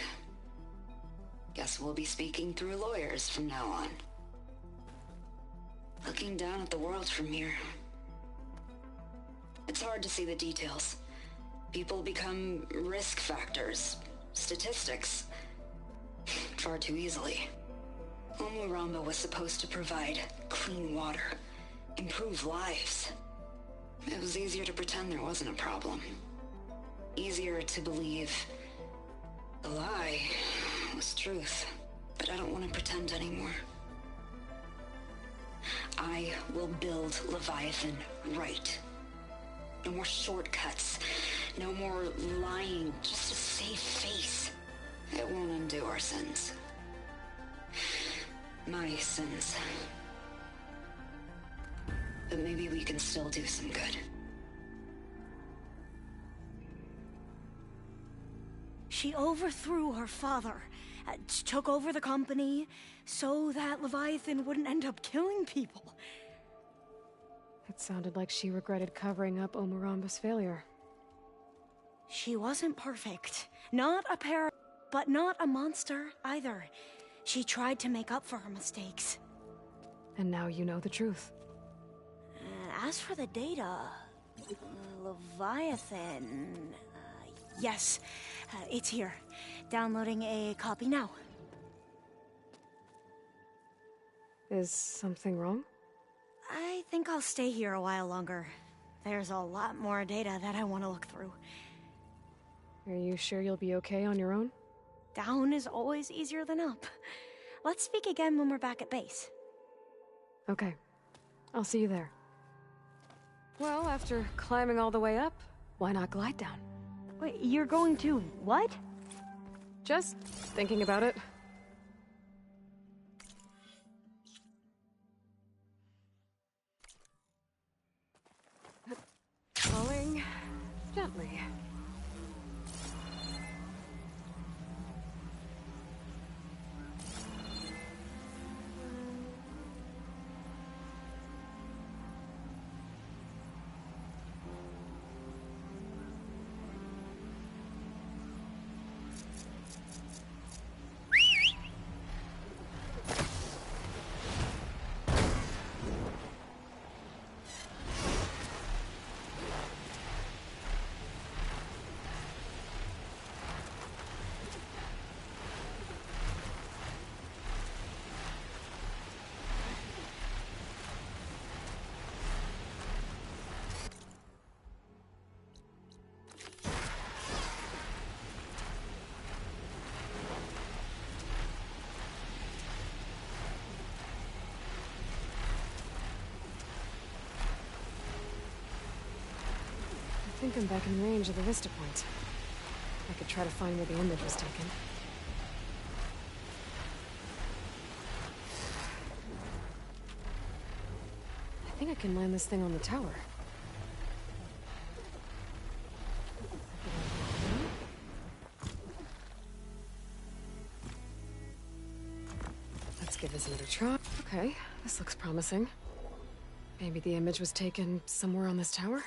Guess we'll be speaking through lawyers from now on. Looking down at the world from here. It's hard to see the details. People become risk factors, statistics, far too easily. Omuramba was supposed to provide clean water, improve lives. It was easier to pretend there wasn't a problem. Easier to believe the lie was truth. But I don't want to pretend anymore. I will build Leviathan right. No more shortcuts. No more lying just to save face. It won't undo our sins. My sins. But maybe we can still do some good. She overthrew her father, took over the company, so that Leviathan wouldn't end up killing people. It sounded like she regretted covering up Omuramba's failure. She wasn't perfect. Not a but not a monster either. She tried to make up for her mistakes. And now you know the truth. As for the data... Leviathan... yes, it's here. Downloading a copy now. Is something wrong? I think I'll stay here a while longer. There's a lot more data that I want to look through. Are you sure you'll be okay on your own? Down is always easier than up. Let's speak again when we're back at base. Okay. I'll see you there. Well, after climbing all the way up, why not glide down? Wait, you're going to what? Just thinking about it. Falling gently. I think I'm back in range of the vista point. I could try to find where the image was taken. I think I can land this thing on the tower. give this another try. Okay, this looks promising. Maybe the image was taken somewhere on this tower?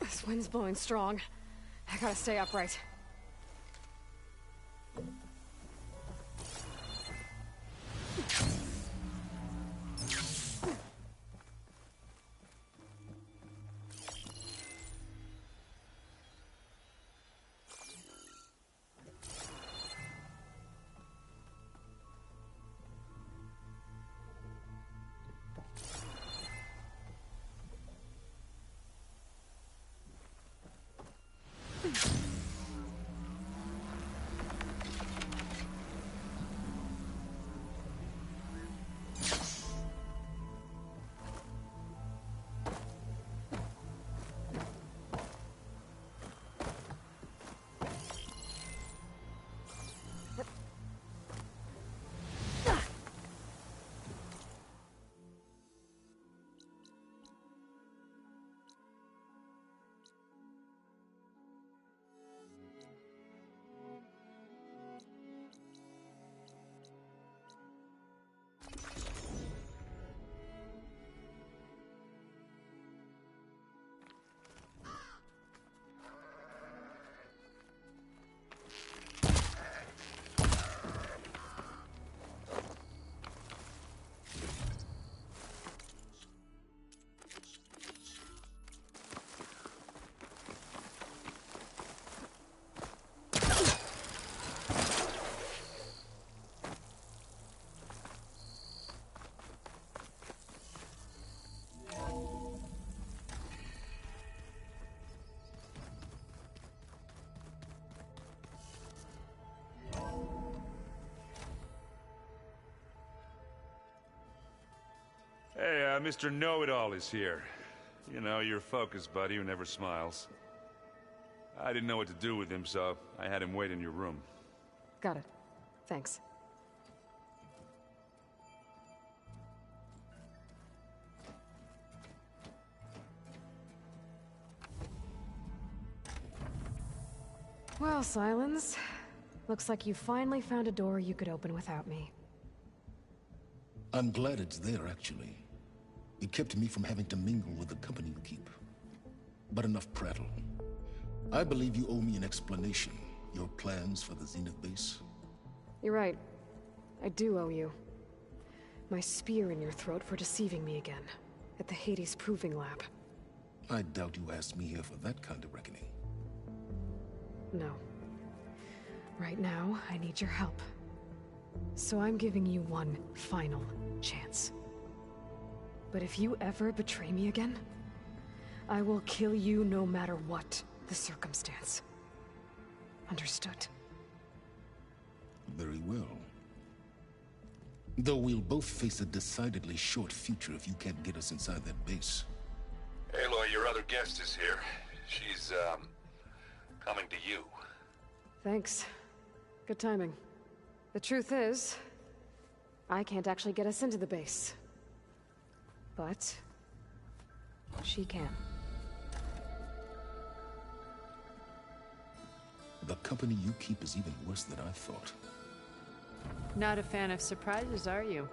This wind's blowing strong. I gotta stay upright. Hey, Mr. Know-It-All is here. You know, your focus buddy who never smiles. I didn't know what to do with him, so I had him wait in your room. Got it. Thanks. Well, Silence. Looks like you finally found a door you could open without me. I'm glad it's there, actually. It kept me from having to mingle with the company you keep. But enough prattle. I believe you owe me an explanation. Your plans for the Zenith base? You're right. I do owe you. My spear in your throat for deceiving me again. At the Hades Proving Lab. I doubt you asked me here for that kind of reckoning. No. Right now, I need your help. So I'm giving you one final chance. But if you ever betray me again, I will kill you no matter what the circumstance. Understood? Very well. Though we'll both face a decidedly short future if you can't get us inside that base. Aloy, your other guest is here. She's, coming to you. Thanks. Good timing. The truth is, I can't actually get us into the base. But she can. The company you keep is even worse than I thought. Not a fan of surprises, are you?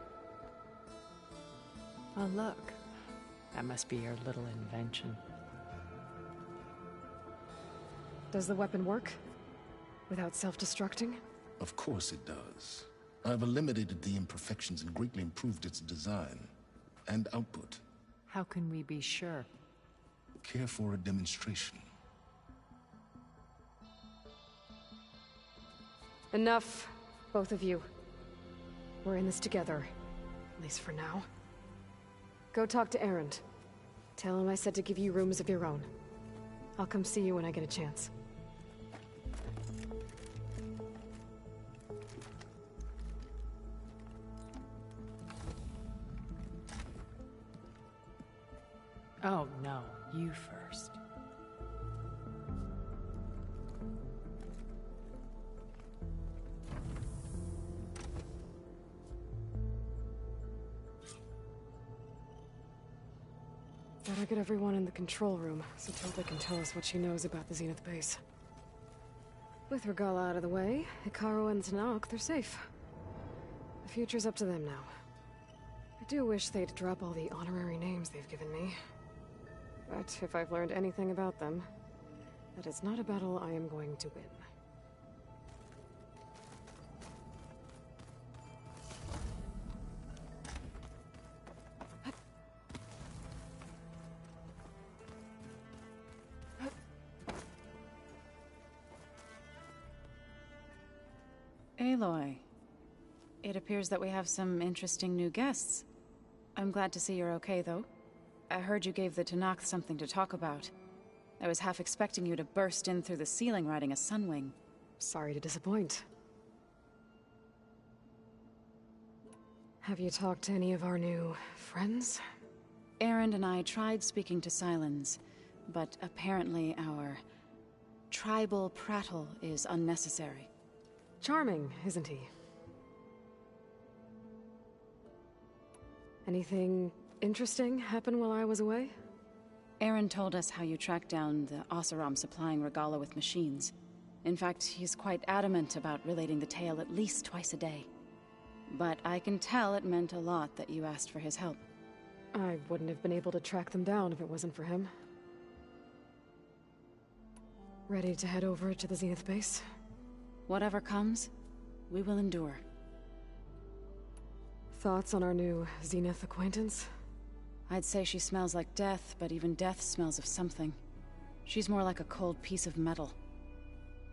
Oh, look. That must be your little invention. Does the weapon work? Without self-destructing? Of course it does. I've eliminated the imperfections and greatly improved its design and output. How can we be sure? Care for a demonstration? Enough, both of you. We're in this together, at least for now. Go talk to Erend. Tell him I said to give you rooms of your own. I'll come see you when I get a chance. Oh no, you first. Better get everyone in the control room, so Tilda can tell us what she knows about the Zenith base. With Regala out of the way, Hikaru and Tanakh, they're safe. The future's up to them now. I do wish they'd drop all the honorary names they've given me. But if I've learned anything about them, that is not a battle I am going to win. Aloy, it appears that we have some interesting new guests. I'm glad to see you're okay, though. I heard you gave the Tanakh something to talk about. I was half expecting you to burst in through the ceiling riding a sunwing. Sorry to disappoint. Have you talked to any of our new friends? Erend and I tried speaking to Sylens, but apparently our tribal prattle is unnecessary. Charming, isn't he? Anything interesting happen while I was away? Erend told us how you tracked down the Oseram supplying Regala with machines. In fact, he's quite adamant about relating the tale at least twice a day. But I can tell it meant a lot that you asked for his help. I wouldn't have been able to track them down if it wasn't for him. Ready to head over to the Zenith base? Whatever comes, we will endure. Thoughts on our new Zenith acquaintance? I'd say she smells like death, but even death smells of something. She's more like a cold piece of metal,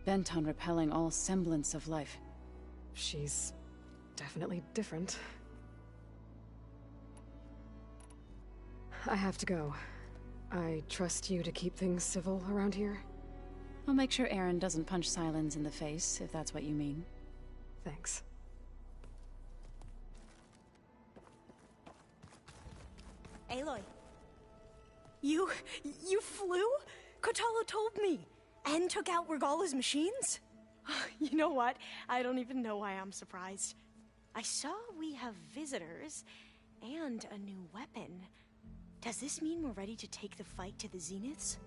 bent on repelling all semblance of life. She's definitely different. I have to go. I trust you to keep things civil around here. I'll make sure Erend doesn't punch Sylens in the face, if that's what you mean. Thanks. Aloy. You flew? Kotalo told me. And took out Regala's machines? You know what? I don't even know why I'm surprised. I saw we have visitors and a new weapon. Does this mean we're ready to take the fight to the Zeniths?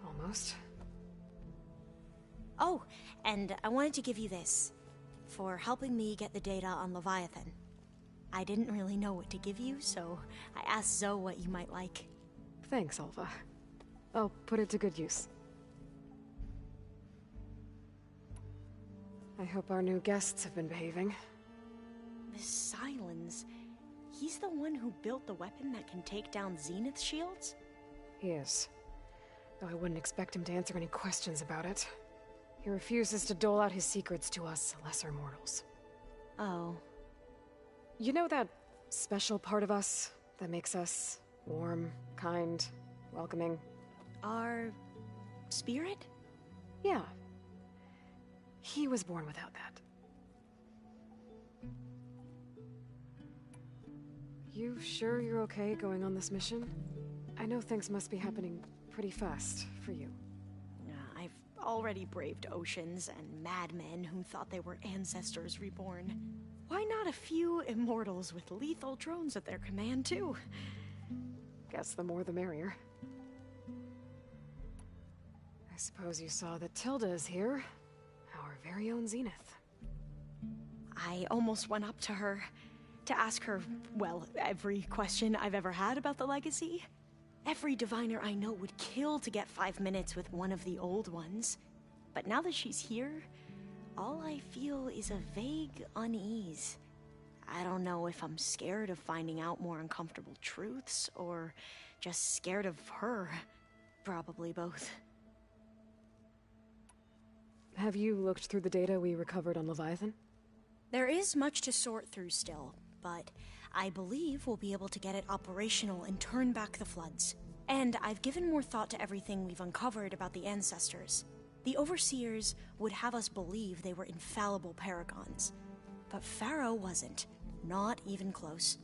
Almost. Oh, and I wanted to give you this, for helping me get the data on Leviathan. I didn't really know what to give you, so I asked Zoe what you might like. Thanks, Alva. I'll put it to good use. I hope our new guests have been behaving. This Sylens, he's the one who built the weapon that can take down Zenith shields? He is. Though I wouldn't expect him to answer any questions about it. He refuses to dole out his secrets to us lesser mortals. Oh. You know that special part of us that makes us warm, kind, welcoming? Our spirit? Yeah. He was born without that. You sure you're okay going on this mission? I know things must be happening pretty fast for you. I've already braved oceans and madmen who thought they were ancestors reborn. Why not a few immortals with lethal drones at their command, too? Guess the more the merrier. I suppose you saw that Tilda is here. Our very own Zenith. I almost went up to her to ask her, well, every question I've ever had about the legacy. Every diviner I know would kill to get 5 minutes with one of the old ones. But now that she's here, all I feel is a vague unease. I don't know if I'm scared of finding out more uncomfortable truths, or just scared of her. Probably both. Have you looked through the data we recovered on Leviathan? There is much to sort through still, but I believe we'll be able to get it operational and turn back the floods. And I've given more thought to everything we've uncovered about the ancestors. The Overseers would have us believe they were infallible paragons. But Pharaoh wasn't. Not even close.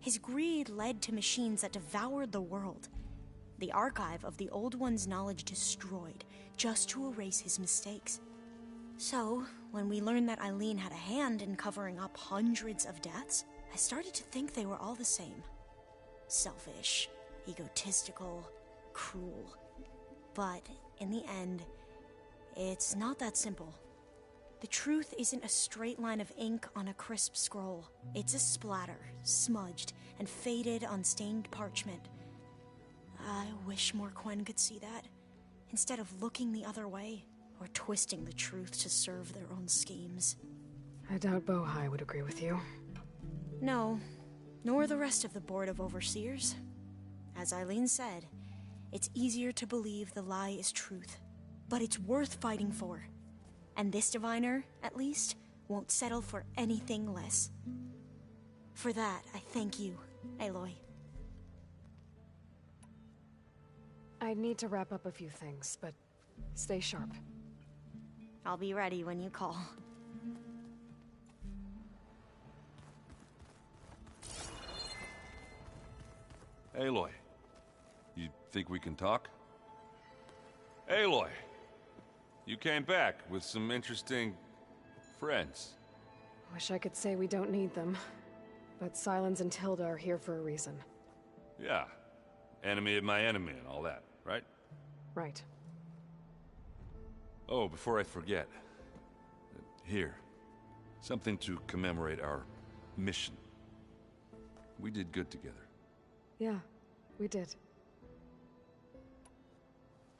His greed led to machines that devoured the world. The archive of the Old One's knowledge destroyed, just to erase his mistakes. So, when we learned that Eileen had a hand in covering up hundreds of deaths, I started to think they were all the same. Selfish, egotistical, cruel. But, in the end, it's not that simple. The truth isn't a straight line of ink on a crisp scroll. It's a splatter, smudged and faded on stained parchment. I wish more Quen could see that, instead of looking the other way, or twisting the truth to serve their own schemes. I doubt Bohai would agree with you. No, nor the rest of the Board of Overseers. As Eileen said, it's easier to believe the lie is truth, but it's worth fighting for. And this diviner, at least, won't settle for anything less. For that, I thank you, Aloy. I need to wrap up a few things, but stay sharp. I'll be ready when you call. Aloy, you think we can talk? Aloy! You came back with some interesting friends. Wish I could say we don't need them, but Silence and Tilda are here for a reason. Yeah. Enemy of my enemy and all that, right? Right. Oh, before I forget. Here. Something to commemorate our mission. We did good together. Yeah, we did.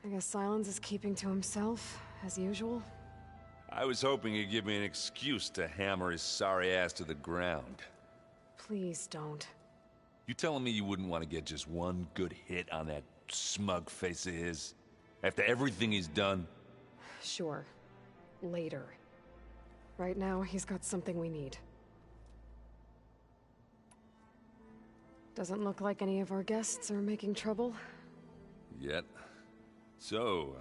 I guess Silence is keeping to himself, as usual. I was hoping he'd give me an excuse to hammer his sorry ass to the ground. Please don't. You telling me you wouldn't want to get just one good hit on that smug face of his? After everything he's done? Sure. Later. Right now, he's got something we need. Doesn't look like any of our guests are making trouble. Yet. So,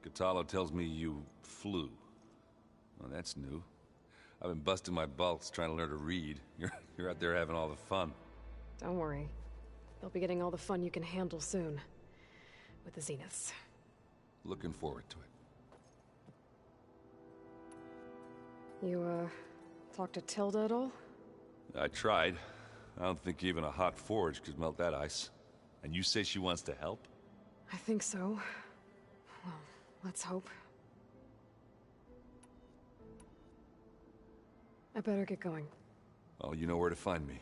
Katalo tells me you flew. Well, that's new. I've been busting my balls trying to learn to read. You're out there having all the fun. Don't worry. They'll be getting all the fun you can handle soon. With the Zeniths. Looking forward to it. You, talked to Tilda at all? I tried. I don't think even a hot forge could melt that ice. And you say she wants to help? I think so. Well, let's hope. I better get going. Oh, you know where to find me.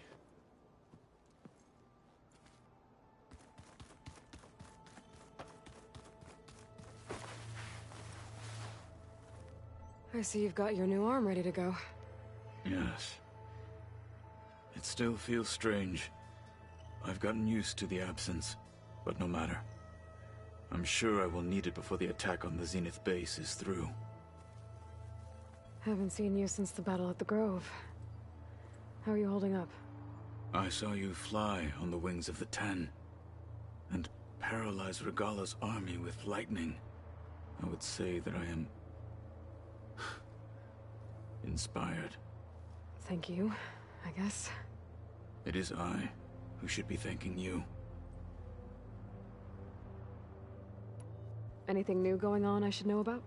I see you've got your new arm ready to go. Yes. It still feels strange. I've gotten used to the absence, but no matter. I'm sure I will need it before the attack on the Zenith base is through. Haven't seen you since the battle at the Grove. How are you holding up? I saw you fly on the wings of the Ten, and paralyze Regala's army with lightning. I would say that I am inspired. Thank you, I guess. It is I who should be thanking you. Anything new going on I should know about?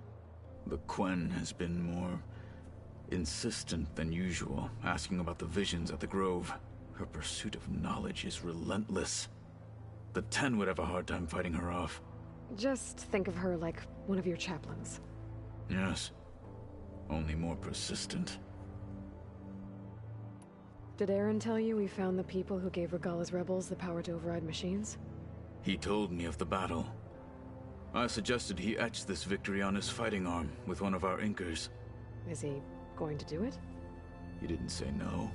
The Quen has been more insistent than usual, asking about the visions at the Grove. Her pursuit of knowledge is relentless. The Ten would have a hard time fighting her off. Just think of her like one of your chaplains. Yes. Only more persistent. Did Aaron tell you we found the people who gave Regala's rebels the power to override machines? He told me of the battle. I suggested he etch this victory on his fighting arm with one of our inkers. Is he going to do it? He didn't say no.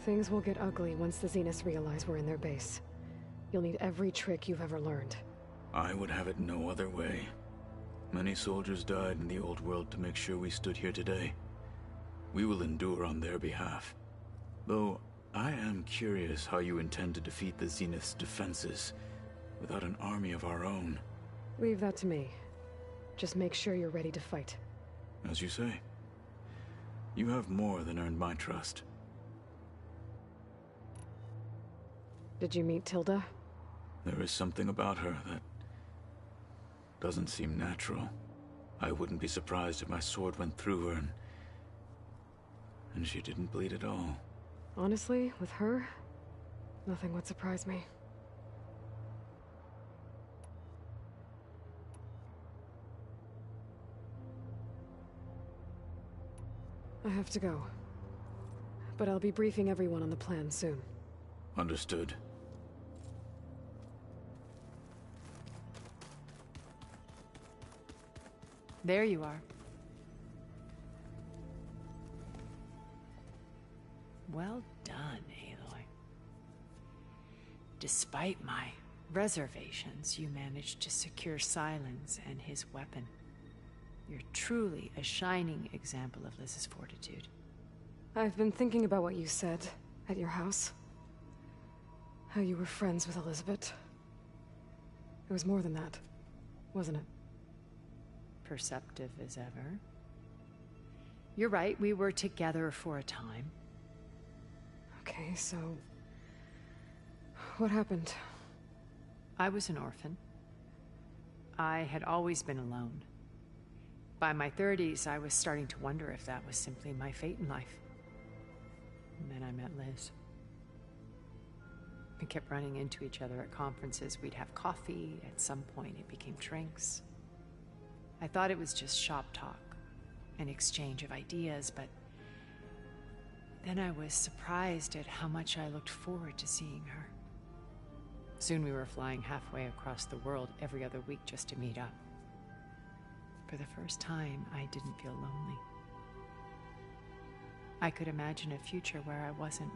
Things will get ugly once the Zeniths realize we're in their base. You'll need every trick you've ever learned. I would have it no other way. Many soldiers died in the old world to make sure we stood here today. We will endure on their behalf. Though, I am curious how you intend to defeat the Zenith's defenses without an army of our own. Leave that to me. Just make sure you're ready to fight. As you say. You have more than earned my trust. Did you meet Tilda? There is something about her that doesn't seem natural. I wouldn't be surprised if my sword went through her and she didn't bleed at all. Honestly, with her, nothing would surprise me. I have to go. But I'll be briefing everyone on the plan soon. Understood. There you are. Well done, Aloy. Despite my reservations, you managed to secure Silence and his weapon. You're truly a shining example of Liz's fortitude. I've been thinking about what you said at your house. How you were friends with Elizabeth. It was more than that, wasn't it? Perceptive as ever. You're right, we were together for a time. Okay, so... what happened? I was an orphan. I had always been alone. By my 30s, I was starting to wonder if that was simply my fate in life. And then I met Liz. We kept running into each other at conferences. We'd have coffee. At some point, it became drinks. I thought it was just shop talk, an exchange of ideas, but then I was surprised at how much I looked forward to seeing her. Soon we were flying halfway across the world every other week just to meet up. For the first time, I didn't feel lonely. I could imagine a future where I wasn't.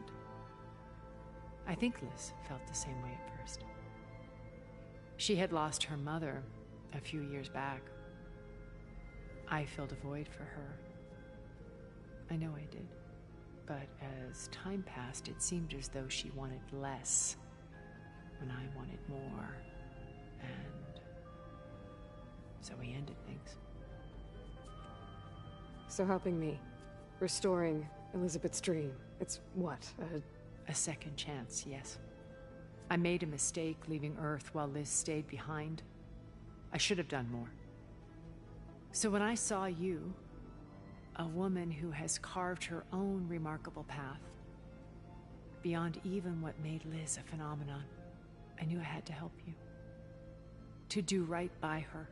I think Liz felt the same way at first. She had lost her mother a few years back. I filled a void for her. I know I did. But as time passed, it seemed as though she wanted less when I wanted more. And so we ended things. So helping me, restoring Elizabeth's dream, it's what, a second chance, yes. I made a mistake leaving Earth while Liz stayed behind. I should have done more. So when I saw you, a woman who has carved her own remarkable path, beyond even what made Liz a phenomenon, I knew I had to help you. To do right by her.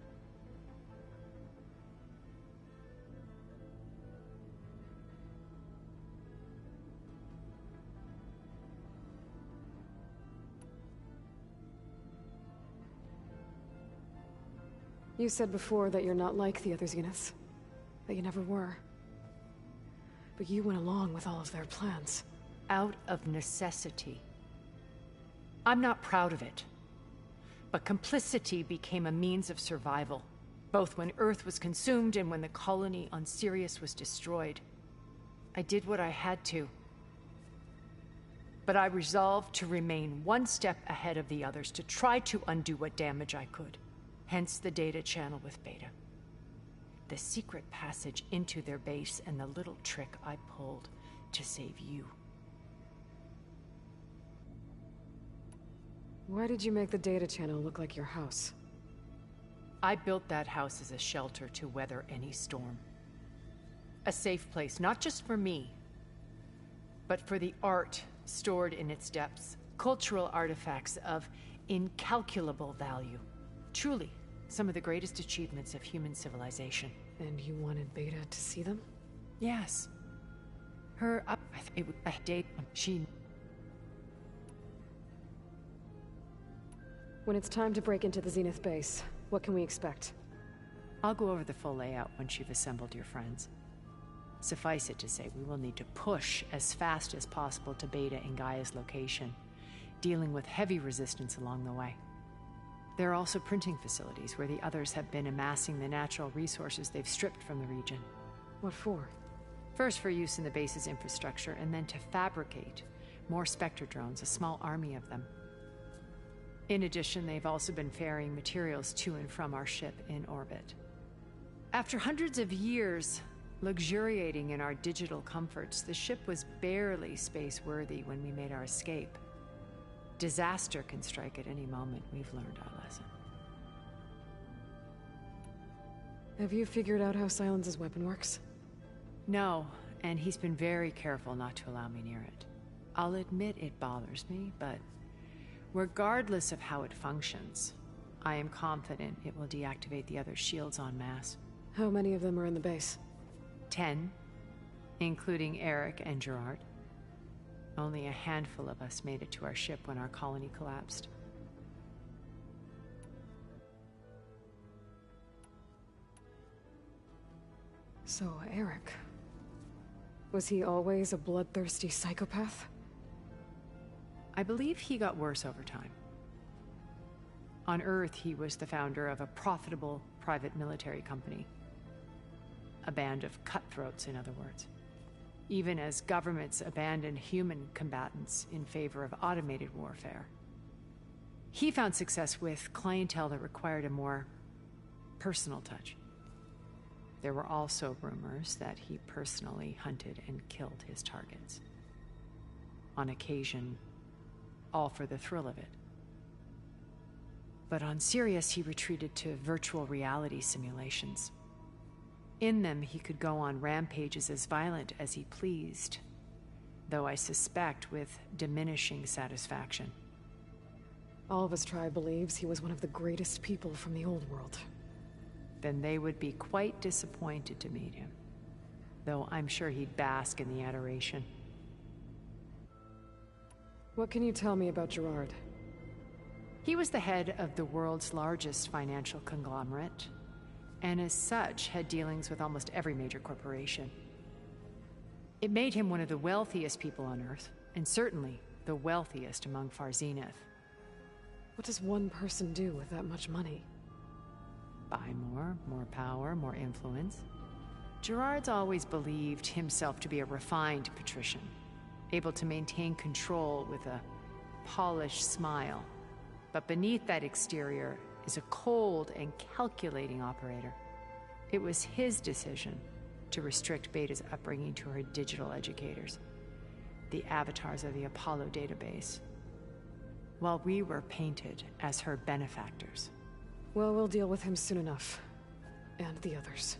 You said before that you're not like the other Zeniths. That you never were. But you went along with all of their plans. Out of necessity. I'm not proud of it. But complicity became a means of survival, both when Earth was consumed and when the colony on Sirius was destroyed. I did what I had to. But I resolved to remain one step ahead of the others, to try to undo what damage I could. Hence the data channel with Beta. The secret passage into their base and the little trick I pulled to save you. Why did you make the data channel look like your house? I built that house as a shelter to weather any storm. A safe place, not just for me, but for the art stored in its depths. Cultural artifacts of incalculable value. Truly, some of the greatest achievements of human civilization. And you wanted Beta to see them? Yes. Her up... It was a date... She... When it's time to break into the Zenith base, what can we expect? I'll go over the full layout once you've assembled your friends. Suffice it to say, we will need to push as fast as possible to Beta and Gaia's location, dealing with heavy resistance along the way. There are also printing facilities where the others have been amassing the natural resources they've stripped from the region. What for? First for use in the base's infrastructure, and then to fabricate more Spectre drones, a small army of them. In addition, they've also been ferrying materials to and from our ship in orbit. After hundreds of years luxuriating in our digital comforts, the ship was barely space-worthy when we made our escape. Disaster can strike at any moment. We've learned our lesson. Have you figured out how Silence's weapon works? No, and he's been very careful not to allow me near it. I'll admit it bothers me, but regardless of how it functions, I am confident it will deactivate the other shields en masse. How many of them are in the base? 10, including Eric and Gerard. Only a handful of us made it to our ship when our colony collapsed. So, Eric... was he always a bloodthirsty psychopath? I believe he got worse over time. On Earth, he was the founder of a profitable private military company. A band of cutthroats, in other words. Even as governments abandoned human combatants in favor of automated warfare. He found success with clientele that required a more personal touch. There were also rumors that he personally hunted and killed his targets. On occasion, all for the thrill of it. But on Sirius, he retreated to virtual reality simulations. In them, he could go on rampages as violent as he pleased, though I suspect with diminishing satisfaction. All of his tribe believes he was one of the greatest people from the old world. Then they would be quite disappointed to meet him, though I'm sure he'd bask in the adoration. What can you tell me about Gerard? He was the head of the world's largest financial conglomerate, and as such had dealings with almost every major corporation. It made him one of the wealthiest people on Earth, and certainly the wealthiest among Far Zenith. What does one person do with that much money? Buy more power, more influence. Gerard's always believed himself to be a refined patrician, able to maintain control with a polished smile. But beneath that exterior is a cold and calculating operator. It was his decision to restrict Beta's upbringing to her digital educators, the avatars of the Apollo database, while we were painted as her benefactors. Well, we'll deal with him soon enough. And the others.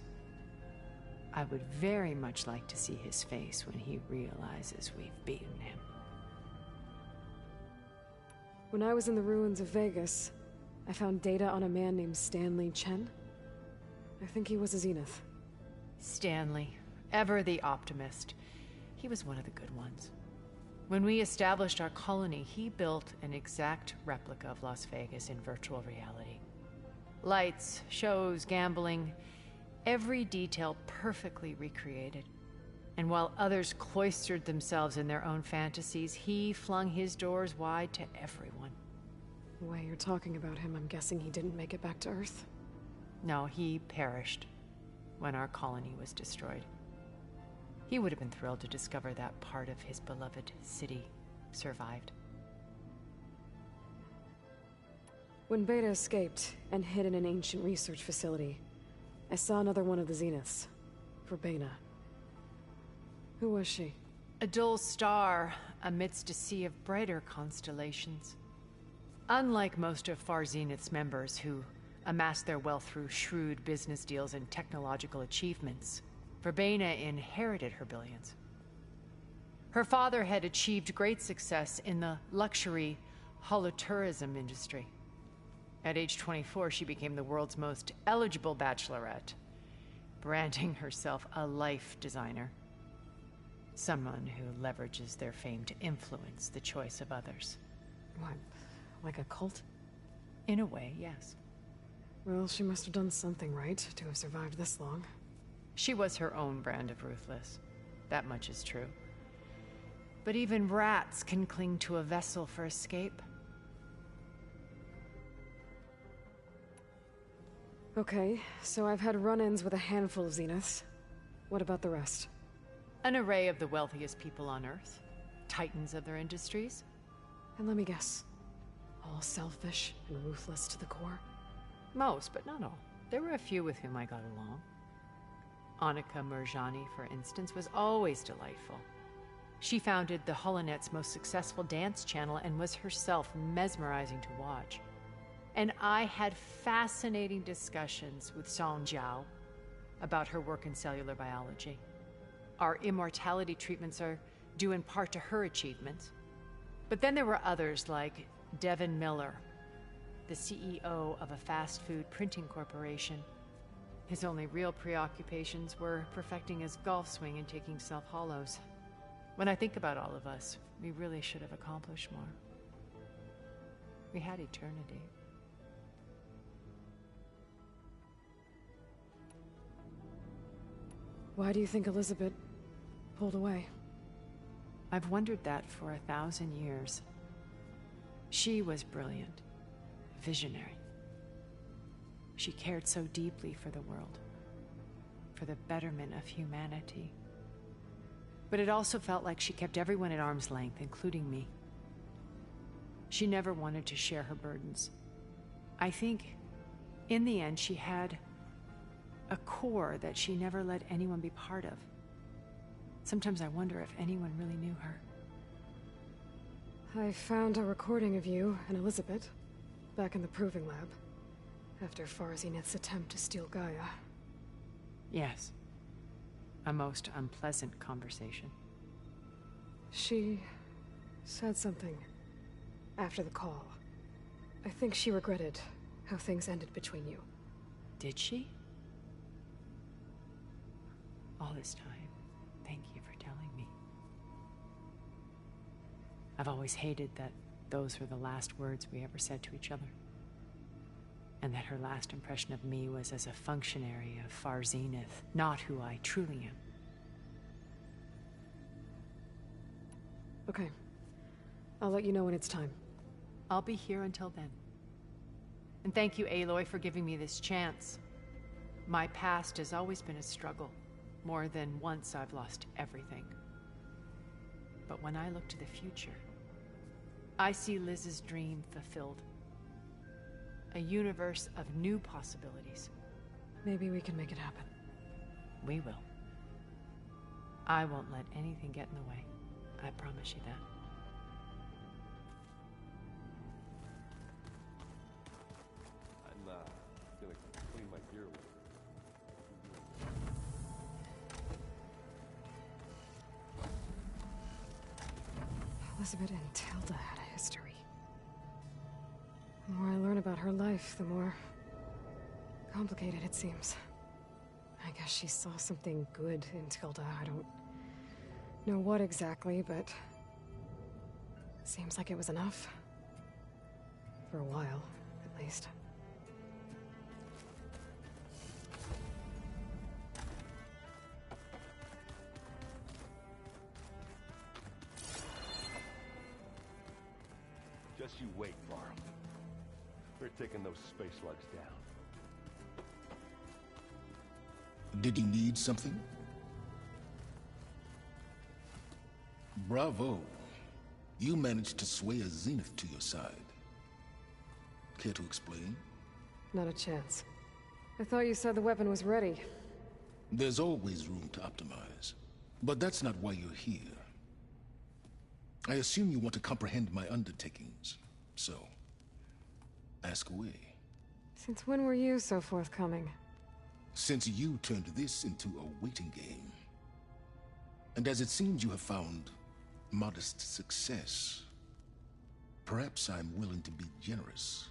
I would very much like to see his face when he realizes we've beaten him. When I was in the ruins of Vegas, I found data on a man named Stanley Chen. I think he was a Zenith. Stanley, ever the optimist. He was one of the good ones. When we established our colony, he built an exact replica of Las Vegas in virtual reality. Lights, shows, gambling, every detail perfectly recreated. And while others cloistered themselves in their own fantasies, he flung his doors wide to everyone. The way you're talking about him, I'm guessing he didn't make it back to Earth? No, he perished when our colony was destroyed. He would have been thrilled to discover that part of his beloved city survived. When Beta escaped and hid in an ancient research facility, I saw another one of the Zeniths, Verbena. Who was she? A dull star amidst a sea of brighter constellations. Unlike most of Far Zenith's members who amassed their wealth through shrewd business deals and technological achievements, Verbena inherited her billions. Her father had achieved great success in the luxury holotourism industry. At age 24, she became the world's most eligible bachelorette, branding herself a life designer. Someone who leverages their fame to influence the choice of others. What, like a cult? In a way, yes. Well, she must have done something right to have survived this long. She was her own brand of ruthless. That much is true. But even rats can cling to a vessel for escape. Okay, so I've had run-ins with a handful of Zeniths. What about the rest? An array of the wealthiest people on Earth. Titans of their industries. And let me guess. All selfish and ruthless to the core? Most, but not all. There were a few with whom I got along. Annika Murjani, for instance, was always delightful. She founded the Holonet's most successful dance channel and was herself mesmerizing to watch. And I had fascinating discussions with Song Jiao about her work in cellular biology. Our immortality treatments are due in part to her achievements. But then there were others like Devin Miller, the CEO of a fast food printing corporation. His only real preoccupations were perfecting his golf swing and taking self-hollows. When I think about all of us, we really should have accomplished more. We had eternity. Why do you think Elizabeth pulled away? I've wondered that for 1,000 years. She was brilliant, visionary. She cared so deeply for the world, for the betterment of humanity. But it also felt like she kept everyone at arm's length, including me. She never wanted to share her burdens. I think, in the end, she had a core that she never let anyone be part of. Sometimes I wonder if anyone really knew her. I found a recording of you and Elizabeth back in the proving lab after Far Zenith's attempt to steal Gaia. Yes. A most unpleasant conversation. She said something after the call. I think she regretted how things ended between you. Did she? All this time, thank you for telling me. I've always hated that those were the last words we ever said to each other. And that her last impression of me was as a functionary of Far Zenith, not who I truly am. Okay. I'll let you know when it's time. I'll be here until then. And thank you, Aloy, for giving me this chance. My past has always been a struggle. More than once I've lost everything. But when I look to the future, I see Liz's dream fulfilled. A universe of new possibilities. Maybe we can make it happen. We will. I won't let anything get in the way. I promise you that. I'm gonna clean my gear. Elizabeth and Tilda had a history. The more I learn about her life, the more complicated it seems. I guess she saw something good in Tilda. I don't know what exactly, but seems like it was enough. For a while, at least. Just you wait, Varl. We're taking those space slugs down. Did you need something? Bravo. You managed to sway a Zenith to your side. Care to explain? Not a chance. I thought you said the weapon was ready. There's always room to optimize. But that's not why you're here. I assume you want to comprehend my undertakings. So, ask away. Since when were you so forthcoming? Since you turned this into a waiting game. And as it seems you have found modest success, perhaps I'm willing to be generous.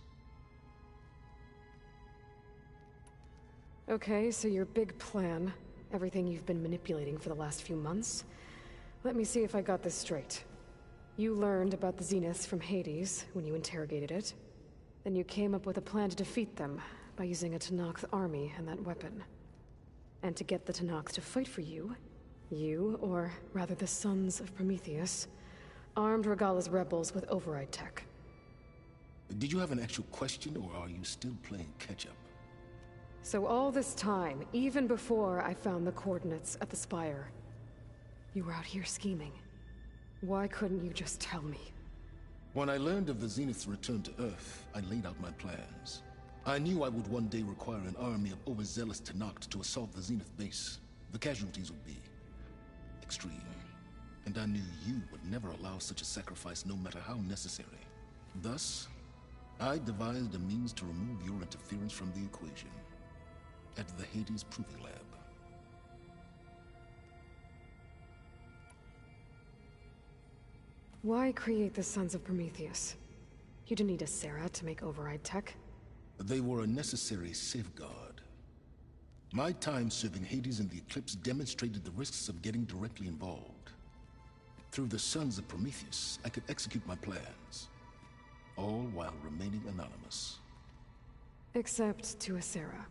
Okay, so your big plan, everything you've been manipulating for the last few months. Let me see if I got this straight. You learned about the Zeniths from Hades when you interrogated it. Then you came up with a plan to defeat them by using a Tenakth army and that weapon. And to get the Tenakth to fight for you, or rather the Sons of Prometheus, armed Regalla's rebels with override tech. Did you have an actual question, or are you still playing catch-up? So all this time, even before I found the coordinates at the Spire, you were out here scheming. Why couldn't you just tell me? When I learned of the Zenith's return to Earth, I laid out my plans. I knew I would one day require an army of overzealous Tenakth to assault the Zenith base. The casualties would be extreme. And I knew you would never allow such a sacrifice, no matter how necessary. Thus, I devised a means to remove your interference from the equation. At the Hades Proving Lab. Why create the Sons of Prometheus? You didn't need a Sarah to make override tech. They were a necessary safeguard. My time serving Hades in the Eclipse demonstrated the risks of getting directly involved. Through the Sons of Prometheus, I could execute my plans, all while remaining anonymous. Except to a Sarah.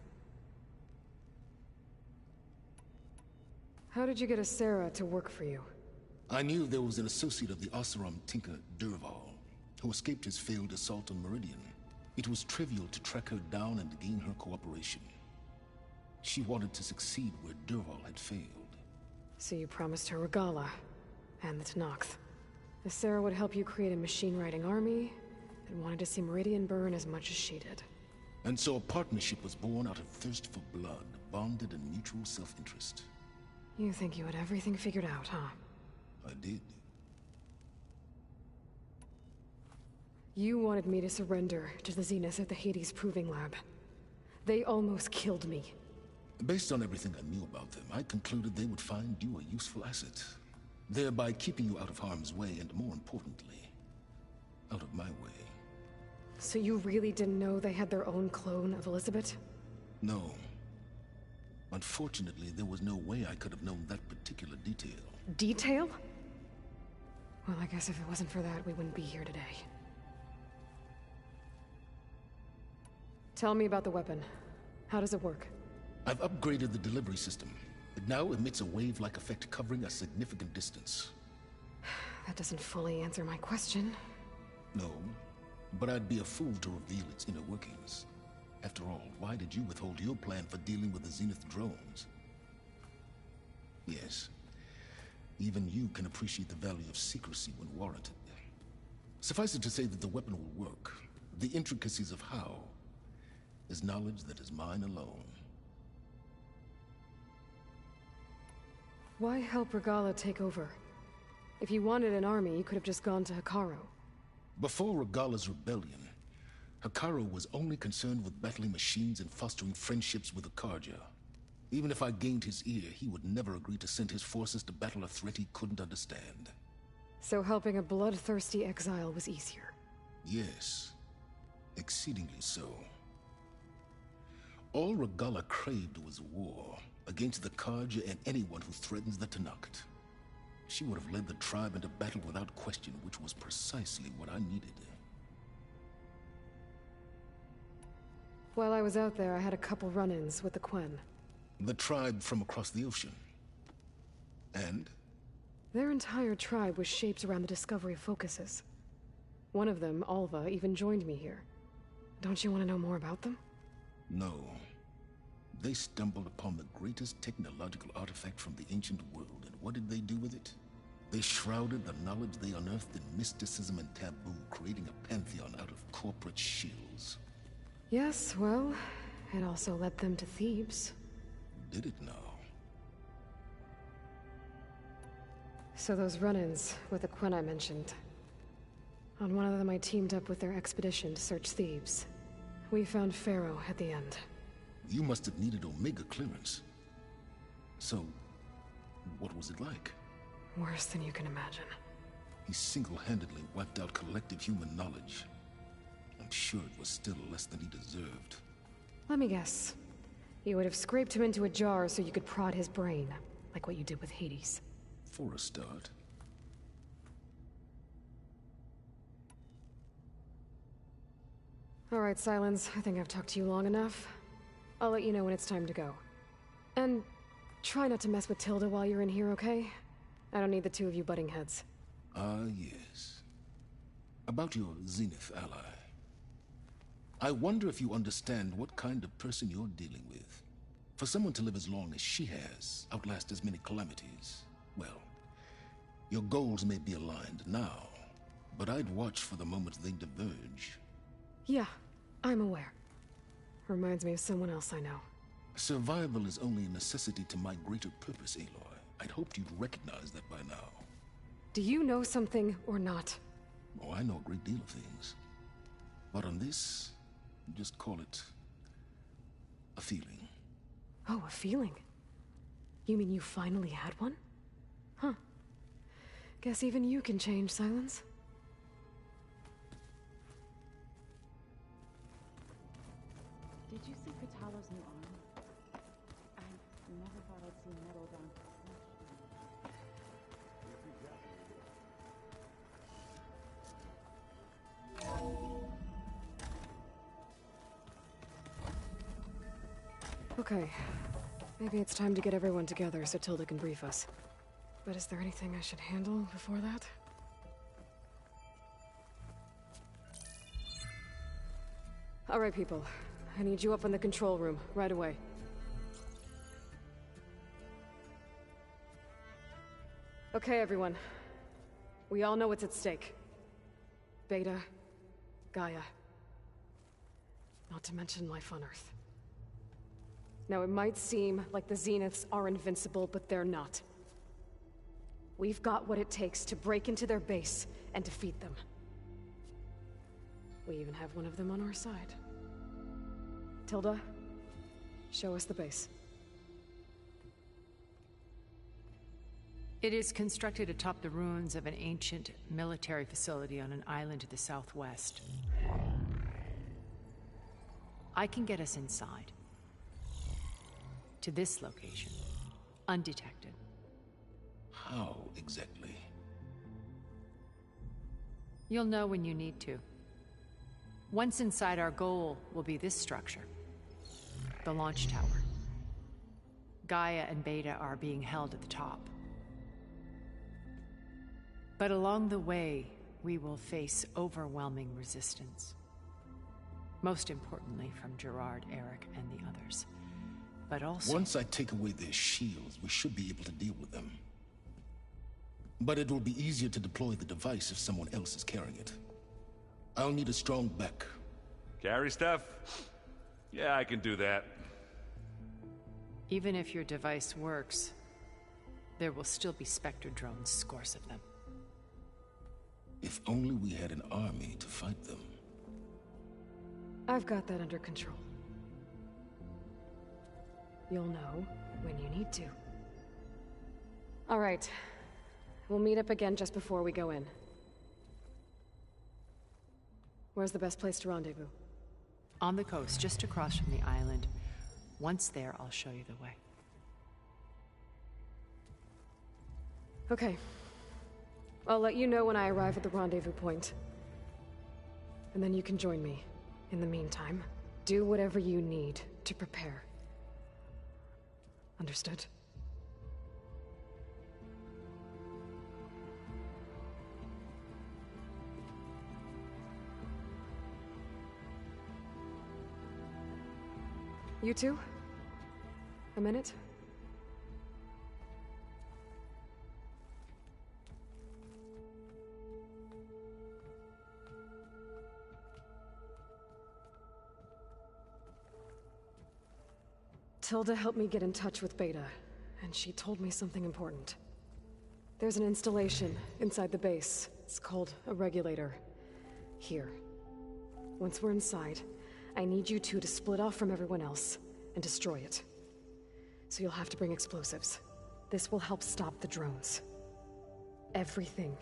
How did you get a Sarah to work for you? I knew there was an associate of the Oseram tinker, Durval, who escaped his failed assault on Meridian. It was trivial to track her down and gain her cooperation. She wanted to succeed where Durval had failed. So you promised her Regalla, and the Tenakth. The Sarah would help you create a machine-riding army, and wanted to see Meridian burn as much as she did. And so a partnership was born out of thirst for blood, bonded in mutual self-interest. You think you had everything figured out, huh? I did. You wanted me to surrender to the Zenith at the Hades Proving Lab. They almost killed me. Based on everything I knew about them, I concluded they would find you a useful asset, thereby keeping you out of harm's way and, more importantly, out of my way. So you really didn't know they had their own clone of Elizabeth? No. Unfortunately, there was no way I could have known that particular detail. Detail? Well, I guess if it wasn't for that, we wouldn't be here today. Tell me about the weapon. How does it work? I've upgraded the delivery system. It now emits a wave-like effect covering a significant distance. That doesn't fully answer my question. No, but I'd be a fool to reveal its inner workings. After all, why did you withhold your plan for dealing with the Zenith drones? Yes, even you can appreciate the value of secrecy when warranted. Suffice it to say that the weapon will work. The intricacies of how is knowledge that is mine alone. Why help Regalla take over? If you wanted an army, you could have just gone to Hekarro. Before Regalla's rebellion, Hekarro was only concerned with battling machines and fostering friendships with the Karja. Even if I gained his ear, he would never agree to send his forces to battle a threat he couldn't understand. So helping a bloodthirsty exile was easier? Yes, exceedingly so. All Regalla craved was war against the Karja and anyone who threatens the Tenakth. She would have led the tribe into battle without question, which was precisely what I needed. While I was out there, I had a couple run-ins with the Quen. The tribe from across the ocean. And? Their entire tribe was shaped around the discovery of focuses. One of them, Alva, even joined me here. Don't you want to know more about them? No. They stumbled upon the greatest technological artifact from the ancient world, and what did they do with it? They shrouded the knowledge they unearthed in mysticism and taboo, creating a pantheon out of corporate shills. Yes, well, it also led them to Thebes. Did it now? So those run-ins with the Quen I mentioned. On one of them I teamed up with their expedition to search Thebes. We found Pharaoh at the end. You must have needed Omega clearance. So, what was it like? Worse than you can imagine. He single-handedly wiped out collective human knowledge. I'm sure it was still less than he deserved. Let me guess. You would have scraped him into a jar so you could prod his brain, like what you did with Hades. For a start. All right, Silence. I think I've talked to you long enough. I'll let you know when it's time to go. And try not to mess with Tilda while you're in here, okay? I don't need the two of you butting heads. Ah, yes. About your Zenith ally. I wonder if you understand what kind of person you're dealing with. For someone to live as long as she has, outlast as many calamities, well, your goals may be aligned now, but I'd watch for the moment they diverge. Yeah, I'm aware. Reminds me of someone else I know. Survival is only a necessity to my greater purpose, Aloy. I'd hoped you'd recognize that by now. Do you know something or not? Oh, I know a great deal of things. But on this, just call it a feeling. Oh, a feeling? You mean you finally had one? Huh. Guess even you can change, Silence. Did you see Katalo's new arm? I never thought I'd see metal down to Okay. Maybe it's time to get everyone together so Tilda can brief us. But is there anything I should handle before that? All right, people. I need you up in the control room, right away. Okay, everyone. We all know what's at stake. Beta, Gaia. Not to mention life on Earth. Now, it might seem like the Zeniths are invincible, but they're not. We've got what it takes to break into their base and defeat them. We even have one of them on our side. Tilda, show us the base. It is constructed atop the ruins of an ancient military facility on an island to the southwest. I can get us inside. To this location, undetected. How exactly? You'll know when you need to. Once inside, our goal will be this structure. The launch tower. Gaia and Beta are being held at the top. But along the way, we will face overwhelming resistance. Most importantly from Gerard, Eric, and the others. But also... Once I take away their shields, we should be able to deal with them. But it will be easier to deploy the device if someone else is carrying it. I'll need a strong back. Carry stuff? Yeah, I can do that. Even if your device works, there will still be Spectre drones, scores of them. If only we had an army to fight them. I've got that under control. You'll know when you need to. All right. We'll meet up again just before we go in. Where's the best place to rendezvous? On the coast, just across from the island. Once there, I'll show you the way. Okay. I'll let you know when I arrive at the rendezvous point. And then you can join me. In the meantime, do whatever you need to prepare. Understood? You two? A minute? Tilda helped me get in touch with Beta, and she told me something important. There's an installation inside the base. It's called a regulator. Here. Once we're inside, I need you two to split off from everyone else and destroy it. So you'll have to bring explosives. This will help stop the drones. Everything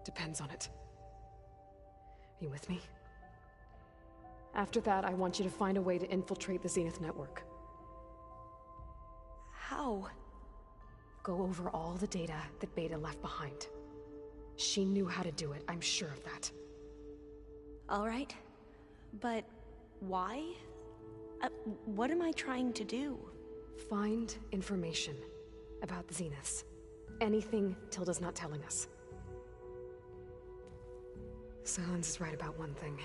depends on it. Are you with me? After that, I want you to find a way to infiltrate the Zenith network. How? Go over all the data that Beta left behind. She knew how to do it, I'm sure of that. All right. But why? What am I trying to do? Find information about the Zeniths. Anything Tilda's not telling us. Silence is right about one thing.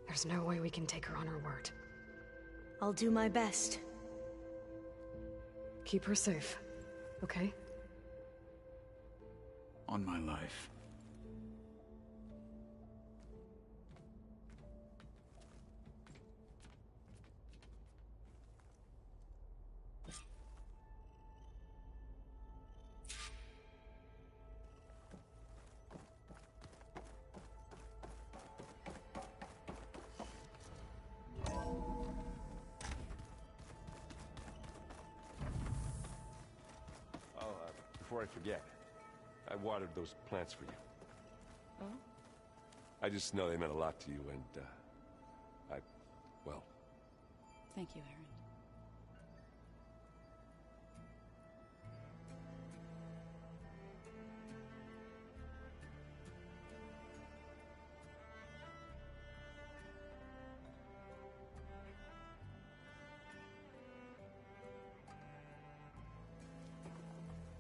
There's no way we can take her on her word. I'll do my best. Keep her safe, okay? On my life. Before I forget, I watered those plants for you. Oh? I just know they meant a lot to you, and, well... Thank you, Aaron.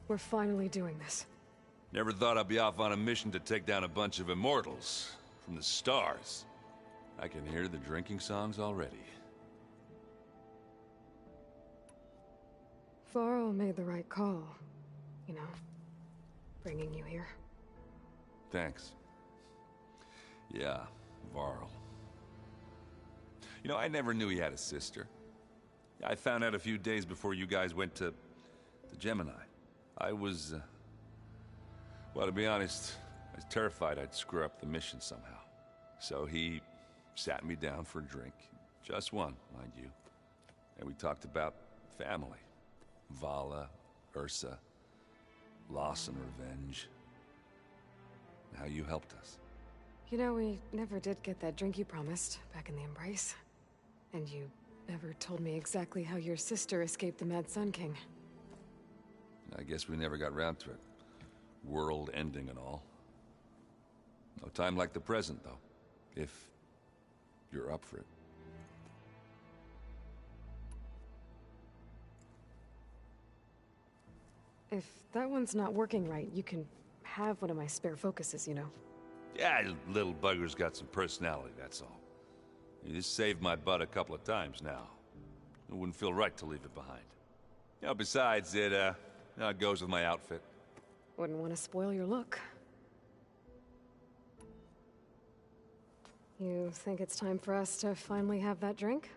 We're finally doing this. Never thought I'd be off on a mission to take down a bunch of immortals from the stars. I can hear the drinking songs already. Varl made the right call. You know, bringing you here. Thanks. Yeah, Varl. You know, I never knew he had a sister. I found out a few days before you guys went to Gemini. I was, well, to be honest, I was terrified I'd screw up the mission somehow. So he sat me down for a drink. Just one, mind you. And we talked about family. Vala, Ursa, loss and revenge. And how you helped us. You know, we never did get that drink you promised back in the Embrace. And you never told me exactly how your sister escaped the Mad Sun King. I guess we never got round to it. World ending and all. No time like the present, though. If you're up for it. If that one's not working right, you can have one of my spare focuses, you know. Yeah, little bugger's got some personality, that's all. This saved my butt a couple of times now. It wouldn't feel right to leave it behind. You know, besides, it goes with my outfit. Wouldn't want to spoil your look. You think it's time for us to finally have that drink?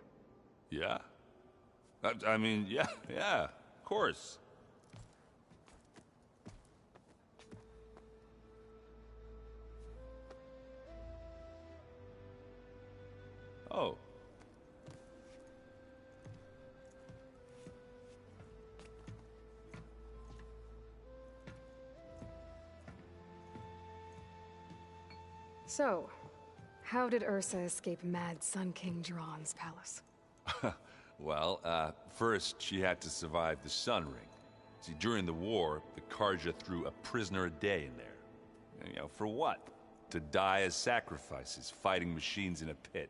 Yeah. I mean, yeah, of course. Oh. So, how did Ursa escape Mad Sun King Jiran's palace? Well, first she had to survive the Sun Ring. See, during the war, the Karja threw a prisoner a day in there. You know, for what? To die as sacrifices, fighting machines in a pit.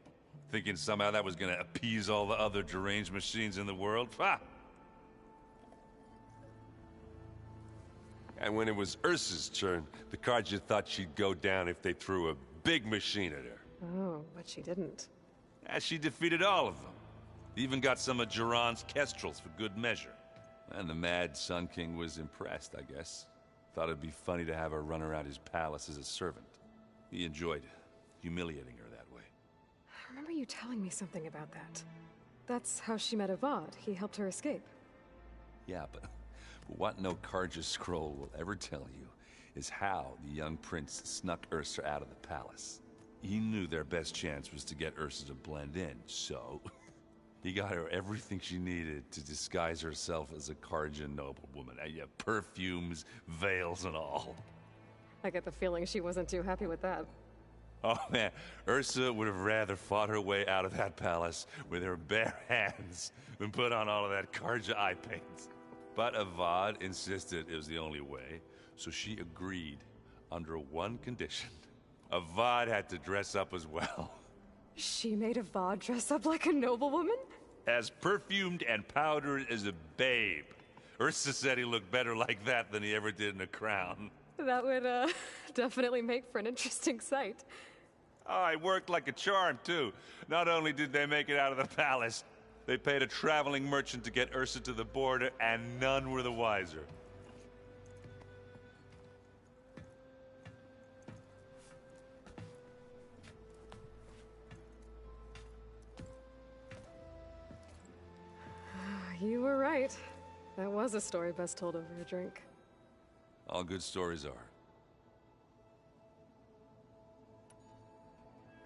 Thinking somehow that was gonna appease all the other deranged machines in the world? Ha! And when it was Ursa's turn, the Karja thought she'd go down if they threw a big machine at her. Oh, but she didn't. And she defeated all of them. Even got some of Jiran's kestrels for good measure. And the Mad Sun King was impressed, I guess. Thought it'd be funny to have her run around his palace as a servant. He enjoyed humiliating her that way. I remember you telling me something about that. That's how she met Avad. He helped her escape. Yeah, but what no Karja scroll will ever tell you is how the young prince snuck Ursa out of the palace. He knew their best chance was to get Ursa to blend in, so he got her everything she needed to disguise herself as a Karja noblewoman. Yeah, perfumes, veils, and all. I get the feeling she wasn't too happy with that. Oh man, Ursa would have rather fought her way out of that palace with her bare hands than put on all of that Karja eye paint. But Avad insisted it was the only way, so she agreed under one condition. Avad had to dress up as well. She made Avad dress up like a noblewoman? As perfumed and powdered as a babe. Ursa said he looked better like that than he ever did in a crown. That would, definitely make for an interesting sight. Oh, it worked like a charm, too. Not only did they make it out of the palace, they paid a traveling merchant to get Ursa to the border, and none were the wiser. You were right. That was a story best told over a drink. All good stories are.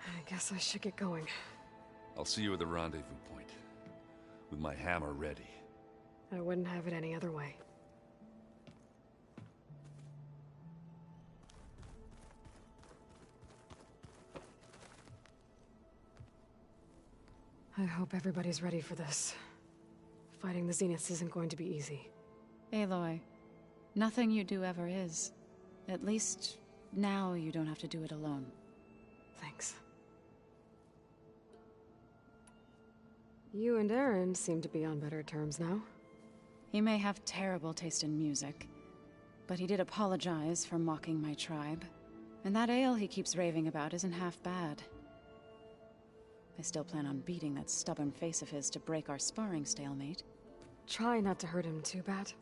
I guess I should get going. I'll see you at the rendezvous point, with my hammer ready. I wouldn't have it any other way. I hope everybody's ready for this. Fighting the Zeniths isn't going to be easy. Aloy, nothing you do ever is. At least, now you don't have to do it alone. Thanks. You and Aaron seem to be on better terms now. He may have terrible taste in music, but he did apologize for mocking my tribe. And that ale he keeps raving about isn't half bad. I still plan on beating that stubborn face of his to break our sparring stalemate. Try not to hurt him too bad.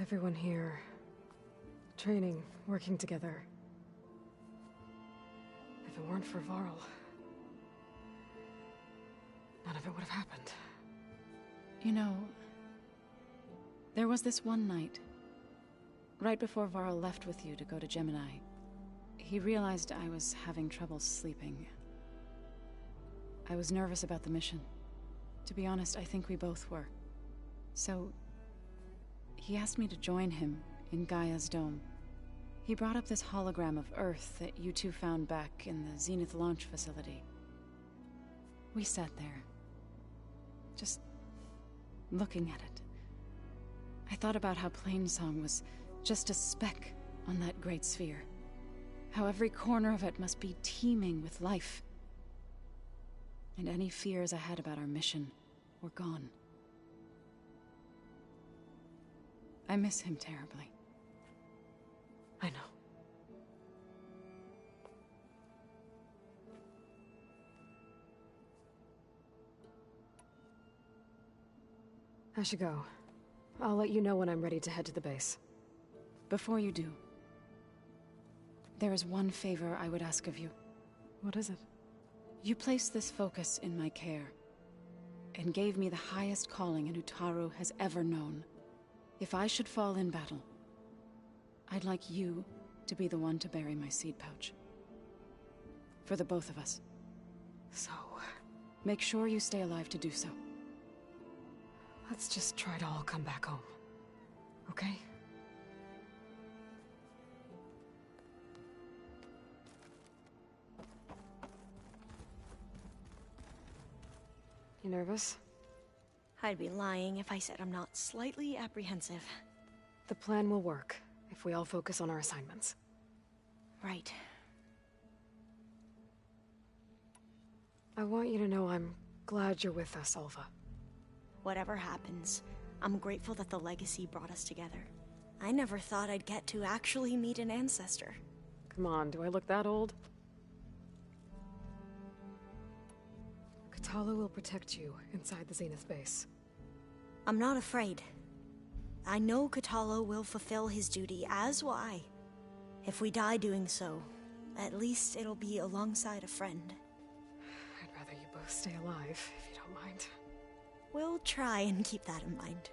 Everyone here, training, working together. If it weren't for Varl, none of it would have happened. You know, there was this one night, right before Varl left with you to go to Gemini. He realized I was having trouble sleeping. I was nervous about the mission. To be honest, I think we both were. So, he asked me to join him in Gaia's dome. He brought up this hologram of Earth that you two found back in the Zenith launch facility. We sat there, just looking at it. I thought about how Plainsong was just a speck on that great sphere. How every corner of it must be teeming with life. And any fears I had about our mission were gone. I miss him terribly. I know. I should go. I'll let you know when I'm ready to head to the base. Before you do, there is one favor I would ask of you. What is it? You placed this focus in my care, and gave me the highest calling an Utaru has ever known. If I should fall in battle, I'd like you to be the one to bury my seed pouch. For the both of us. So... make sure you stay alive to do so. let's just try to all come back home. Okay? You nervous? I'd be lying if I said I'm not slightly apprehensive. The plan will work, if we all focus on our assignments. Right. I want you to know I'm glad you're with us, Alva. Whatever happens, I'm grateful that the legacy brought us together. I never thought I'd get to actually meet an ancestor. Come on, do I look that old? Katala will protect you inside the Zenith base. I'm not afraid. I know Katala will fulfill his duty, as will I. If we die doing so, at least it'll be alongside a friend. I'd rather you both stay alive, if you don't mind. We'll try and keep that in mind.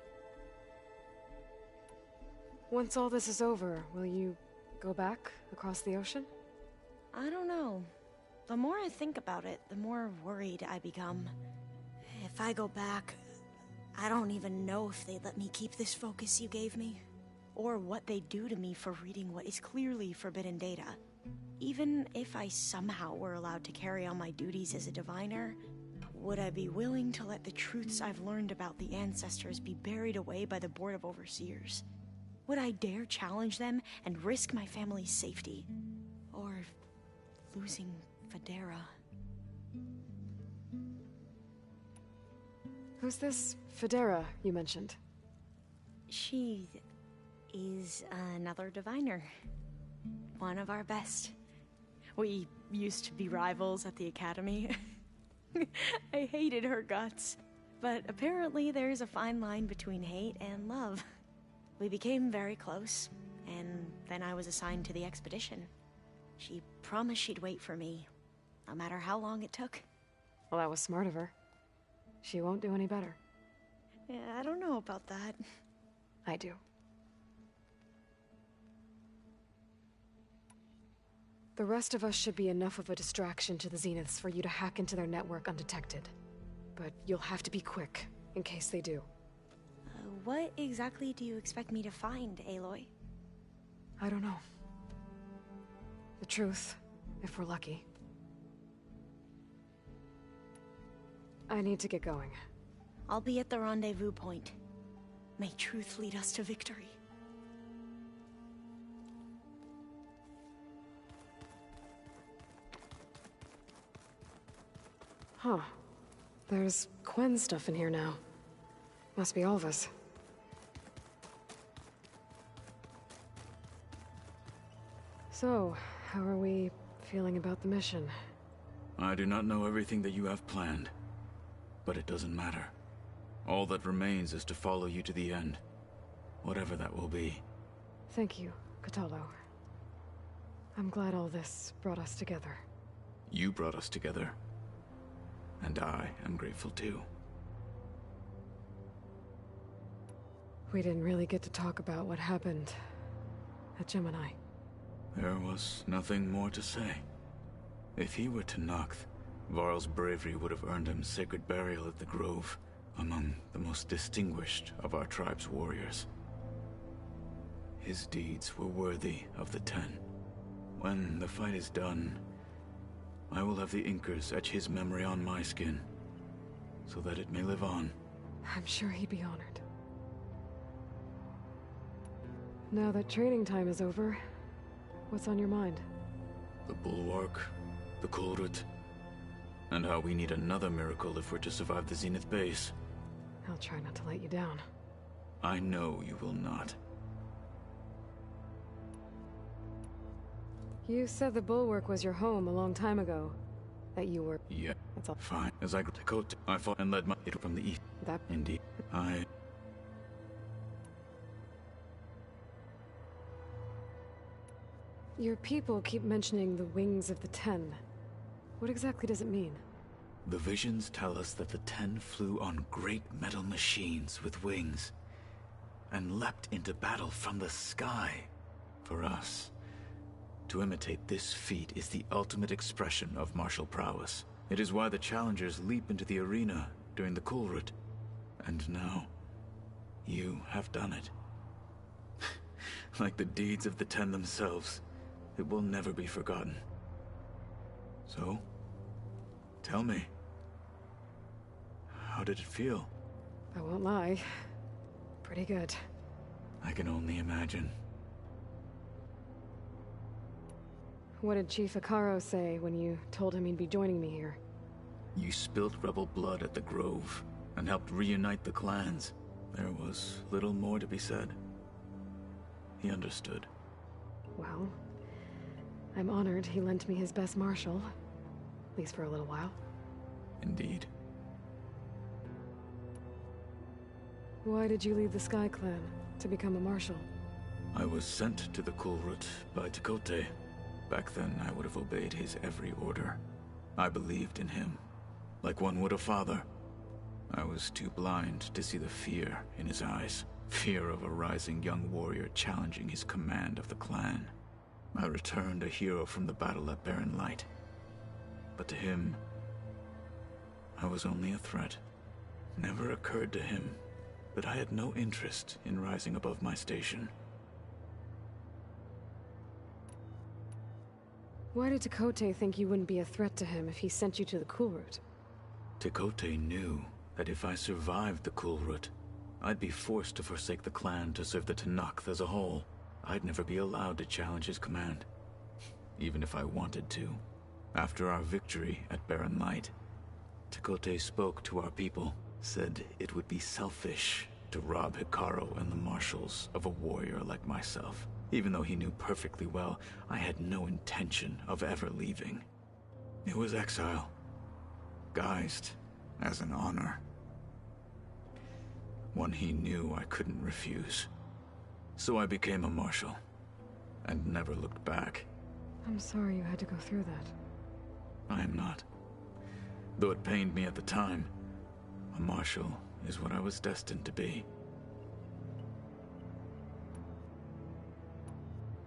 Once all this is over, will you go back across the ocean? I don't know. The more I think about it, the more worried I become. If I go back, I don't even know if they'd let me keep this focus you gave me, or what they'd do to me for reading what is clearly forbidden data. Even if I somehow were allowed to carry on my duties as a diviner, would I be willing to let the truths I've learned about the ancestors be buried away by the Board of Overseers? Would I dare challenge them and risk my family's safety? Or losing Federa. Who's this Federa you mentioned? She is another diviner. One of our best. We used to be rivals at the academy. I hated her guts. But apparently there's a fine line between hate and love. We became very close, and then I was assigned to the expedition. She promised she'd wait for me, no matter how long it took. Well, that was smart of her. She won't do any better. Yeah, I don't know about that. I do. The rest of us should be enough of a distraction to the Zeniths for you to hack into their network undetected. But you'll have to be quick, in case they do. What exactly do you expect me to find, Aloy? I don't know. The truth, if we're lucky. I need to get going. I'll be at the rendezvous point. May truth lead us to victory. Huh. There's Quen stuff in here now. Must be Alva's. So, how are we feeling about the mission? I do not know everything that you have planned, but it doesn't matter. All that remains is to follow you to the end, whatever that will be. Thank you, Kotallo. I'm glad all this brought us together. You brought us together, and I am grateful too. We didn't really get to talk about what happened at Gemini. There was nothing more to say. If he were to Noct, Varl's bravery would have earned him sacred burial at the Grove, among the most distinguished of our tribe's warriors. His deeds were worthy of the Ten. When the fight is done, I will have the Inkers etch his memory on my skin, so that it may live on. I'm sure he'd be honored. Now that training time is over, what's on your mind? The Bulwark, the Kulrut, and how we need another miracle if we're to survive the Zenith base. I'll try not to let you down. I know you will not. You said the Bulwark was your home a long time ago. That you were... Yeah, that's all. Fine. As I grew to Kote, I fought and led my it from the east. That... Indeed. Your people keep mentioning the wings of the Ten. What exactly does it mean? The visions tell us that the Ten flew on great metal machines with wings, and leapt into battle from the sky. For us, to imitate this feat is the ultimate expression of martial prowess. It is why the challengers leap into the arena during the Kulrut. And now, you have done it. Like the deeds of the Ten themselves, it will never be forgotten. So, tell me, how did it feel? I won't lie. Pretty good. I can only imagine. What did Chief Akaro say when you told him he'd be joining me here? You spilled rebel blood at the Grove, and helped reunite the clans. There was little more to be said. He understood. Well, I'm honored he lent me his best marshal. At least for a little while. Indeed. Why did you leave the Sky Clan to become a marshal? I was sent to the Kulrut by Tekote. Back then, I would have obeyed his every order. I believed in him, like one would a father. I was too blind to see the fear in his eyes. Fear of a rising young warrior challenging his command of the clan. I returned a hero from the battle at Barren Light. But to him, I was only a threat. Never occurred to him that I had no interest in rising above my station. Why did Tekote think you wouldn't be a threat to him if he sent you to the Kulrut? Tekote knew that if I survived the Kulrut, I'd be forced to forsake the clan to serve the Tenakth as a whole. I'd never be allowed to challenge his command, even if I wanted to. After our victory at Barren Light, Tekote spoke to our people, said it would be selfish to rob Hikaru and the Marshals of a warrior like myself, even though he knew perfectly well I had no intention of ever leaving. It was exile, guised as an honor. One he knew I couldn't refuse. So I became a Marshal, and never looked back. I'm sorry you had to go through that. I am not. Though it pained me at the time, a Marshal is what I was destined to be.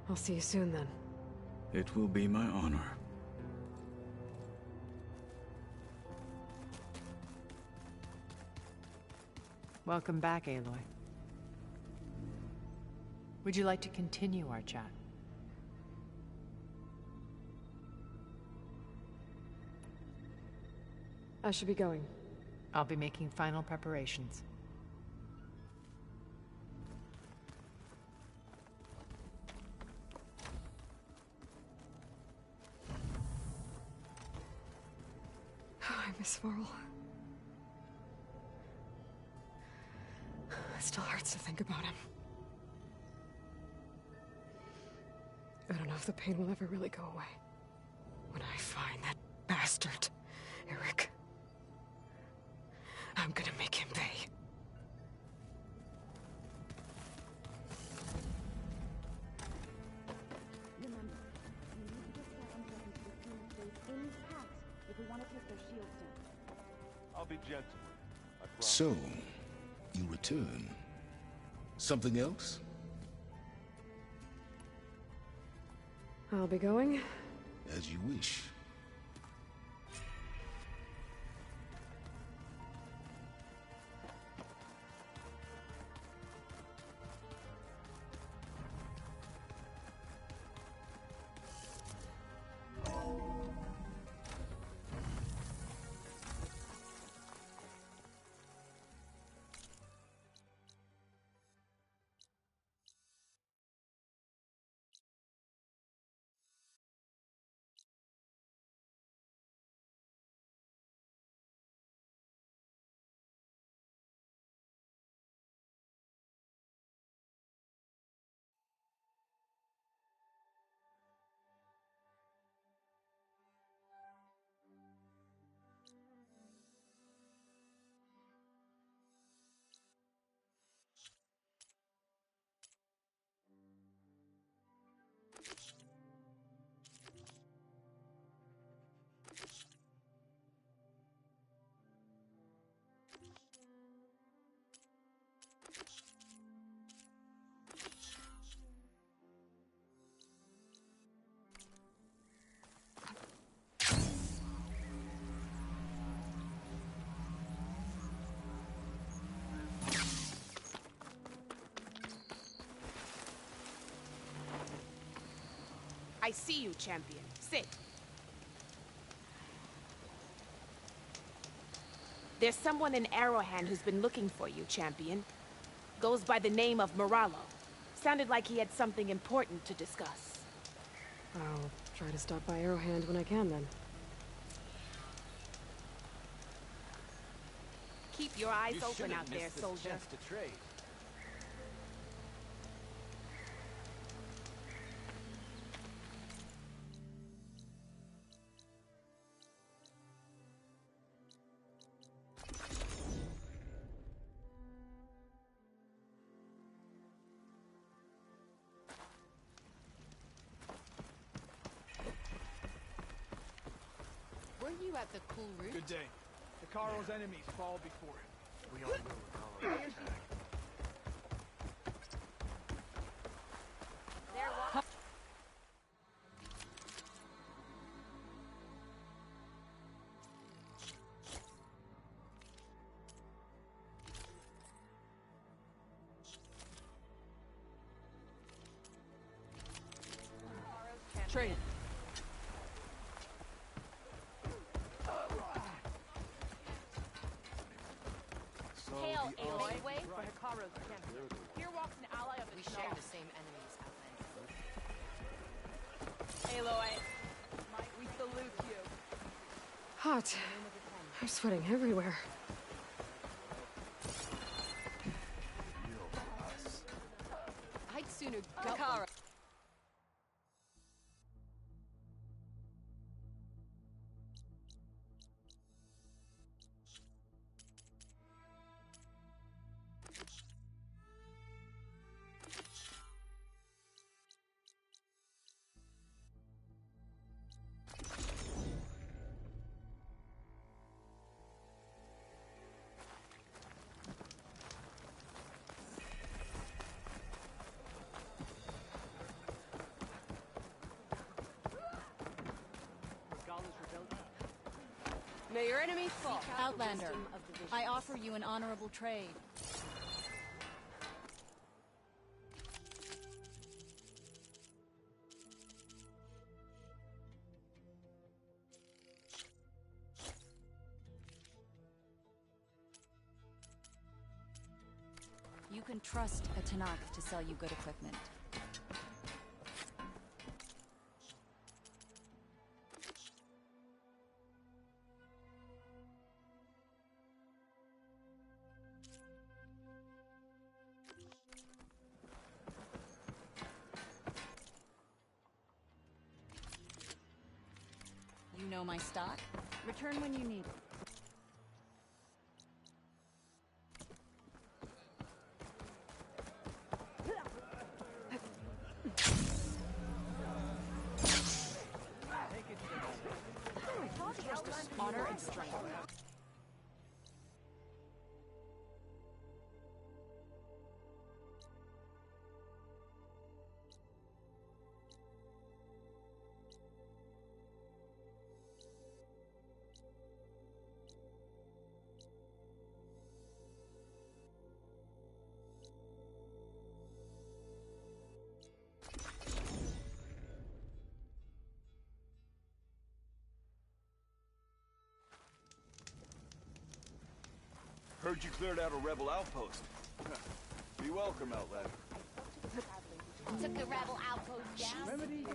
I'll see you soon then. It will be my honor. Welcome back, Aloy. Would you like to continue our chat? I should be going. I'll be making final preparations. I miss Varl. It still hurts to think about him. I don't know if the pain will ever really go away. When I find that bastard, Eric, I'm gonna make him pay. Remember, we need to get Star into the human space intact if we want to take their shields down. I'll be gentle. I promise. So, you return. Something else? I'll be going. As you wish. I see you, champion. Sit. There's someone in Arrowhand who's been looking for you, champion. Goes by the name of Moralo. Sounded like he had something important to discuss. I'll try to stop by Arrowhand when I can, then. Keep your eyes open out there, soldier. To trade. Were you at the cool root? Good day. Hikaru's enemies fall before him. We all know Hikaru's attack. Trade. Hail, Aloy. Way for Hikaru's champion. Here walks an ally of the share the same enemies, Outlander. Aloy, we salute you. hot. I'm sweating everywhere. I'd sooner go. Kara. May your enemies fall. Outlander, I offer you an honorable trade. You can trust a Tanakh to sell you good equipment. You know my stock? Return when you need it. Honor and strength. Heard you cleared out a rebel outpost. Be welcome, Outlander. Took the rebel outpost down. Remedy